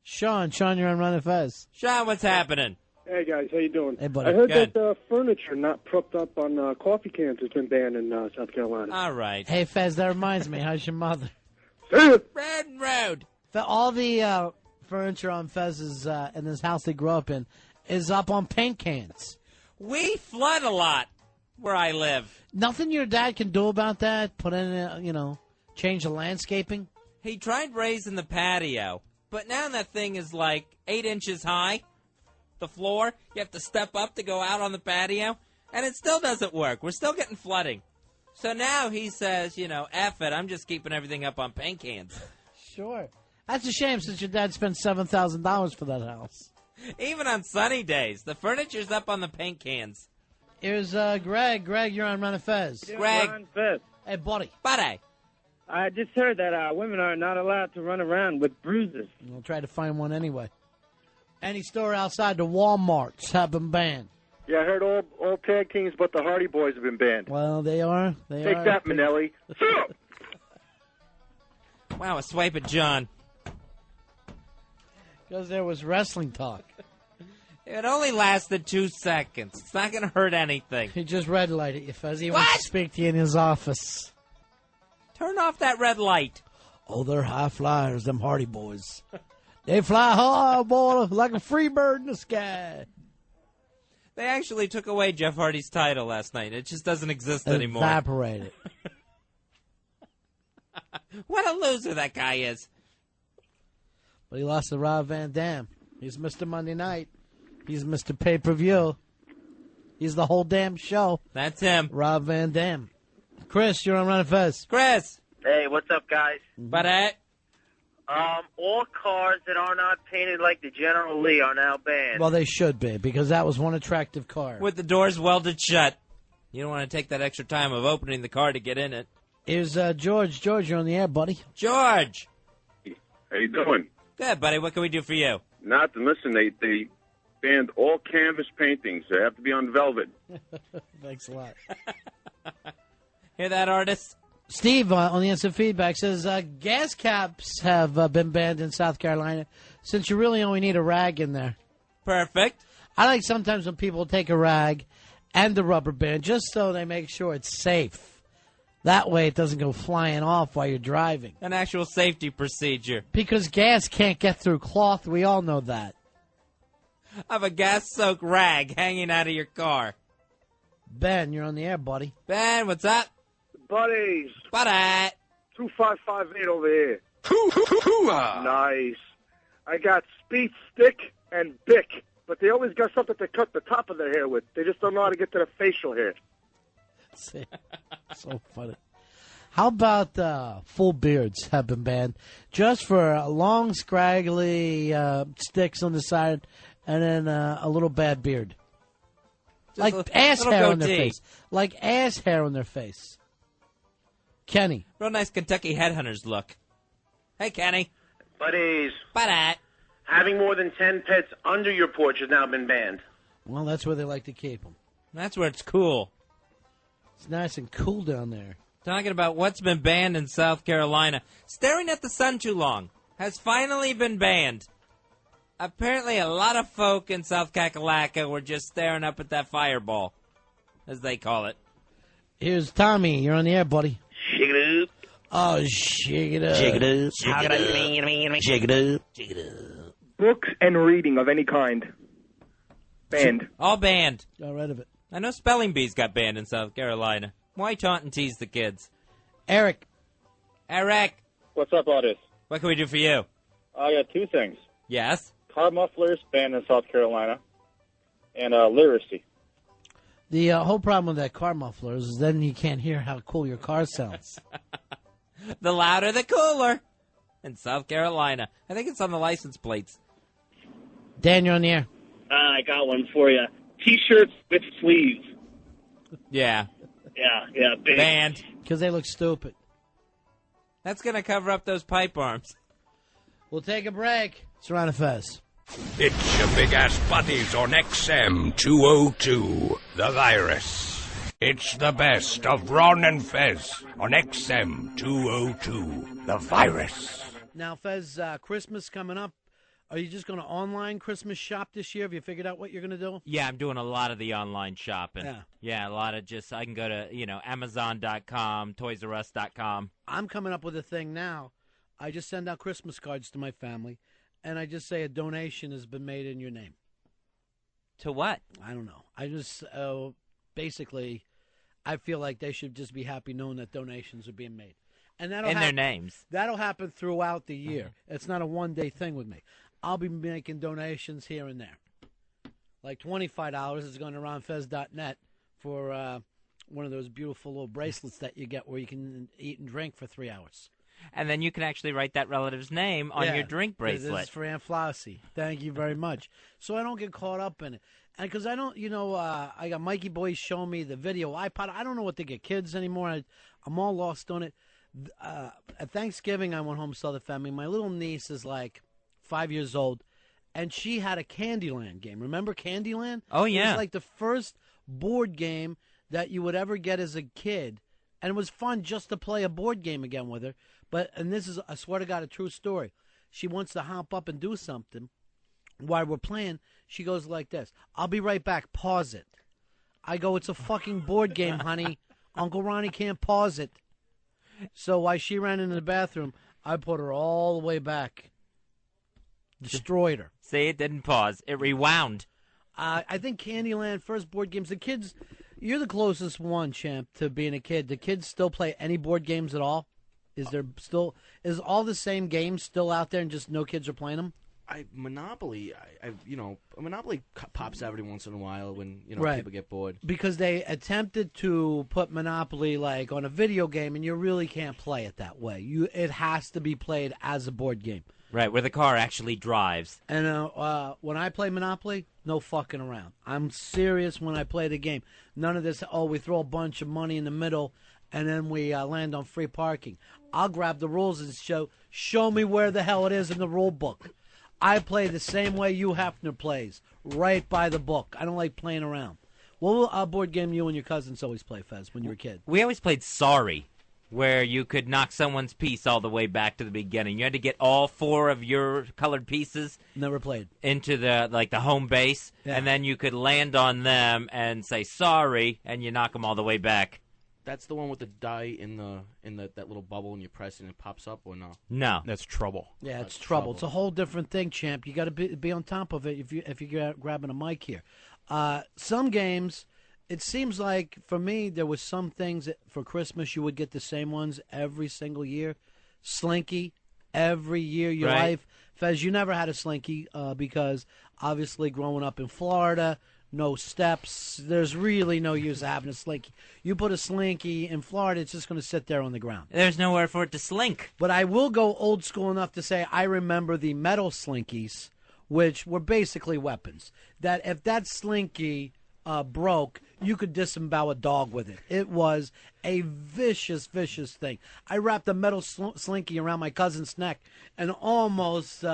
Sean. Sean, you're on Ron and Fez. Sean, what's happening? Hey guys, how you doing? Hey, buddy. I heard Good. that furniture not propped up on coffee cans has been banned in South Carolina. All right. Hey, Fez, that reminds me. How's your mother? Red Road. All the furniture on Fez's in his house they grew up in is up on paint cans. We flood a lot where I live. Nothing your dad can do about that? Put in, change the landscaping? He tried raising the patio, but now that thing is like 8 inches high. The floor, you have to step up to go out on the patio, and it still doesn't work. We're still getting flooding. So now he says, F it, I'm just keeping everything up on paint cans. Sure. That's a shame since your dad spent $7,000 for that house. Even on sunny days, the furniture's up on the paint cans. Here's Greg. Greg, you're on Ron and Fez. Greg. Ron Fez. Hey, buddy. Buddy. I just heard that women are not allowed to run around with bruises. We'll try to find one anyway. Any store outside the Walmarts have been banned. Yeah, I heard all tag teams but the Hardy Boys have been banned. Well, they are. Take that, Manelli. Wow, a swipe at John. Because there was wrestling talk. It only lasted 2 seconds. It's not going to hurt anything. He just red lighted you, Fez. He wants to speak to you in his office. Turn off that red light. Oh, they're high flyers, them Hardy Boys. They fly high, boy, like a free bird in the sky. They actually took away Jeff Hardy's title last night. It just doesn't exist anymore. Evaporated. What a loser that guy is. But he lost to Rob Van Dam. He's Mr. Monday Night. He's Mr. Pay-Per-View. He's the whole damn show. That's him. Rob Van Dam. Chris, you're on Ron and Fez. Chris. Hey, what's up, guys? Buddy. All cars that are not painted like the General Lee are now banned. Well, they should be, because that was one attractive car. With the doors welded shut. You don't want to take that extra time of opening the car to get in it. Here's George. George, you're on the air, buddy. George. How you doing? Good, buddy. What can we do for you? Nothing. Listen, they banned all canvas paintings. They have to be on velvet. Thanks a lot. Hear that, artist? Steve on the instant feedback says gas caps have been banned in South Carolina since you really only need a rag in there. Perfect. I like sometimes when people take a rag and the rubber band just so they make sure it's safe. That way it doesn't go flying off while you're driving. An actual safety procedure. Because gas can't get through cloth. We all know that. I have a gas-soaked rag hanging out of your car. Ben, you're on the air, buddy. Ben, what's up? Buddies. Buddy. 2558 over here. Nice. I got Speed Stick and Bic, but they always got something to cut the top of their hair with. They just don't know how to get to the facial hair. So funny. How about full beards have been banned just for long, scraggly sticks on the side and then a little bad beard? Just like ass hair on their face. Like ass hair on their face. Kenny. Real nice Kentucky Headhunters look. Hey, Kenny. Buddies. Buddy. Having more than 10 pets under your porch has now been banned. Well, that's where they like to keep them. That's where it's cool. It's nice and cool down there. Talking about what's been banned in South Carolina. Staring at the sun too long has finally been banned. Apparently a lot of folk in South Kakalaka were just staring up at that fireball, as they call it. Here's Tommy. You're on the air, buddy. Shake it up. Oh, shake it up. Shake it up. Shake it up. Shake it up. Shake it up. Books and reading of any kind. Banned. All banned. Got rid of it. I know spelling bees got banned in South Carolina. Why taunt and tease the kids? Eric. Eric. What's up, artist? What can we do for you? I got two things. Yes? Car mufflers banned in South Carolina, and literacy. The whole problem with that car muffler is then you can't hear how cool your car sounds. The louder, the cooler. In South Carolina. I think it's on the license plates. Dan, you're on the air. I got one for you. T-shirts with sleeves. Yeah. Yeah, big. Banned. Because they look stupid. That's going to cover up those pipe arms. We'll take a break. It's Ron and Fez. It's your big-ass buddies on XM 202, The Virus. It's the best of Ron and Fez on XM 202, The Virus. Now, Fez, Christmas coming up. Are you just going to online Christmas shop this year? Have you figured out what you're going to do? Yeah, I'm doing a lot of the online shopping. Yeah. A lot of I can go to, Amazon.com, ToysRUs.com. I'm coming up with a thing now. I just send out Christmas cards to my family, and I just say a donation has been made in your name. To what? I don't know. I just, basically, I feel like they should just be happy knowing that donations are being made. And that'll their names. That'll happen throughout the year. It's not a one-day thing with me. I'll be making donations here and there. Like $25 is going to ronfez.net for one of those beautiful little bracelets that you get where you can eat and drink for 3 hours. And then you can actually write that relative's name on your drink bracelet. This is for Aunt Flossie. Thank you very much. So I don't get caught up in it. And because I don't, I got Mikey Boy showing me the video iPod. I don't know what to get kids anymore. I'm all lost on it. At Thanksgiving, I went home to saw the family. My little niece is like 5 years old, and she had a Candyland game. Remember Candyland? Oh, yeah. It was like the first board game that you would ever get as a kid, and it was fun just to play a board game again with her. And this is, I swear to God, a true story. She wants to hop up and do something. While we're playing, she goes like this. I'll be right back. Pause it. I go, it's a fucking board game, honey. Uncle Ronnie can't pause it. So while she ran into the bathroom, I put her all the way back. Destroyed her. See, it didn't pause. It rewound. I think Candyland, first board games. The kids, you're the closest one, Champ, to being a kid. Do kids still play any board games at all? Is all the same games still out there and just no kids are playing them? Monopoly, Monopoly pops every once in a while when Right. people get bored. Because they attempted to put Monopoly like on a video game, and you really can't play it that way. It has to be played as a board game. Right, where the car actually drives. And when I play Monopoly, no fucking around. I'm serious when I play the game. None of this, we throw a bunch of money in the middle, and then we land on free parking. I'll grab the rules and show me where the hell it is in the rule book. I play the same way Hugh Hefner plays, right by the book. I don't like playing around. What board game you and your cousins always play, Fez, when you were a kid? We always played Sorry. where you could knock someone's piece all the way back to the beginning. You had to get all 4 of your colored pieces Never played. into the home base, and then you could land on them and say sorry, and you knock them all the way back. That's the one with the die in that little bubble, and you press it and it pops up, or no? No, that's trouble. Yeah, it's trouble. It's a whole different thing, champ. You got to be on top of it if you're grabbing a mic here. Some games, it seems like for me there was some things that for Christmas you would get the same ones every single year. Slinky, every year of your life. Fez, you never had a Slinky because obviously growing up in Florida. No steps. There's really no use of having a Slinky. You put a Slinky in Florida, it's just going to sit there on the ground. There's nowhere for it to slink. But I will go old school enough to say I remember the metal Slinkies, which were basically weapons. That if that Slinky broke, you could disembowel a dog with it. It was a vicious, vicious thing. I wrapped a metal Slinky around my cousin's neck and almost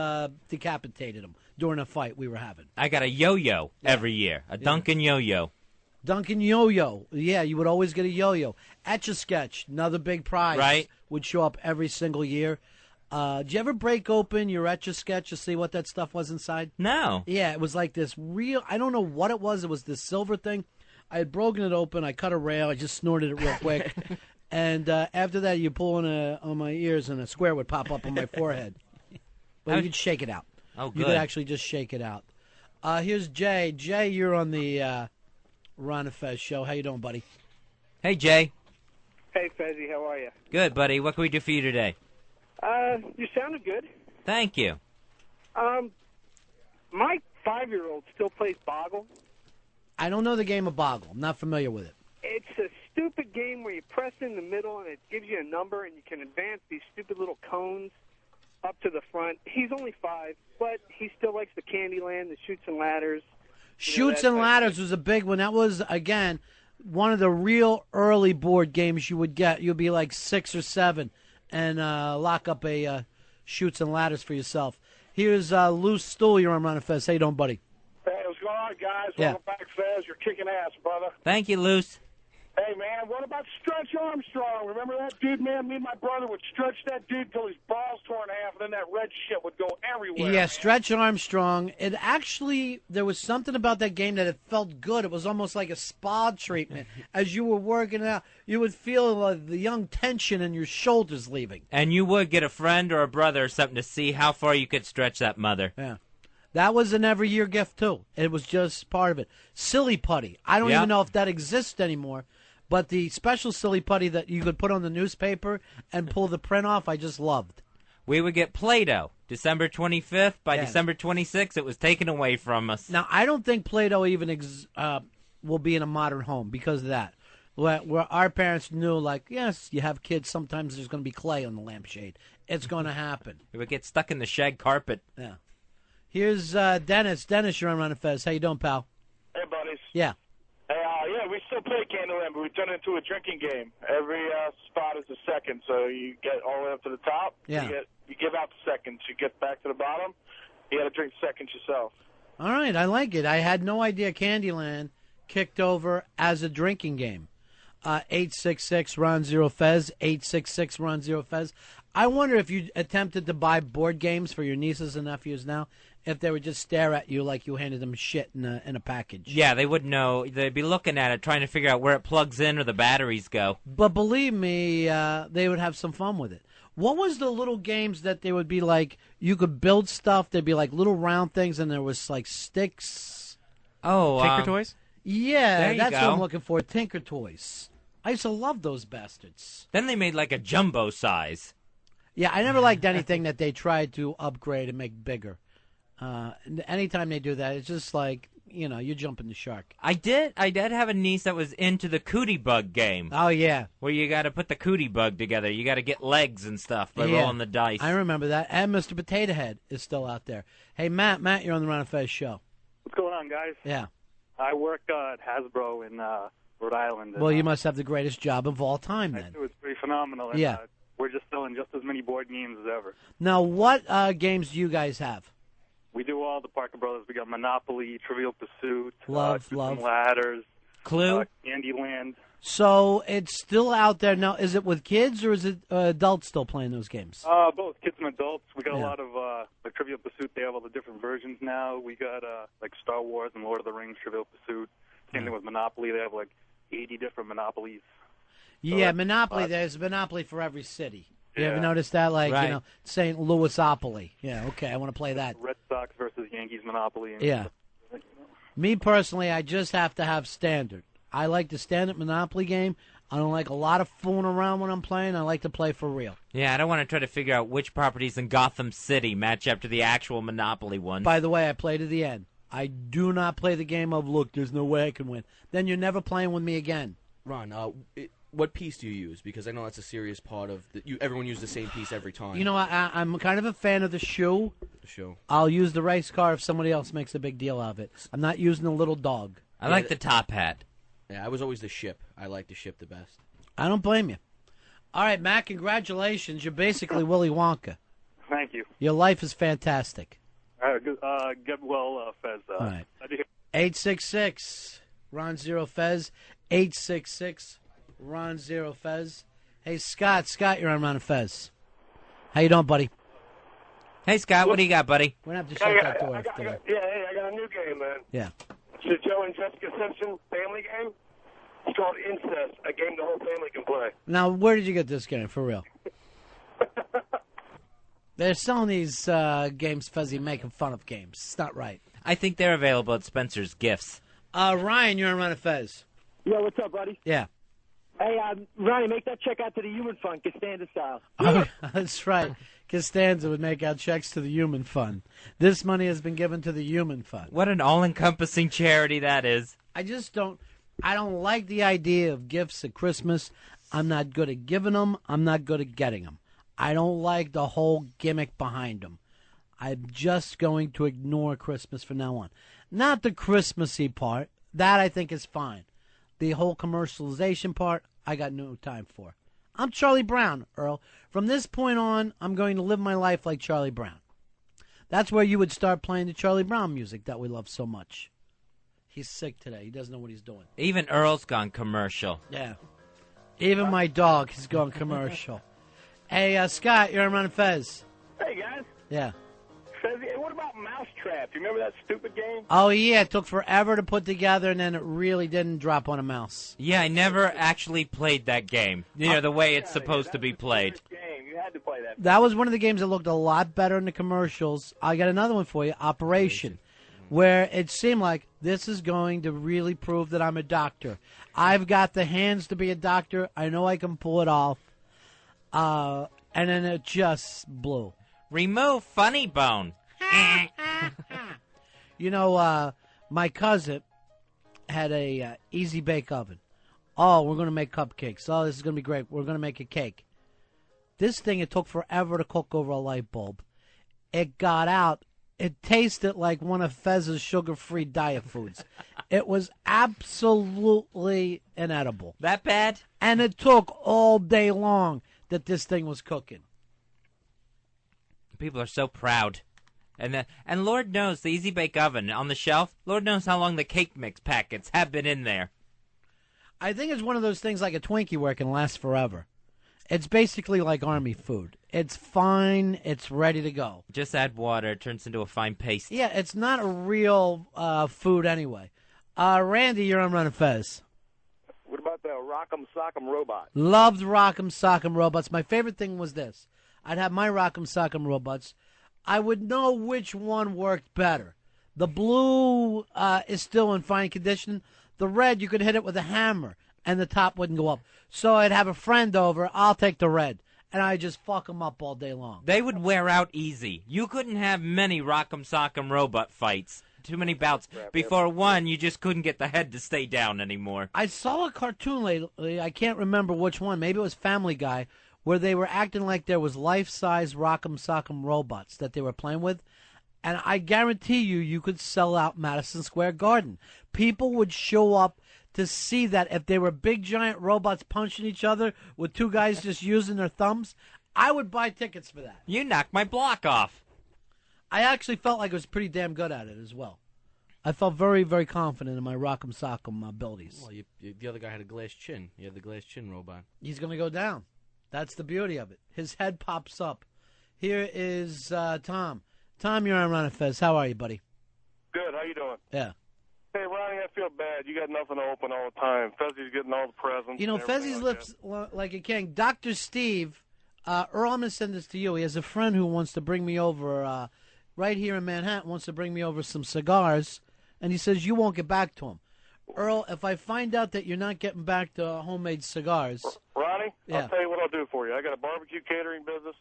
decapitated him during a fight we were having. I got a yo-yo every year, a Duncan yo-yo. Duncan yo-yo. Yeah, you would always get a yo-yo. Etch-a-Sketch, another big prize. Right. Would show up every single year. Did you ever break open your Etch-a-Sketch to see what that stuff was inside? No. Yeah, it was like this real, I don't know what it was. It was this silver thing. I had broken it open. I cut a rail. I just snorted it real quick. And after that, you pull on my ears and a square would pop up on my forehead. But you could shake it out. Oh, good. You could actually just shake it out. Here's Jay. Jay, you're on the Ron and Fez show. How you doing, buddy? Hey, Jay. Hey, Fezzy. How are you? Good, buddy. What can we do for you today? You sounded good. Thank you. My 5-year-old still plays Boggle. I don't know the game of Boggle. I'm not familiar with it. It's a stupid game where you press in the middle and it gives you a number and you can advance these stupid little cones up to the front. He's only 5, but he still likes the Candyland, the Chutes and Ladders. Shoots and Ladders was a big one. That was, again, one of the real early board games you would get. You'd be like 6 or 7 and lock up a Shoots and Ladders for yourself. Here's Loose Stool. You're on Ron and Fez. How you doing, buddy? Hey, what's going on, guys? Yeah. Welcome back, Fez. You're kicking ass, brother. Thank you, Luce. Hey, man, what about Stretch Armstrong? Remember that dude, man? Me and my brother would stretch that dude till his balls tore in half, and then that red shit would go everywhere. Yeah, Stretch Armstrong. It actually, there was something about that game that it felt good. It was almost like a spa treatment. As you were working out, you would feel the young tension in your shoulders leaving. And you would get a friend or a brother or something to see how far you could stretch that mother. Yeah. That was an every year gift, too. It was just part of it. Silly Putty. I don't even know if that exists anymore. But the special Silly Putty that you could put on the newspaper and pull the print off, I just loved. We would get Play-Doh. December 25th. By December 26th, it was taken away from us. Now, I don't think Play-Doh even will be in a modern home because of that. Where our parents knew, like, yes, you have kids, sometimes there's going to be clay on the lampshade. It's going to happen. It would get stuck in the shag carpet. Yeah. Here's Dennis. Dennis, you're on Ron and Fez. How you doing, pal? Hey, buddies. Yeah. Hey, yeah, we still play Candyland, but we turn it into a drinking game. Every spot is a second, so you get all the way up to the top. Yeah. You give out the seconds. You get back to the bottom. You got to drink seconds yourself. All right, I like it. I had no idea Candyland kicked over as a drinking game. 866-RON-0-FEZ, 866-RON-0-FEZ. I wonder if you attempted to buy board games for your nieces and nephews now, if they would just stare at you like you handed them shit in a package. Yeah, they wouldn't know. They'd be looking at it, trying to figure out where it plugs in or the batteries go. But believe me, they would have some fun with it. What was the little games that they would be like, you could build stuff, they'd be like little round things, and there was like sticks? Oh, Tinker Toys? Yeah, that's what I'm looking for, Tinker Toys. I used to love those bastards. Then they made like a jumbo size. Yeah, I never liked anything that they tried to upgrade and make bigger. Anytime they do that, it's just like, you're jumping the shark. I did have a niece that was into the Cootie Bug game. Oh, yeah. Where you got to put the Cootie Bug together. You got to get legs and stuff by rolling the dice. I remember that. And Mr. Potato Head is still out there. Hey, Matt, you're on the Ron and Fez show. What's going on, guys? Yeah. I work at Hasbro in Rhode Island. Well, you must have the greatest job of all time, then. I do. It's pretty phenomenal. And, yeah. We're just selling just as many board games as ever. Now, what games do you guys have? We do all the Parker Brothers. We got Monopoly, Trivial Pursuit, Love. Ladders, Clue, Candyland. So it's still out there now. Is it with kids or is it adults still playing those games? Both kids and adults. We got a lot of like Trivial Pursuit. They have all the different versions now. We got like Star Wars and Lord of the Rings Trivial Pursuit. Same thing with Monopoly. They have like 80 different Monopolies. So Monopoly. There's a Monopoly for every city. You ever Yeah. notice that? Like, Right. St. Louisopoly. Yeah, okay, I want to play that. Red Sox versus Yankees Monopoly. And Yeah. Me personally, I just have to have standard. I like the standard Monopoly game. I don't like a lot of fooling around when I'm playing. I like to play for real. Yeah, I don't want to try to figure out which properties in Gotham City match up to the actual Monopoly ones. By the way, I play to the end. I do not play the game of, look, there's no way I can win. Then you're never playing with me again. Ron, what piece do you use? Because I know that's a serious part of everyone uses the same piece every time. You know, I'm kind of a fan of the shoe. The show. I'll use the race car if somebody else makes a big deal out of it. I'm not using the little dog. I like the top hat. Yeah, I was always the ship. I like the ship the best. I don't blame you. All right, Matt, congratulations. You're basically Willy Wonka. Thank you. Your life is fantastic. Get well, Fez. All right. 866 Ron Zero Fez. 866 Ron Zero Fez. Hey, Scott. Scott, you're on Ron and Fez. How you doing, buddy? Hey, Scott, what do you got, buddy? We're going to have to shut that door I today. got a new game, man. Yeah. It's the Joe and Jessica Simpson family game. It's called Incest, a game the whole family can play. Now, where did you get this game, for real? They're selling these games, Fezzy, making fun of games. It's not right. I think they're available at Spencer's Gifts. Ryan, you're on Ron and Fez. Yeah, what's up, buddy? Yeah. Hey, Ronnie, make that check out to the Human Fund, Costanza style. Oh, that's right. Costanza would make out checks to the Human Fund. This money has been given to the Human Fund. What an all-encompassing charity that is. I don't like the idea of gifts at Christmas. I'm not good at giving them. I'm not good at getting them. I don't like the whole gimmick behind them. I'm just going to ignore Christmas from now on. Not the Christmassy part. That I think is fine. The whole commercialization part, I got no time for. I'm Charlie Brown, Earl. From this point on, I'm going to live my life like Charlie Brown. That's where you would start playing the Charlie Brown music that we love so much. He's sick today. He doesn't know what he's doing. Even Earl's gone commercial. Yeah. Even my dog has gone commercial. Hey, Scott, you're on Ron and Fez. Hey, guys. Yeah. Fez, what about Mousetrap? You remember that stupid game? Oh, yeah. It took forever to put together, and then it really didn't drop on a mouse. Yeah, I never actually played that game. You know, the way it's supposed to be played. Game. You had to play that. That was one of the games that looked a lot better in the commercials. I got another one for you, Operation, where it seemed like this is going to really prove that I'm a doctor. I've got the hands to be a doctor. I know I can pull it off. And then it just blew. Remove Funny Bone. You know, my cousin had a easy bake oven. Oh, we're going to make cupcakes. Oh, this is going to be great. We're going to make a cake. This thing, it took forever to cook over a light bulb. It got out. It tasted like one of Fez's sugar-free diet foods. It was absolutely inedible. That bad? And it took all day long that this thing was cooking. People are so proud. And Lord knows, the Easy Bake Oven on the shelf, Lord knows how long the cake mix packets have been in there. I think it's one of those things like a Twinkie where it can last forever. It's basically like Army food. It's fine. It's ready to go. Just add water. It turns into a fine paste. Yeah, it's not a real food anyway. Randy, you're on Ron and Fez. What about the Rock'em Sock'em Robot? Loved Rock'em Sock'em Robots. My favorite thing was this. I'd have my Rock'em Sock'em Robots. I would know which one worked better. The blue is still in fine condition. The red, you could hit it with a hammer, and the top wouldn't go up. So I'd have a friend over. I'll take the red. And I just fuck them up all day long. They would wear out easy. You couldn't have many Rock'em Sock'em Robot fights. Too many bouts. Before one, you just couldn't get the head to stay down anymore. I saw a cartoon lately. I can't remember which one. Maybe it was Family Guy, where they were acting like there was life-size Rock'em Sock'em robots that they were playing with. And I guarantee you could sell out Madison Square Garden. People would show up to see that if they were big, giant robots punching each other with two guys just using their thumbs. I would buy tickets for that. You knocked my block off. I actually felt like I was pretty damn good at it as well. I felt very, very confident in my rock'em sock'em abilities. Well, the other guy had a glass chin. You had the glass chin robot. He's going to go down. That's the beauty of it. His head pops up. Here is Tom. Tom, you're on Ron and Fez. How are you, buddy? Good. How you doing? Yeah. Hey, Ronnie, I feel bad. You got nothing to open all the time. Fezzi's getting all the presents. You know, and everything Fezzi's like lips like a king. Dr. Steve, Earl, I'm going to send this to you. He has a friend who wants to bring me over, right here in Manhattan, wants to bring me over some cigars, and he says you won't get back to him. Earl, if I find out that you're not getting back to homemade cigars... Ronnie, Yeah. I'll tell you what I'll do for you. I got a barbecue catering business.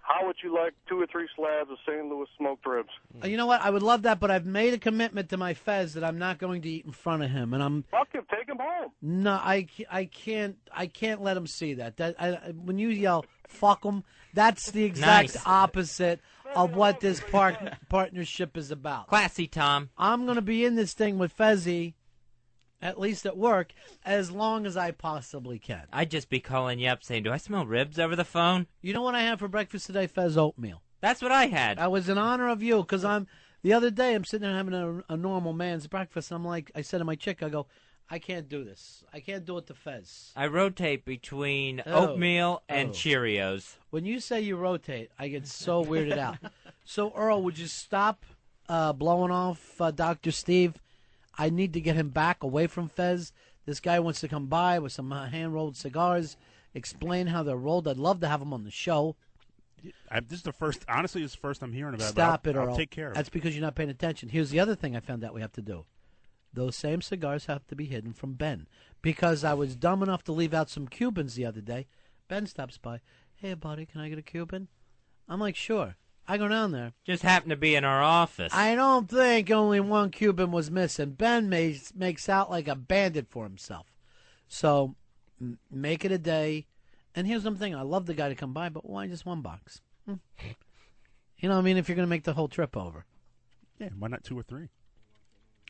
How would you like 2 or 3 slabs of St. Louis smoked ribs? You know what? I would love that, but I've made a commitment to my Fez that I'm not going to eat in front of him, and I'm... Fuck him. Take him home. No, I can't let him see that. When you yell, fuck him, that's the exact Nice. opposite of what this partnership is about. Classy, Tom. I'm going to be in this thing with Fezzi, at least at work, as long as I possibly can. I'd just be calling you up saying, do I smell ribs over the phone? You know what I had for breakfast today, Fez? Oatmeal. That's what I had. I was in honor of you, because the other day I'm sitting there having a normal man's breakfast, and I'm like, I said to my chick, I go, I can't do this. I can't do it to Fez. I rotate between oatmeal and Cheerios. When you say you rotate, I get so weirded out. So, Earl, would you stop blowing off Dr. Steve? I need to get him back away from Fez. This guy wants to come by with some hand-rolled cigars, explain how they're rolled. I'd love to have him on the show. This is the first. Honestly, it's the first I'm hearing about it. Stop it, I'll Earl. take care of it. That's because you're not paying attention. Here's the other thing I found out we have to do. Those same cigars have to be hidden from Ben. Because I was dumb enough to leave out some Cubans the other day. Ben stops by. Hey, buddy, can I get a Cuban? I'm like, sure. I go down there. Just happened to be in our office. I don't think only one Cuban was missing. Ben makes out like a bandit for himself. So, make it a day. And here's something. I love the guy to come by, but why just one box? You know what I mean? If you're going to make the whole trip over. Yeah, why not 2 or 3?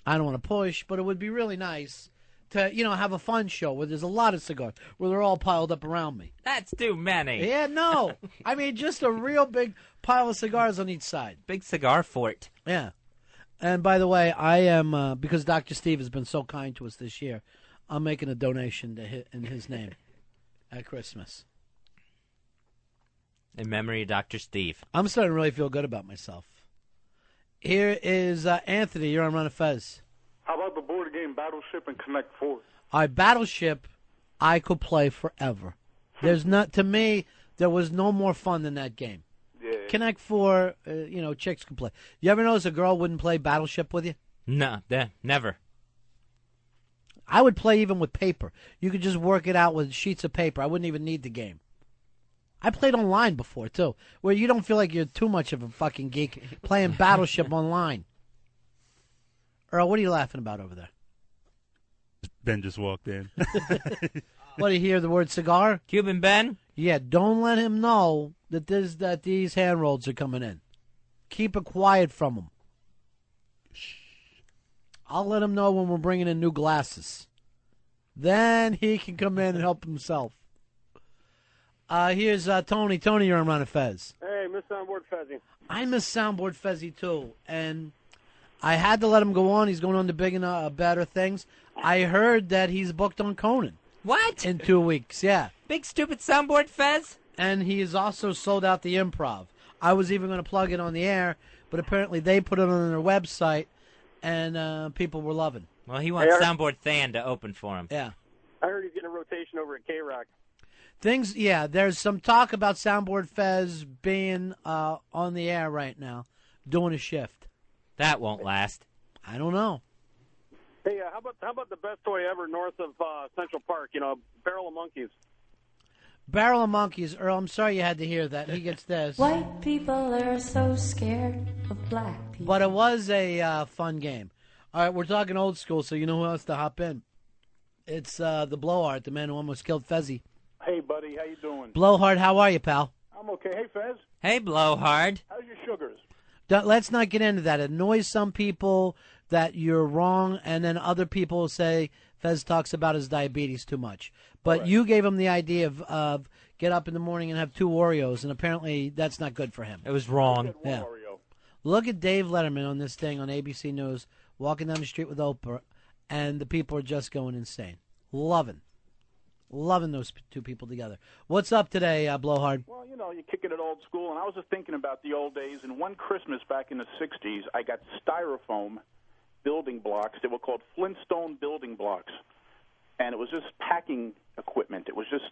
I don't want to push, but it would be really nice to, have a fun show where there's a lot of cigars, where they're all piled up around me. That's too many. Yeah, no. I mean, just a real big pile of cigars on each side. Big cigar fort. Yeah. And by the way, I am, because Dr. Steve has been so kind to us this year, I'm making a donation in his name at Christmas. In memory of Dr. Steve. I'm starting to really feel good about myself. Here is Anthony. You're on Ron and Fez. How about the board game Battleship and Connect 4? All right, Battleship, I could play forever. There's not, to me, there was no more fun than that game. Yeah. Connect 4, chicks can play. You ever notice a girl wouldn't play Battleship with you? No, never. I would play even with paper. You could just work it out with sheets of paper. I wouldn't even need the game. I played online before, too, where you don't feel like you're too much of a fucking geek playing Battleship online. Earl, what are you laughing about over there? Ben just walked in. What, do you hear the word cigar? Cuban Ben? Yeah, don't let him know that these hand rolls are coming in. Keep it quiet from him. I'll let him know when we're bringing in new glasses. Then he can come in and help himself. Here's Tony. Tony, you're on Ron and Fez. Hey, Miss Soundboard Fezzi. I miss Soundboard Fezzi, too. And I had to let him go on. He's going on to big and better things. I heard that he's booked on Conan. What? In 2 weeks, yeah. Big stupid Soundboard Fez? And he has also sold out the Improv. I was even going to plug it on the air, but apparently they put it on their website, and people were loving. Well, he wants Soundboard Than to open for him. Yeah. I heard he's getting a rotation over at K-Rock. There's some talk about Soundboard Fez being on the air right now, doing a shift. That won't last. I don't know. Hey, how about the best toy ever north of Central Park? Barrel of Monkeys. Barrel of Monkeys. Earl, I'm sorry you had to hear that. He gets this. White people are so scared of black people. But it was a fun game. All right, we're talking old school, so you know who else to hop in. It's the Blowhard, the man who almost killed Fezzi. Hey, buddy, how you doing? Blowhard, how are you, pal? I'm okay. Hey, Fez. Hey, Blowhard. How's your sugars? Let's not get into that. It annoys some people that you're wrong, and then other people say Fez talks about his diabetes too much. But you gave him the idea of get up in the morning and have 2 Oreos, and apparently that's not good for him. It was wrong. Yeah. Look at Dave Letterman on this thing on ABC News, walking down the street with Oprah, and the people are just going insane. Loving those two people together. What's up today, Blowhard? Well, you know, you're kicking it old school, and I was just thinking about the old days. And one Christmas back in the 60s, I got styrofoam building blocks. They were called Flintstone building blocks. And it was just packing equipment. It was just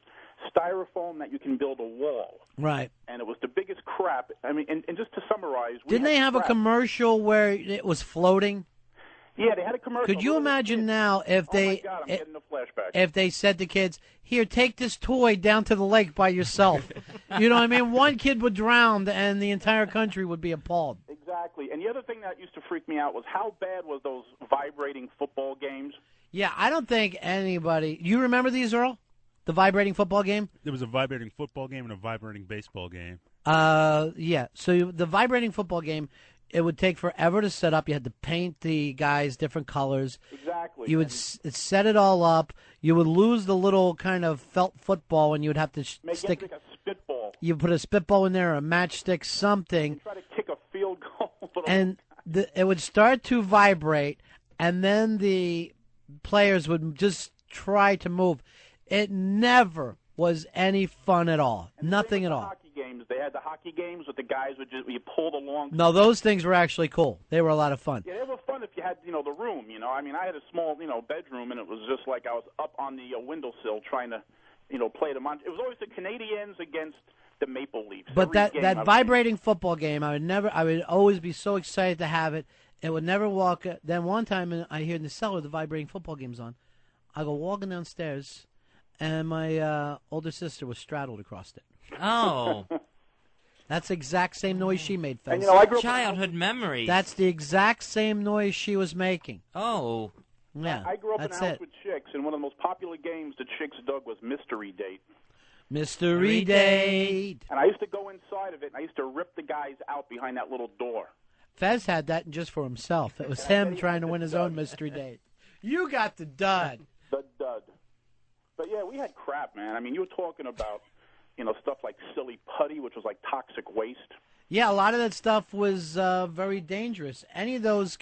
styrofoam that you can build a wall. Right. And it was the biggest crap. I mean, and just to summarize, Didn't they have a commercial where it was floating? Yeah, they had a commercial. Could you imagine now if they my God, I'm getting a flashback. if they said to kids, "Here, take this toy down to the lake by yourself." You know what I mean? One kid would drown and the entire country would be appalled. Exactly. And the other thing that used to freak me out was how bad was those vibrating football games? Yeah, I don't think anybody. You remember these, Earl? The vibrating football game? There was a vibrating football game and a vibrating baseball game. Yeah. So the vibrating football game, it would take forever to set up. You had to paint the guys different colors. Exactly. You would set it all up. You would lose the little kind of felt football, and you would have to stick. Like a spitball. You put a spitball in there, or a matchstick, something. You try to kick a field goal. And it would start to vibrate, and then the players would just try to move. It never was any fun at all. Nothing at all. Hockey games. They had the hockey games with the guys would just you pulled along. No, those things were actually cool. They were a lot of fun. Yeah, they were fun if you had the room. I mean, I had a small bedroom, and it was just like I was up on the windowsill trying to play them on. It was always the Canadiens against the Maple Leafs. But that vibrating football game, I would always be so excited to have it. It would never walk. Then one time, I hear in the cellar the vibrating football game's on. I go walking downstairs, and my older sister was straddled across it. Oh. That's the exact same noise she made, Fez. And, I grew up Childhood memories. That's the exact same noise she was making. Oh. Yeah, I grew up in a that's house it. with chicks, and one of the most popular games the chicks dug was Mystery Date. Mystery Date. And I used to go inside of it, and I used to rip the guys out behind that little door. Fez had that just for himself. It was him trying to win his own mystery date. You got the dud. The dud. But, yeah, we had crap, man. I mean, you were talking about, stuff like silly putty, which was like toxic waste. Yeah, a lot of that stuff was very dangerous. Any of those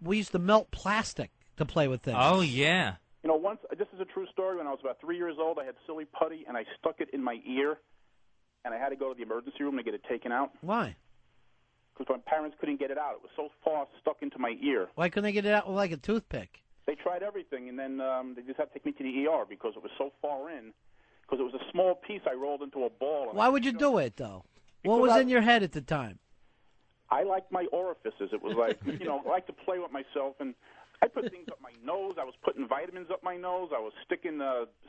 we used to melt plastic to play with things. Oh, yeah. Once, this is a true story, when I was about 3 years old, I had silly putty, and I stuck it in my ear, and I had to go to the emergency room to get it taken out. Why? Because my parents couldn't get it out. It was so far stuck into my ear. Why couldn't they get it out with like a toothpick? They tried everything, and then they just had to take me to the ER because it was so far in. Because it was a small piece I rolled into a ball. Why would you do it, though? What was in your head at the time? I liked my orifices. It was like, I like to play with myself, and I put things up my nose. I was putting vitamins up my nose. I was sticking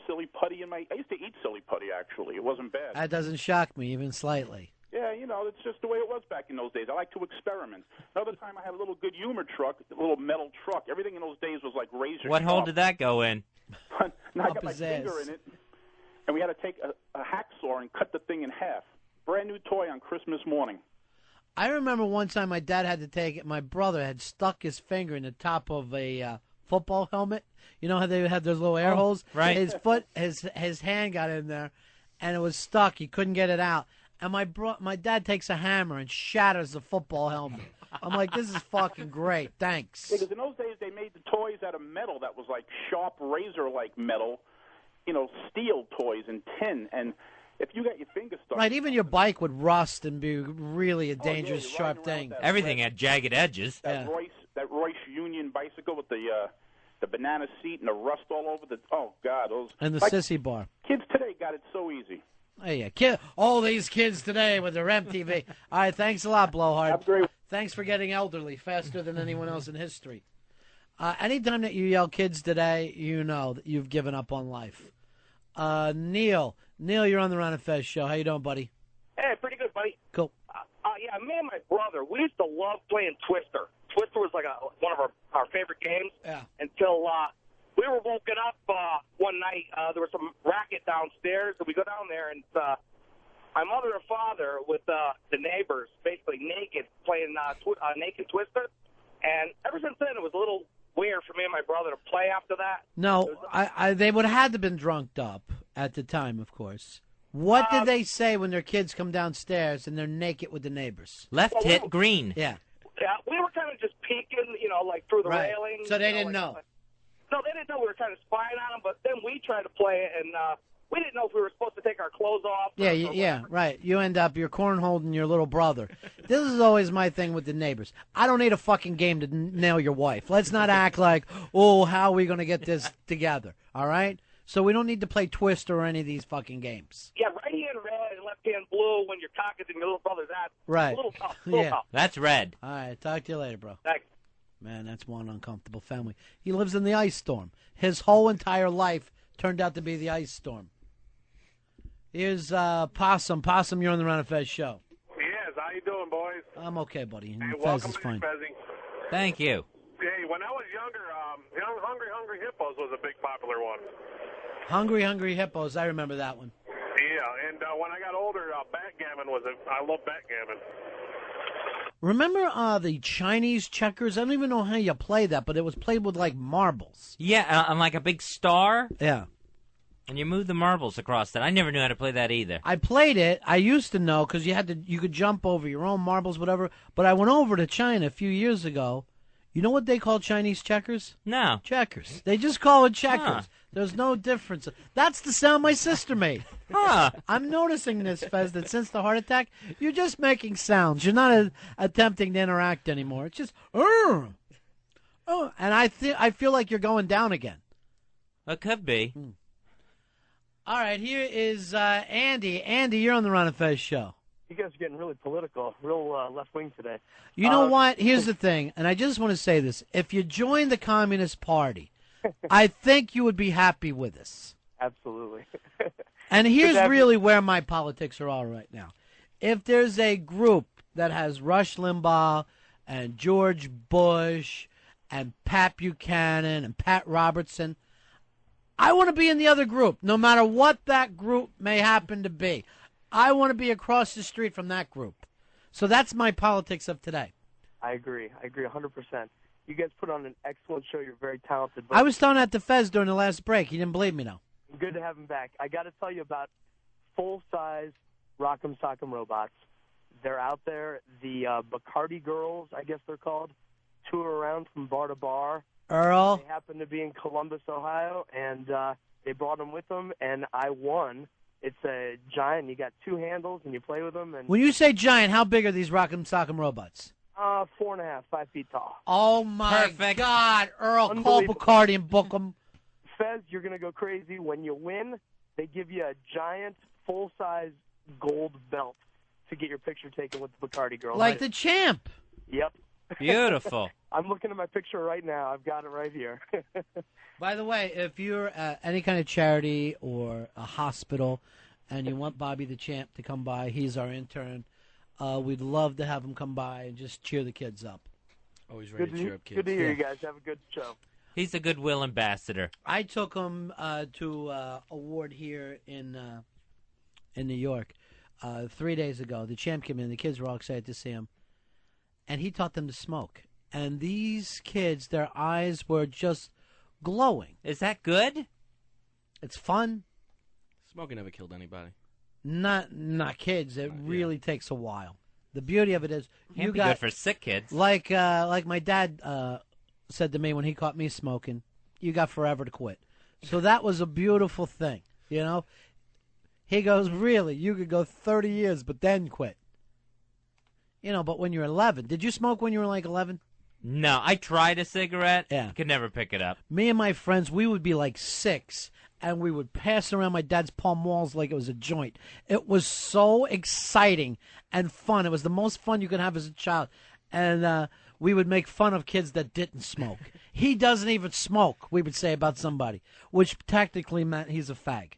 silly putty in my... I used to eat silly putty, actually. It wasn't bad. That doesn't shock me even slightly. Yeah, it's just the way it was back in those days. I like to experiment. Another time I had a little good humor truck, a little metal truck. Everything in those days was like razor What hole did that go in? Now I got my finger in it, and we had to take a hacksaw and cut the thing in half. Brand new toy on Christmas morning. I remember one time my dad had to take it. My brother had stuck his finger in the top of a football helmet. You know how they had those little air holes? Right. His hand got in there, and it was stuck. He couldn't get it out. And my dad takes a hammer and shatters the football helmet. I'm like, this is fucking great. Thanks. Because in those days they made the toys out of metal that was like sharp razor-like metal, steel toys and tin. And if you got your finger stuck... Right, even your bike would rust and be really a dangerous, sharp thing. Everything had jagged edges. That Royce Union bicycle with the banana seat and the rust all over the... Oh, God. Those And the sissy bar. Kids today got it so easy. Hey, all these kids today with their MTV. All right, thanks a lot, Blowhard. Thanks for getting elderly faster than anyone else in history. Anytime that you yell kids today, you know that you've given up on life. Neil, you're on the Ron and Fez show. How you doing, buddy? Hey, pretty good, buddy. Cool. Yeah, me and my brother, we used to love playing Twister. Twister was like one of our favorite games. Yeah. Until we were woken up one night. There was some racket downstairs, and we go down there, and my mother and father with the neighbors, basically naked, playing naked Twister. And ever since then, it was a little weird for me and my brother to play after that. No, they would have had to been drunked up at the time, of course. What did they say when their kids come downstairs and they're naked with the neighbors? Left hit green. Yeah. Yeah, we were kind of just peeking, like through the Right. railing. So they didn't know. No, they didn't know we were kind of spying on them, but then we tried to play it, and we didn't know if we were supposed to take our clothes off. Yeah, right. You end up, you're cornholing your little brother. This is always my thing with the neighbors. I don't need a fucking game to nail your wife. Let's not act like, oh, how are we going to get this together, all right? So we don't need to play Twister or any of these fucking games. Yeah, right hand red and left hand blue when you're cocking your little brother's ass. Right. A little tough. That's red. All right, talk to you later, bro. Thanks. Man, that's one uncomfortable family. He lives in the ice storm. His whole entire life turned out to be the ice storm. Here's Possum. Possum, you're on the Ron and Fez show. Yes, how you doing, boys? I'm okay, buddy. Hey, Fez welcome is back, fine. Fezzy. Thank you. Hey, when I was younger, Hungry Hippos was a big popular one. Hungry Hippos. I remember that one. Yeah, and when I got older, backgammon I love backgammon. Remember the Chinese checkers? I don't even know how you play that, but it was played with, like, marbles. Yeah, on like a big star. Yeah. And you move the marbles across that. I never knew how to play that either. I played it. I used to know because you could jump over your own marbles, whatever. But I went over to China a few years ago. You know what they call Chinese checkers? No. Checkers. They just call it checkers. Huh. There's no difference. That's the sound my sister made. Huh. I'm noticing this, Fez, that since the heart attack, you're just making sounds. You're not attempting to interact anymore. It's just, oh. And I feel like you're going down again. It could be. All right, here is Andy. Andy, you're on the Ron and Fez show. You guys are getting really political, real left-wing today. You know what? Here's the thing, and I just want to say this. If you join the Communist Party, I think you would be happy with us. Absolutely. And here's really where my politics are all right now. If there's a group that has Rush Limbaugh and George Bush and Pat Buchanan and Pat Robertson, I want to be in the other group, no matter what that group may happen to be. I want to be across the street from that group. So that's my politics of today. I agree 100%. You guys put on an excellent show. You're very talented. But I was telling that to Fez during the last break. He didn't believe me, though. good to have him back. I got to tell you about full-size Rock'em Sock'em robots. They're out there. The Bacardi girls, I guess they're called, tour around from bar to bar. Earl? They happen to be in Columbus, Ohio, and they brought them with them, and I won. It's a giant. You got two handles, and you play with them. And When you say giant, how big are these Rock'em Sock'em robots? 4.5, 5 feet tall. Oh, my God. Earl, call Bacardi and book them. Fez, you're going to go crazy. When you win, they give you a giant, full-size gold belt to get your picture taken with the Bacardi girl. Like the champ. Yep. Beautiful. I'm looking at my picture right now. I've got it right here. By the way, if you're any kind of charity or a hospital and you want Bobby the Champ to come by, he's our intern. We'd love to have him come by and just cheer the kids up. Always ready to cheer up kids. Good to hear you guys. Have a good show. He's a goodwill ambassador. I took him to award here in New York 3 days ago. The champ came in. The kids were all excited to see him. And he taught them to smoke. And these kids, their eyes were just glowing. Is that good? It's fun. Smoking never killed anybody. Not kids. It really takes a while. The beauty of it is Can't be good for sick kids. Like my dad said to me when he caught me smoking, you got forever to quit. So that was a beautiful thing, you know. He goes, really, you could go 30 years, but then quit. You know, but when you're 11, did you smoke when you were like 11? No, I tried a cigarette. Yeah. Could never pick it up. Me and my friends, we would be like 6, and we would pass around my dad's palm walls like it was a joint. It was so exciting and fun. It was the most fun you could have as a child. And we would make fun of kids that didn't smoke. He doesn't even smoke, we would say about somebody, which technically meant he's a fag.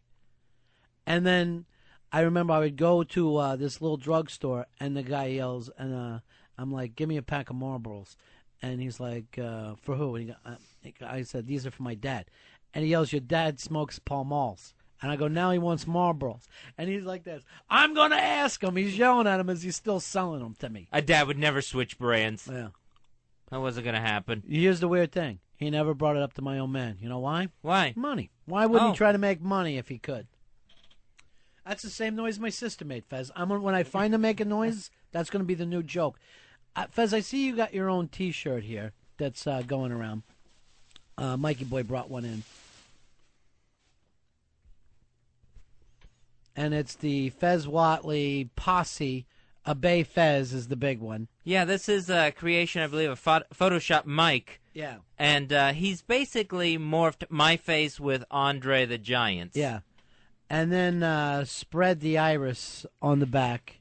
And then I remember I would go to this little drugstore, and the guy yells, and I'm like, give me a pack of Marlboros. And he's like, for who? And I said, these are for my dad. And he yells, your dad smokes Pall Malls. And I go, now he wants Marlboros. And he's like this, I'm going to ask him. He's yelling at him as he's still selling them to me. A dad would never switch brands. Yeah. That wasn't going to happen. Here's the weird thing. He never brought it up to my old man. You know why? Why? Money. Why wouldn't he try to make money if he could? That's the same noise my sister made, Fez. When I find them making noise, that's going to be the new joke. Fez, I see you got your own T-shirt here that's going around. Mikey Boy brought one in. And it's the Fez Whatley posse. Bay Fez is the big one. Yeah, this is a creation, I believe, of Photoshop Mike. Yeah. And he's basically morphed my face with Andre the Giant's. Yeah. And then spread the iris on the back.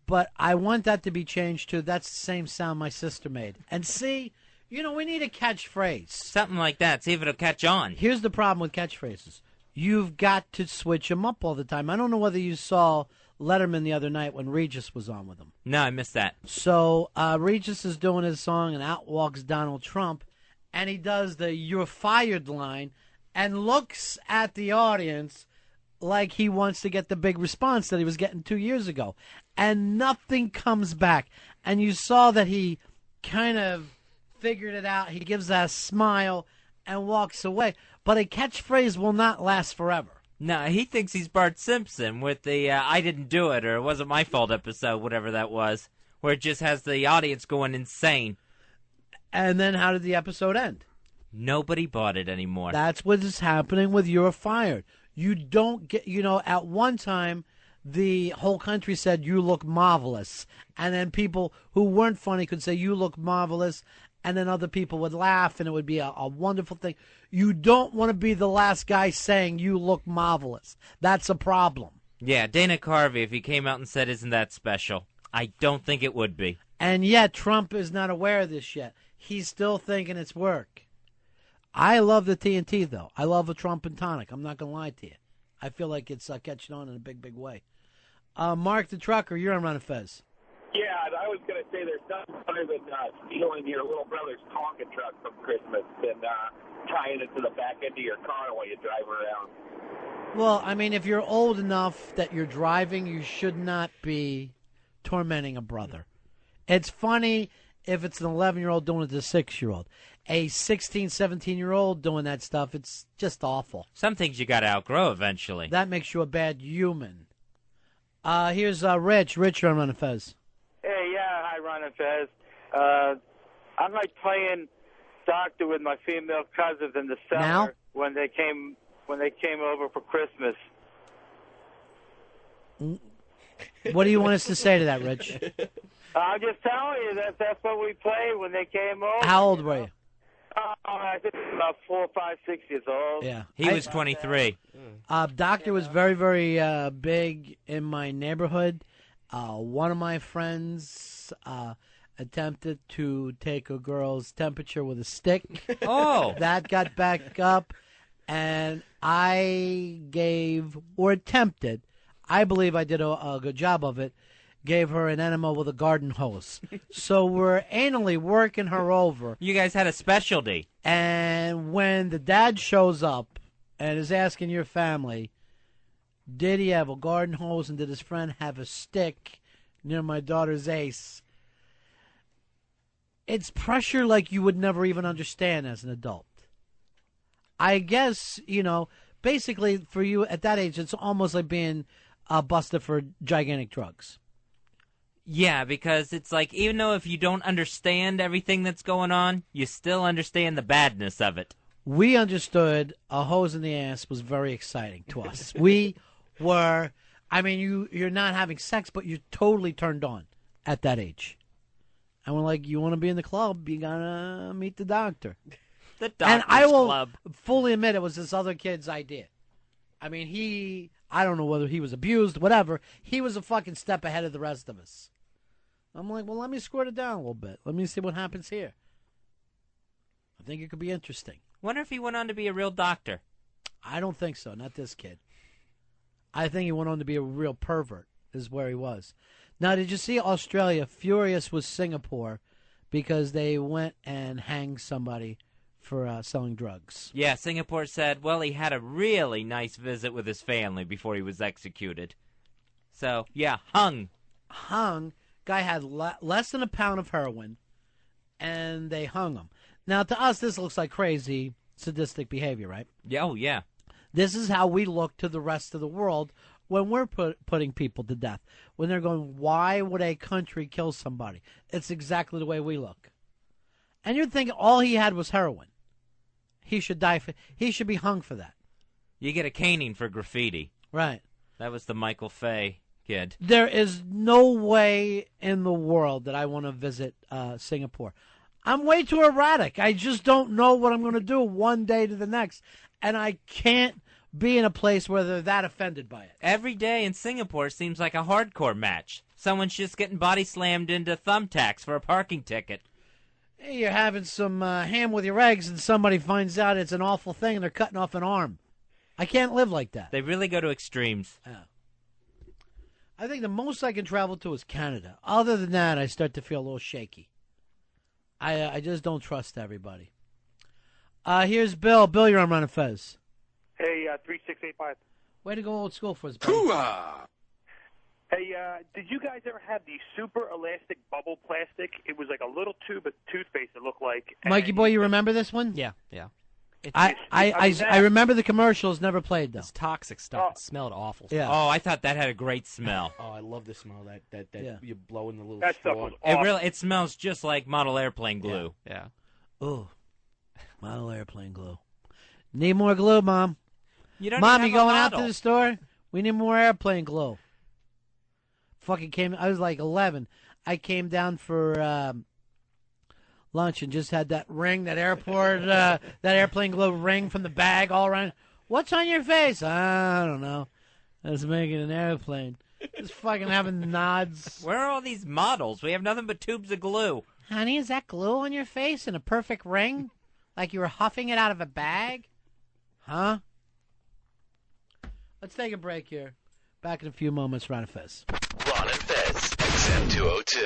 But I want that to be changed, too. That's the same sound my sister made. And see, we need a catchphrase. Something like that. See if it'll catch on. Here's the problem with catchphrases. You've got to switch them up all the time. I don't know whether you saw Letterman the other night when Regis was on with him. No, I missed that. So Regis is doing his song, and out walks Donald Trump, and he does the "You're fired" line and looks at the audience like he wants to get the big response that he was getting 2 years ago. And nothing comes back. And you saw that he kind of figured it out. He gives that smile and walks away. But a catchphrase will not last forever. No, he thinks he's Bart Simpson with the I didn't do it or it wasn't my fault episode, whatever that was, where it just has the audience going insane. And then how did the episode end? Nobody bought it anymore. That's what is happening with You're Fired. You don't get, at one time, the whole country said, you look marvelous. And then people who weren't funny could say, you look marvelous. And then other people would laugh, and it would be a wonderful thing. You don't want to be the last guy saying you look marvelous. That's a problem. Yeah, Dana Carvey, if he came out and said, isn't that special? I don't think it would be. And yet, Trump is not aware of this yet. He's still thinking it's work. I love the TNT, though. I love a Trump and tonic. I'm not going to lie to you. I feel like it's catching on in a big, big way. Mark the Trucker, you're on Ron and Fez. Yeah, I was going to say there's nothing better than stealing your little brother's Tonka truck from Christmas than tying it to the back end of your car while you drive around. Well, I mean, if you're old enough that you're driving, you should not be tormenting a brother. It's funny if it's an 11-year-old doing it to a 6-year-old. A 16, 17-year-old doing that stuff, it's just awful. Some things you got to outgrow eventually. That makes you a bad human. Here's Rich. Rich, you're on Ron and Fez. Hey, yeah, hi, Ron and Fez. I'm like playing doctor with my female cousins in the summer now? when they came over for Christmas. What do you want us to say to that, Rich? I'm just telling you that's what we played when they came over. How old were you? I think about 4, 5, 6 years old. Yeah, he was 23. Doctor was very, very big in my neighborhood. One of my friends attempted to take a girl's temperature with a stick. Oh, that got back up, and I gave or attempted. I believe I did a good job of it. Gave her an enema with a garden hose. So we're anally working her over. You guys had a specialty. And when the dad shows up and is asking your family, did he have a garden hose and did his friend have a stick near my daughter's ace? It's pressure like you would never even understand as an adult. I guess, basically for you at that age, it's almost like being busted for gigantic drugs. Yeah, because it's like, even though if you don't understand everything that's going on, you still understand the badness of it. We understood a hose in the ass was very exciting to us. We were, you're not having sex, but you're totally turned on at that age. And we're like, you want to be in the club, you gotta meet the doctor. The doctor's and I will club. fully admit it was this other kid's idea. I don't know whether he was abused, whatever. He was a fucking step ahead of the rest of us. I'm like, well, let me squirt it down a little bit. Let me see what happens here. I think it could be interesting. Wonder if he went on to be a real doctor. I don't think so. Not this kid. I think he went on to be a real pervert, is where he was. Now, did you see Australia furious with Singapore because they went and hanged somebody for selling drugs? Yeah, Singapore said, well, he had a really nice visit with his family before he was executed. So, yeah, hung. Guy had less than a pound of heroin, and they hung him. Now, to us, this looks like crazy, sadistic behavior, right? Yeah, oh, yeah. This is how we look to the rest of the world when we're putting people to death, when they're going, why would a country kill somebody? It's exactly the way we look. And you're thinking all he had was heroin. He should die. He should be hung for that. You get a caning for graffiti. Right. That was the Michael Fay kid. There is no way in the world that I want to visit Singapore. I'm way too erratic. I just don't know what I'm going to do one day to the next. And I can't be in a place where they're that offended by it. Every day in Singapore seems like a hardcore match. Someone's just getting body slammed into thumbtacks for a parking ticket. Hey, you're having some ham with your eggs, and somebody finds out it's an awful thing, and they're cutting off an arm. I can't live like that. They really go to extremes. Yeah. I think the most I can travel to is Canada. Other than that, I start to feel a little shaky. I just don't trust everybody. Here's Bill. Bill, you're on Ron and Fez. Hey, 3685. Way to go old school for us, buddy. Hey, did you guys ever have the super elastic bubble plastic? It was like a little tube of toothpaste, it looked like. Mikey boy, you remember this one? Yeah. I remember the commercials, never played, though. It's toxic stuff. It smelled awful. Yeah. Oh, I thought that had a great smell. Oh, I love the smell that Yeah. you blow in the little That stuff straw. was awesome. It smells just like model airplane glue. Yeah. Ooh, model airplane glue. Need more glue, Mom. You don't Mom, even you have a going out model. to the store? We need more airplane glue. I was like 11. I came down for lunch and just had that ring, that airplane glue ring from the bag all around. What's on your face? I don't know. I was making an airplane. Just fucking having nods. Where are all these models? We have nothing but tubes of glue. Honey, is that glue on your face in a perfect ring? Like you were huffing it out of a bag? Huh? Let's take a break here. Back in a few moments, Ron and Fez. Ron and Fez, XM 202.